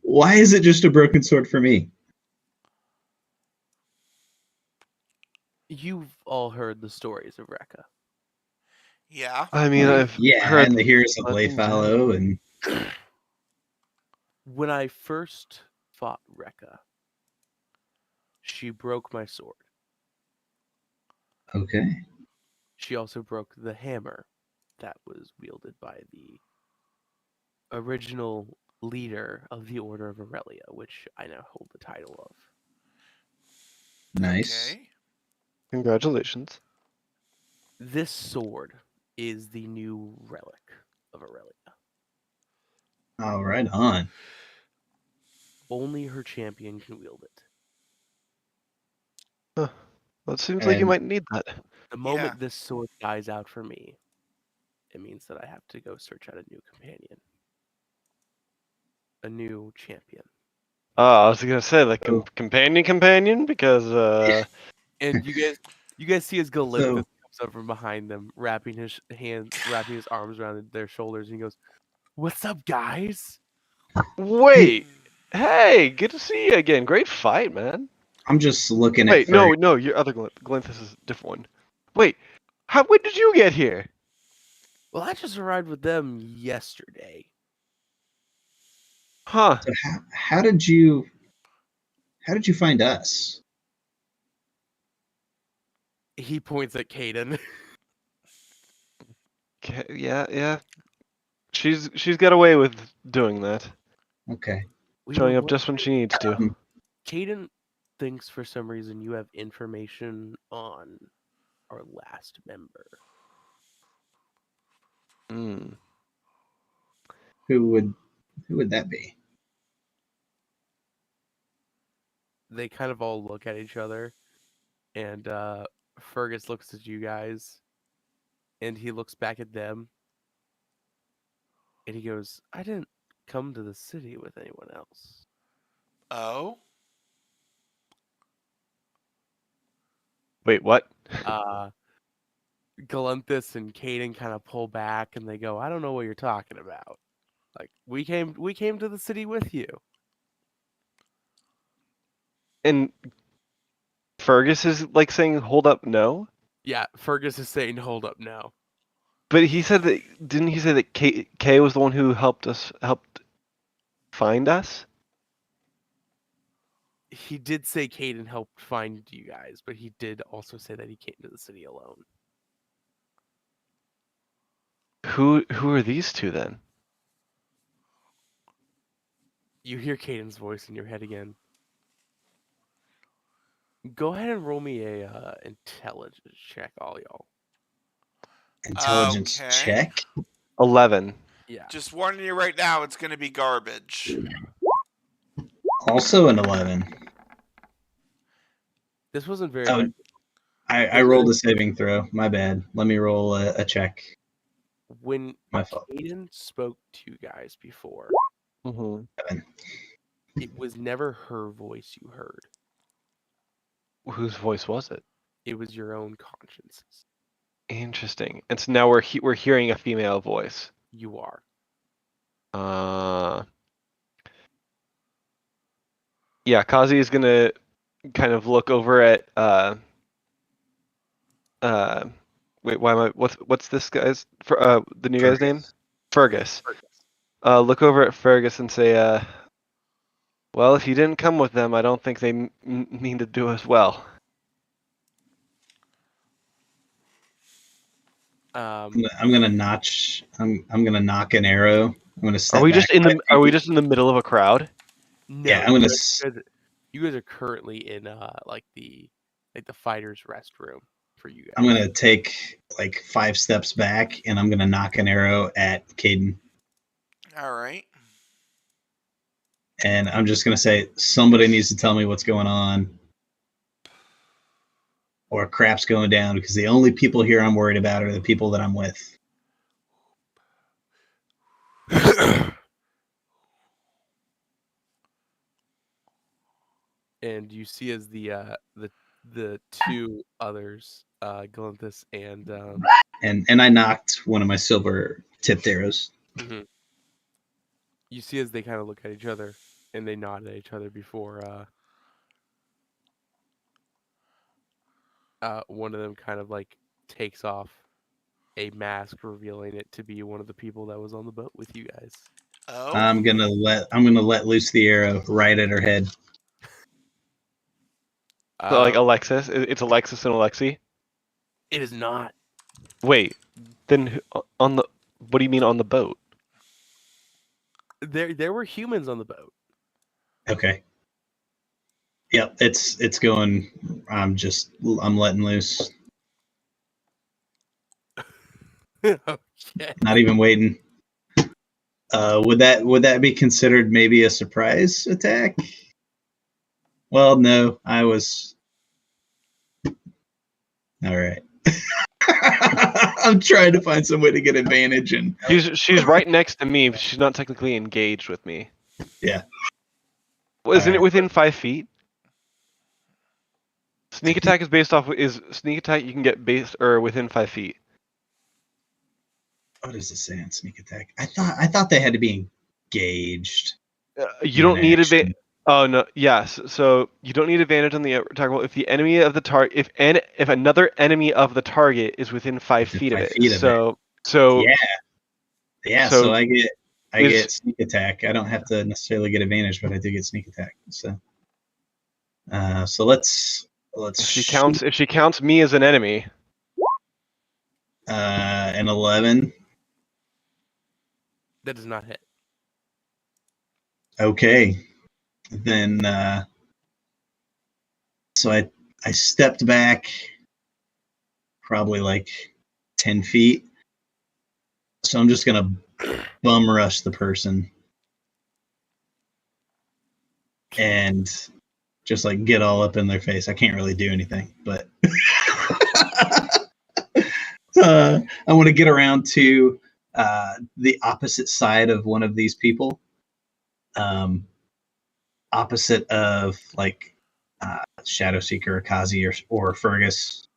Why is it just a broken sword for me? You've all heard the stories of Rekka. Yeah. I mean, I've Yeah, heard and the Heroes of legends, yeah. Leyfallow, and When I first fought Rekka, she broke my sword. okay, She also broke the hammer that was wielded by the original leader of the Order of Aurelia, which I now hold the title of. nice. Okay. Congratulations. This sword is the new relic of Aurelia. Oh, right on. Only her champion can wield it. Huh. Well, it seems like you And might need that. The Yeah. moment this sword dies out for me, it means that I have to go search out a new companion. A new champion. Oh, I was gonna say like companion because And you guys see as Galinthus So comes up from behind them, wrapping his arms around their shoulders, and he goes, "What's up, guys?" wait, hey, good to see you again. Great fight, man. I'm just looking at Wait, no, your other Glinthus is a different one. Wait, when did you get here? Well, I just arrived with them yesterday. Huh? So how did you find us? He points at Caden. Yeah. She's got away with doing that, Okay. We were showing up just when she needs to. Um, Caden thinks for some reason you have information on our last member. Hmm. who would that be? they kind of all look at each other, and Fergus looks at you guys, and he looks back at them, and he goes, "I didn't come to the city with anyone else." Oh? Wait, what? Galanthus and Caden kind of pull back, and they go, "I don't know what you're talking about. Like we came to the city with you." And Fergus is like saying, "Hold up, no." Yeah, Fergus is saying, "Hold up, no." But he said that. Didn't he say that Kay was the one who helped find us? He did say Caden helped find you guys, but he did also say that he came to the city alone. Who are these two then? You hear Caden's voice in your head again. Go ahead and roll me a intelligence check, all y'all. Intelligence Okay. check. 11. Yeah. Just warning you right now, it's going to be garbage. Also an 11. This wasn't very Oh, hard. I rolled a saving throw. My bad. Let me roll a check. When My fault. Caden spoke to you guys before, Mm-hmm. it was never her voice you heard. Whose voice was it? It was your own consciences. Interesting. And so now we're hearing a female voice. You are. Yeah, Kazi is gonna kind of look over at wait, why am I what's this guy's the new guy's name? Fergus. Look over at Fergus and say, well, if you didn't come with them, I don't think they mean to do us well. I'm gonna notch. I'm gonna knock an arrow. I'm gonna step Are we back just in the Are we just in the middle of a crowd? No, Yeah, I'm gonna. you guys are currently in like the fighter's restroom for you guys. I'm gonna take like 5 steps back, and I'm gonna knock an arrow at Caden. All right. And I'm just gonna say, somebody needs to tell me what's going on, or crap's going down, because the only people here I'm worried about are the people that I'm with. And you see as the two others, Galanthus And I knocked one of my silver tipped arrows. Mm-hmm. You see as they kind of look at each other and they nod at each other before one of them kind of like takes off a mask, revealing it to be one of the people that was on the boat with you guys. Oh. I'm gonna let loose the arrow right at her head. So like Alexis, it's Alexis and Alexi. It is not. Wait, then on the what do you mean on the boat? There were humans on the boat. Okay. Yep, it's going. I'm letting loose. Okay. Not even waiting. Would that be considered maybe a surprise attack? Well, no, I was. All right. I'm trying to find some way to get advantage, and She's right next to me, but she's not technically engaged with me. Yeah. Well, isn't Alright. it within 5 feet? Sneak attack is based off sneak attack you can get based or within 5 feet. What does it say on sneak attack? I thought they had to be engaged. You don't need action. advantage. Oh no, yes. So you don't need advantage on the attack roll if the enemy of the target, if another enemy of the target is within 5 feet of it. So yeah. So I get sneak attack. I don't have to necessarily get advantage, but I do get sneak attack. So let's. If she counts me as an enemy. An 11. That does not hit. Okay. Then so I stepped back probably like 10 feet. So I'm just gonna bum rush the person. And just like get all up in their face. I can't really do anything, but I want to get around to the opposite side of one of these people, opposite of like Shadowseeker or Kazi or Fergus,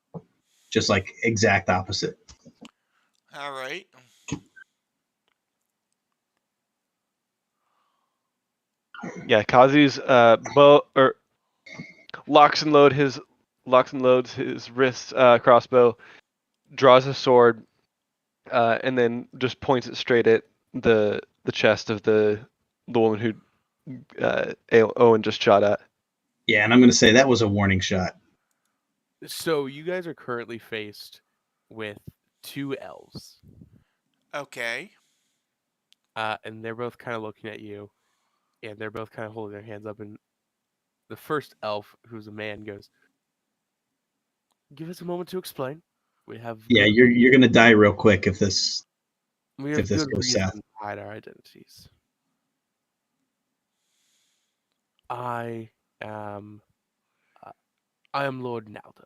just like exact opposite. All right. Yeah, Kazi's bow or locks and loads his wrist crossbow, draws his sword, and then just points it straight at the chest of the woman who Owen just shot at. Yeah, and I'm going to say that was a warning shot. So you guys are currently faced with 2 elves, Okay. and they're both kind of looking at you, and they're both kind of holding their hands up. And the first elf, who's a man, goes, "Give us a moment to explain. We have Yeah, good, you're going to die real quick if this we have if this good goes reason south." to hide our identities. I am Lord Naldo.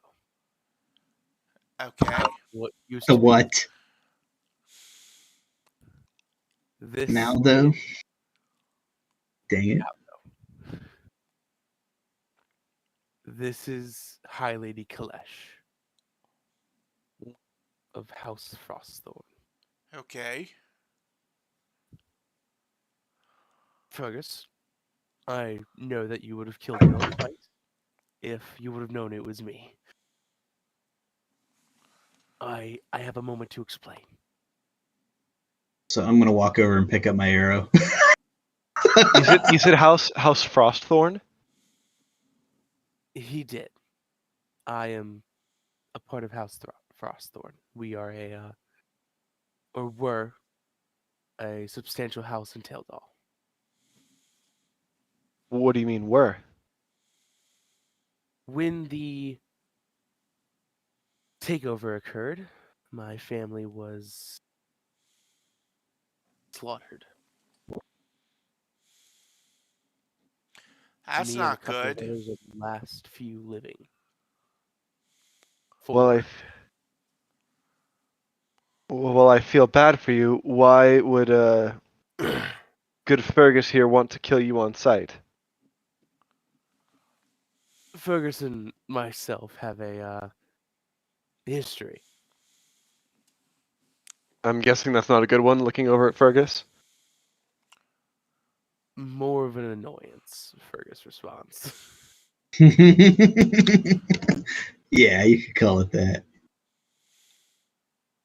Okay. What used The to be what? this Now though? Dang it. This is High Lady Kalesh of House Frostthorn. Okay. Fergus, I know that you would have killed me on sight if you would have known it was me. I have a moment to explain. So I'm going to walk over and pick up my arrow. You said House Frostthorn? He did. I am a part of House Frostthorn. We are were a substantial house in Tyll'a. What do you mean were? When the takeover occurred, my family was slaughtered. That's Me and a not couple of good. others are the last few living. Well, I feel bad for you. Why would good Fergus here want to kill you on sight? Ferguson and myself have a history. I'm guessing that's not a good one. Looking over at Fergus. More of an annoyance, Fergus responds. Yeah, you could call it that.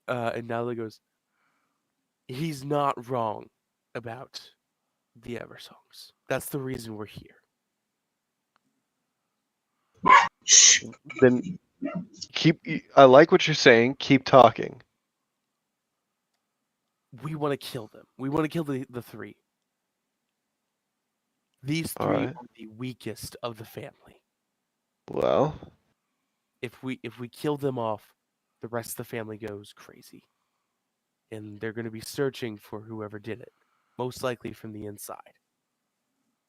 And Nala goes, he's not wrong about the Eversongs. That's the reason we're here. Shh. Then I like what you're saying. Keep talking. We want to kill them. We want to kill the 3. These 3 Alright. are the weakest of the family. Well, If we kill them off, the rest of the family goes crazy. And they're going to be searching for whoever did it, most likely from the inside.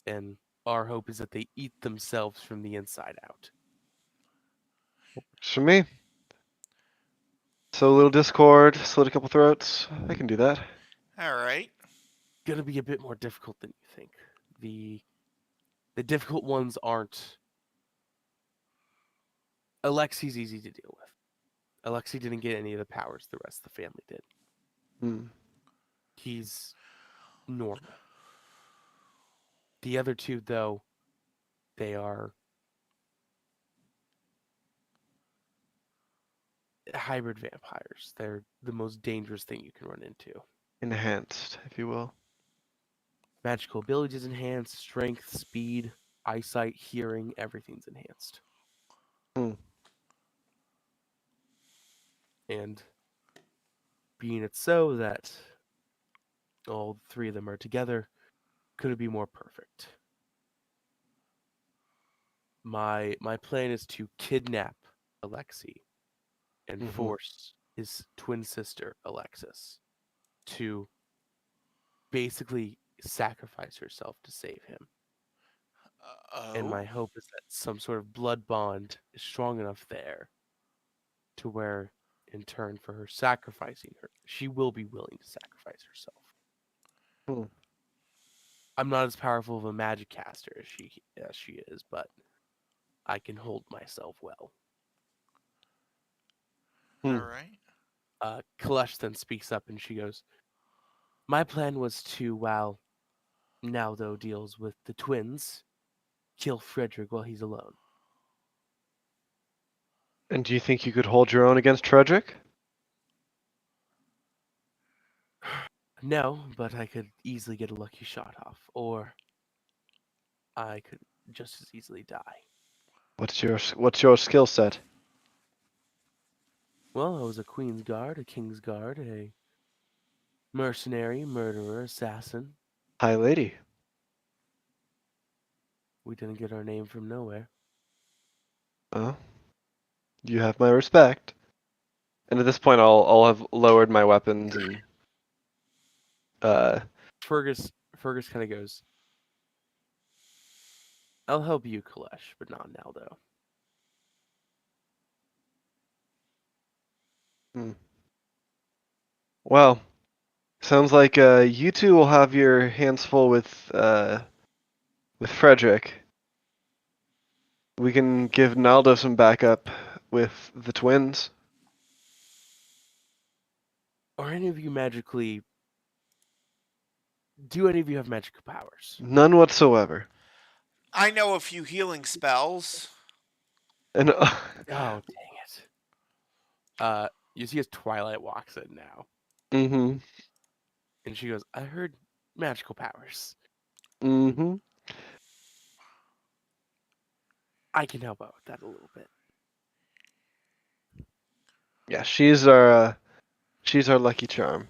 And our hope is that they eat themselves from the inside out. works for me. So a little discord, slit a couple throats. I can do that. All right. Going to be a bit more difficult than you think. The difficult ones aren't. Alexi's easy to deal with. Alexi didn't get any of the powers the rest of the family did. Hmm. He's normal. The other 2, though, they are hybrid vampires. They're the most dangerous thing you can run into. Enhanced, if you will. Magical abilities enhanced, strength, speed, eyesight, hearing, everything's enhanced. Hmm. And being it so that all 3 of them are together, could it be more perfect? My plan is to kidnap Alexi and force his twin sister, Alexis, to basically sacrifice herself to save him. And Oh. my hope is that some sort of blood bond is strong enough there to where, in turn for her sacrificing her, she will be willing to sacrifice herself. Hmm. I'm not as powerful of a magic caster as she is, but I can hold myself well. Hmm. All right. Kalesh then speaks up and she goes, "My plan was to, while Naldo deals with the twins, kill Frederick while he's alone." And do you think you could hold your own against Frederick? No, but I could easily get a lucky shot off, or I could just as easily die. What's your skill set? Well, I was a queen's guard, a king's guard, a mercenary, murderer, assassin. High lady. We didn't get our name from nowhere. Oh, you have my respect. And at this point, I'll have lowered my weapons and uh. Fergus kind of goes, "I'll help you, Kalesh, but not Naldo." Hmm. Well, sounds like you two will have your hands full with Frederick. We can give Naldo some backup with the twins. Are any of you magically? Do any of you have magical powers? None whatsoever. I know a few healing spells. And Oh, dang it! You see as Twilight walks in now, mm-hmm. and she goes, "I heard magical powers. Mm-hmm. I can help out with that a little bit." Yeah, she's our lucky charm.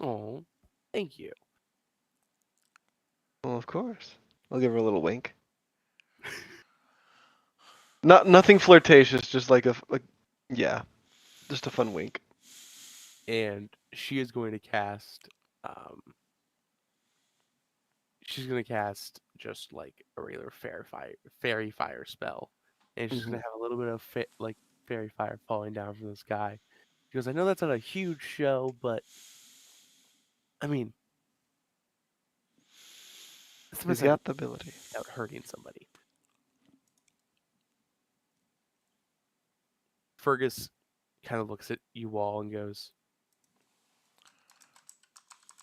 Oh, thank you. Well, of course. I'll give her a little wink. Nothing flirtatious, just yeah, just a fun wink. And she is going to cast. Um, she's going to cast just like a regular fairy fire spell, and she's going Mm-hmm. to have a little bit of like fairy fire falling down from the sky. She goes, "I know that's not a huge show, but I mean, it's the He's best I can got the ability. do without hurting somebody." Fergus kind of looks at you all and goes,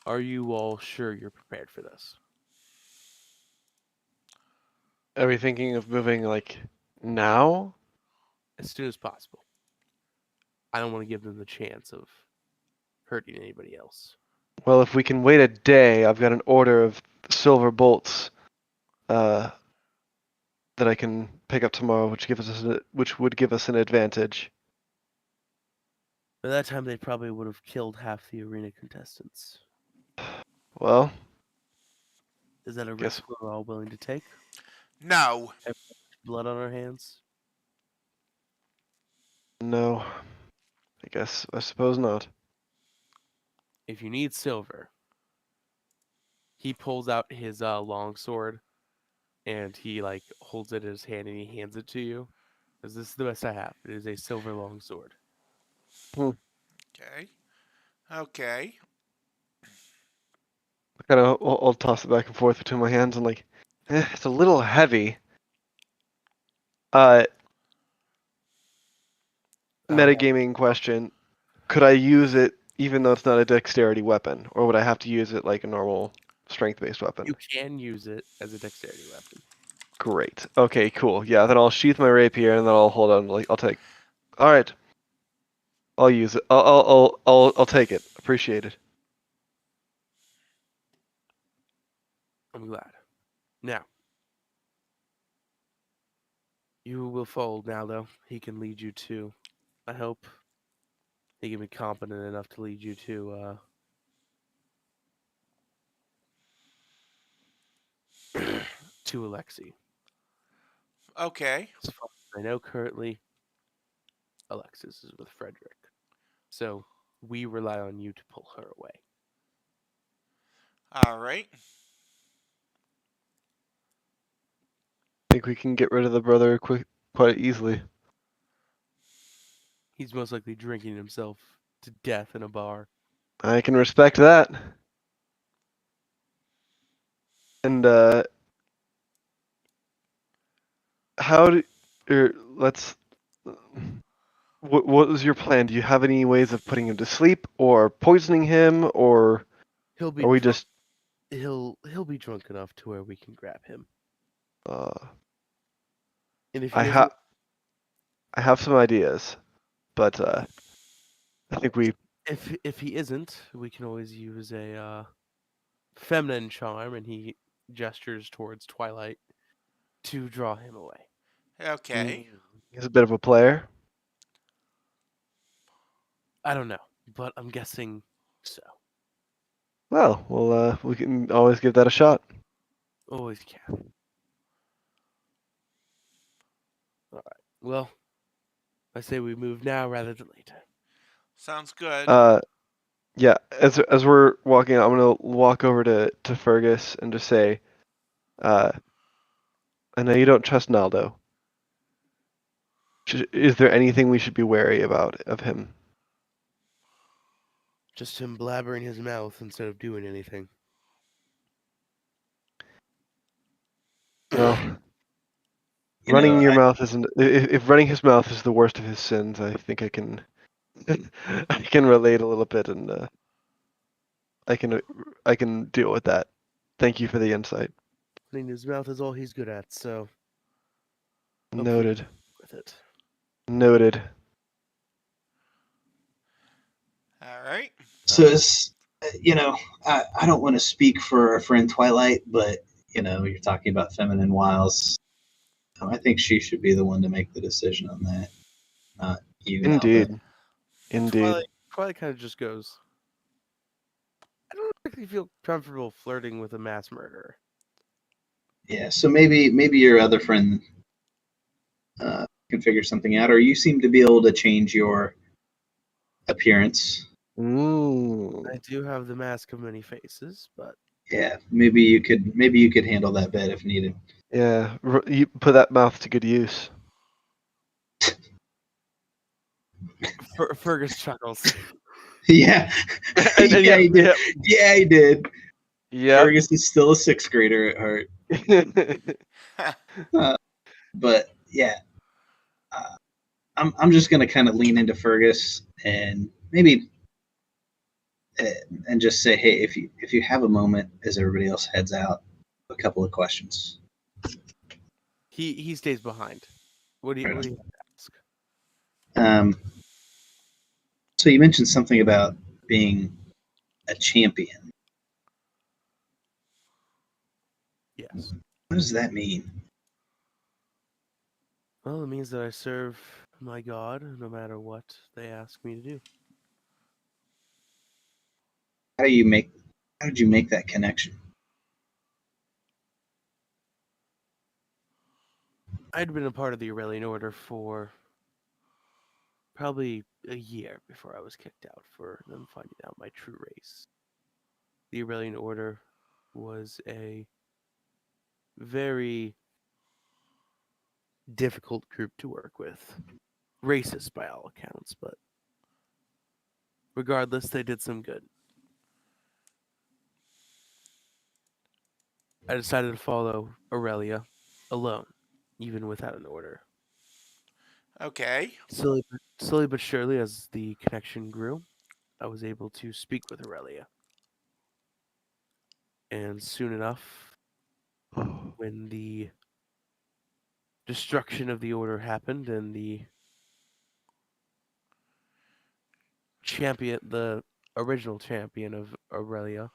"Are you all sure you're prepared for this?" Are we thinking of moving like now? As soon as possible. I don't want to give them the chance of hurting anybody else. Well, if we can wait a day, I've got an order of silver bolts uh, that I can pick up tomorrow, which would give us an advantage. By that time, they probably would have killed half the arena contestants. Well, Is that a guess risk we're all willing to take? No. Have blood on our hands? no. I suppose not. If you need silver, he pulls out his long sword and he like holds it in his hand and he hands it to you. Because this is the best I have. It is a silver long sword. Okay. Okay. I'll toss it back and forth between my hands and it's a little heavy. Uh, Metagaming question: could I use it even though it's not a dexterity weapon, or would I have to use it like a normal strength-based weapon? You can use it as a dexterity weapon. Great. Okay, cool. Yeah, then I'll sheath my rapier and then I'll hold on. I'll take. All right. I'll use it. I'll take it. Appreciate it. I'm glad. Now, you will fold now, though. He can lead you to, I hope, he can be competent enough to lead you to Alexei. Okay. As far as I know, currently, Alexis is with Frederick. So we rely on you to pull her away. All right. think we can get rid of the brother quite easily. He's most likely drinking himself to death in a bar. I can respect that. And let's. What was your plan? Do you have any ways of putting him to sleep, or poisoning him, or He'll be are we drunk. just? He'll be drunk enough to where we can grab him. And if he I isn't, have some ideas, but I think we. if he isn't, we can always use a feminine charm, and he gestures towards Twilight to draw him away. Okay. He's a bit of a player. I don't know, but I'm guessing so. Well, we can always give that a shot. Always can. All right. Well, I say we move now rather than later. Sounds good. Yeah. As we're walking out, I'm gonna walk over to Fergus and just say, I know you don't trust Naldo. Is there anything we should be wary about of him? Just him blabbering his mouth instead of doing anything. Well, You running know, your mouth isn't. If running his mouth is the worst of his sins, I think I can. I can relate a little bit, and I can deal with that. Thank you for the insight. Running his mouth is all he's good at, so Noted. with it. Noted. All right. so it's, I don't want to speak for our friend Twilight, but you're talking about feminine wiles. I think she should be the one to make the decision on that, not you. Indeed. Naldo. Indeed. Twilight kind of just goes, I don't actually feel comfortable flirting with a mass murderer. Yeah, so maybe your other friend can figure something out, or you seem to be able to change your appearance. I do have the mask of many faces, but Yeah, maybe you could handle that bit if needed. Yeah, you put that mouth to good use. Fergus chuckles. Yeah, And yeah, he did. Yep. Yeah, he did. Yep. Fergus is still a sixth grader at heart, but yeah, I'm just gonna kind of lean into Fergus and maybe and just say, hey, if you have a moment, as everybody else heads out, a couple of questions. He stays behind. What do you ask? So you mentioned something about being a champion. Yes. What does that mean? Well, it means that I serve my god no matter what they ask me to do. How did you make that connection? I'd been a part of the Aurelian Order for probably a year before I was kicked out for them finding out my true race. The Aurelian Order was a very difficult group to work with. Racist by all accounts, but regardless, they did some good. I decided to follow Aurelia alone, even without an order. Okay. Slowly but surely, as the connection grew, I was able to speak with Aurelia. And soon enough, when the destruction of the order happened and the original champion of Aurelia,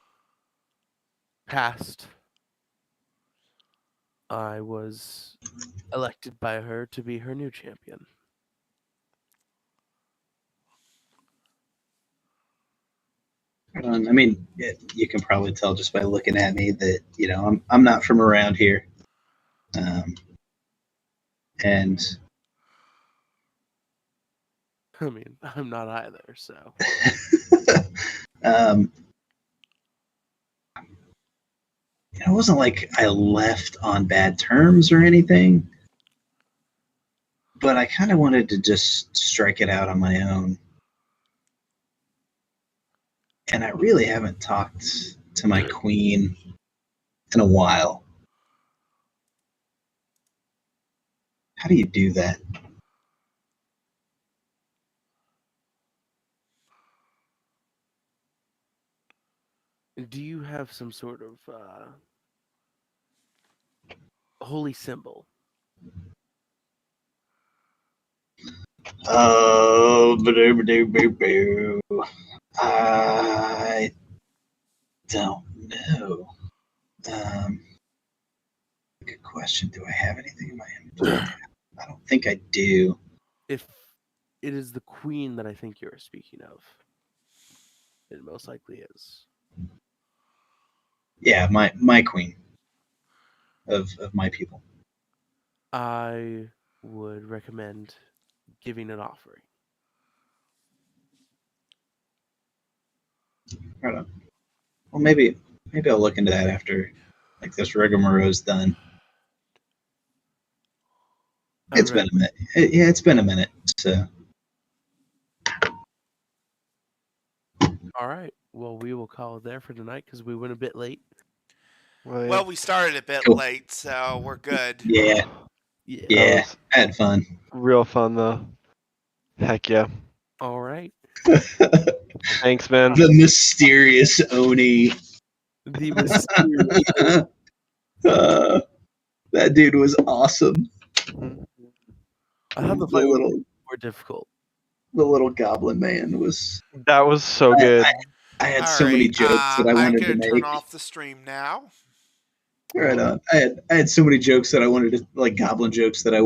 passed, I was elected by her to be her new champion. I mean, you can probably tell just by looking at me that I'm not from around here, and I mean, I'm not either, so. it wasn't like I left on bad terms or anything, but I kind of wanted to just strike it out on my own. And I really haven't talked to my queen in a while. How do you do that? Do you have some sort of holy symbol? Oh, I don't know. Good question. Do I have anything in my inventory? I don't think I do. If it is the queen that I think you're speaking of, it most likely is. Yeah, my queen of my people. I would recommend giving an offering. Right on. Well, maybe I'll look into that after like this rigmarole's done. It's been a minute. Yeah, it's been a minute. So. All right. Well, we will call it there for tonight because we went a bit late. Well, we started a bit Cool. late, so we're good. Yeah. I had fun. Real fun though. Heck yeah. All right. Thanks, man. The mysterious Oni. The mysterious. That dude was awesome. I thought the The fight was little more difficult. the little goblin man was. That was so good. I had All so many right, jokes that I wanted to can make. turn off the stream now. Right on. I had so many jokes that I wanted to, like goblin jokes that I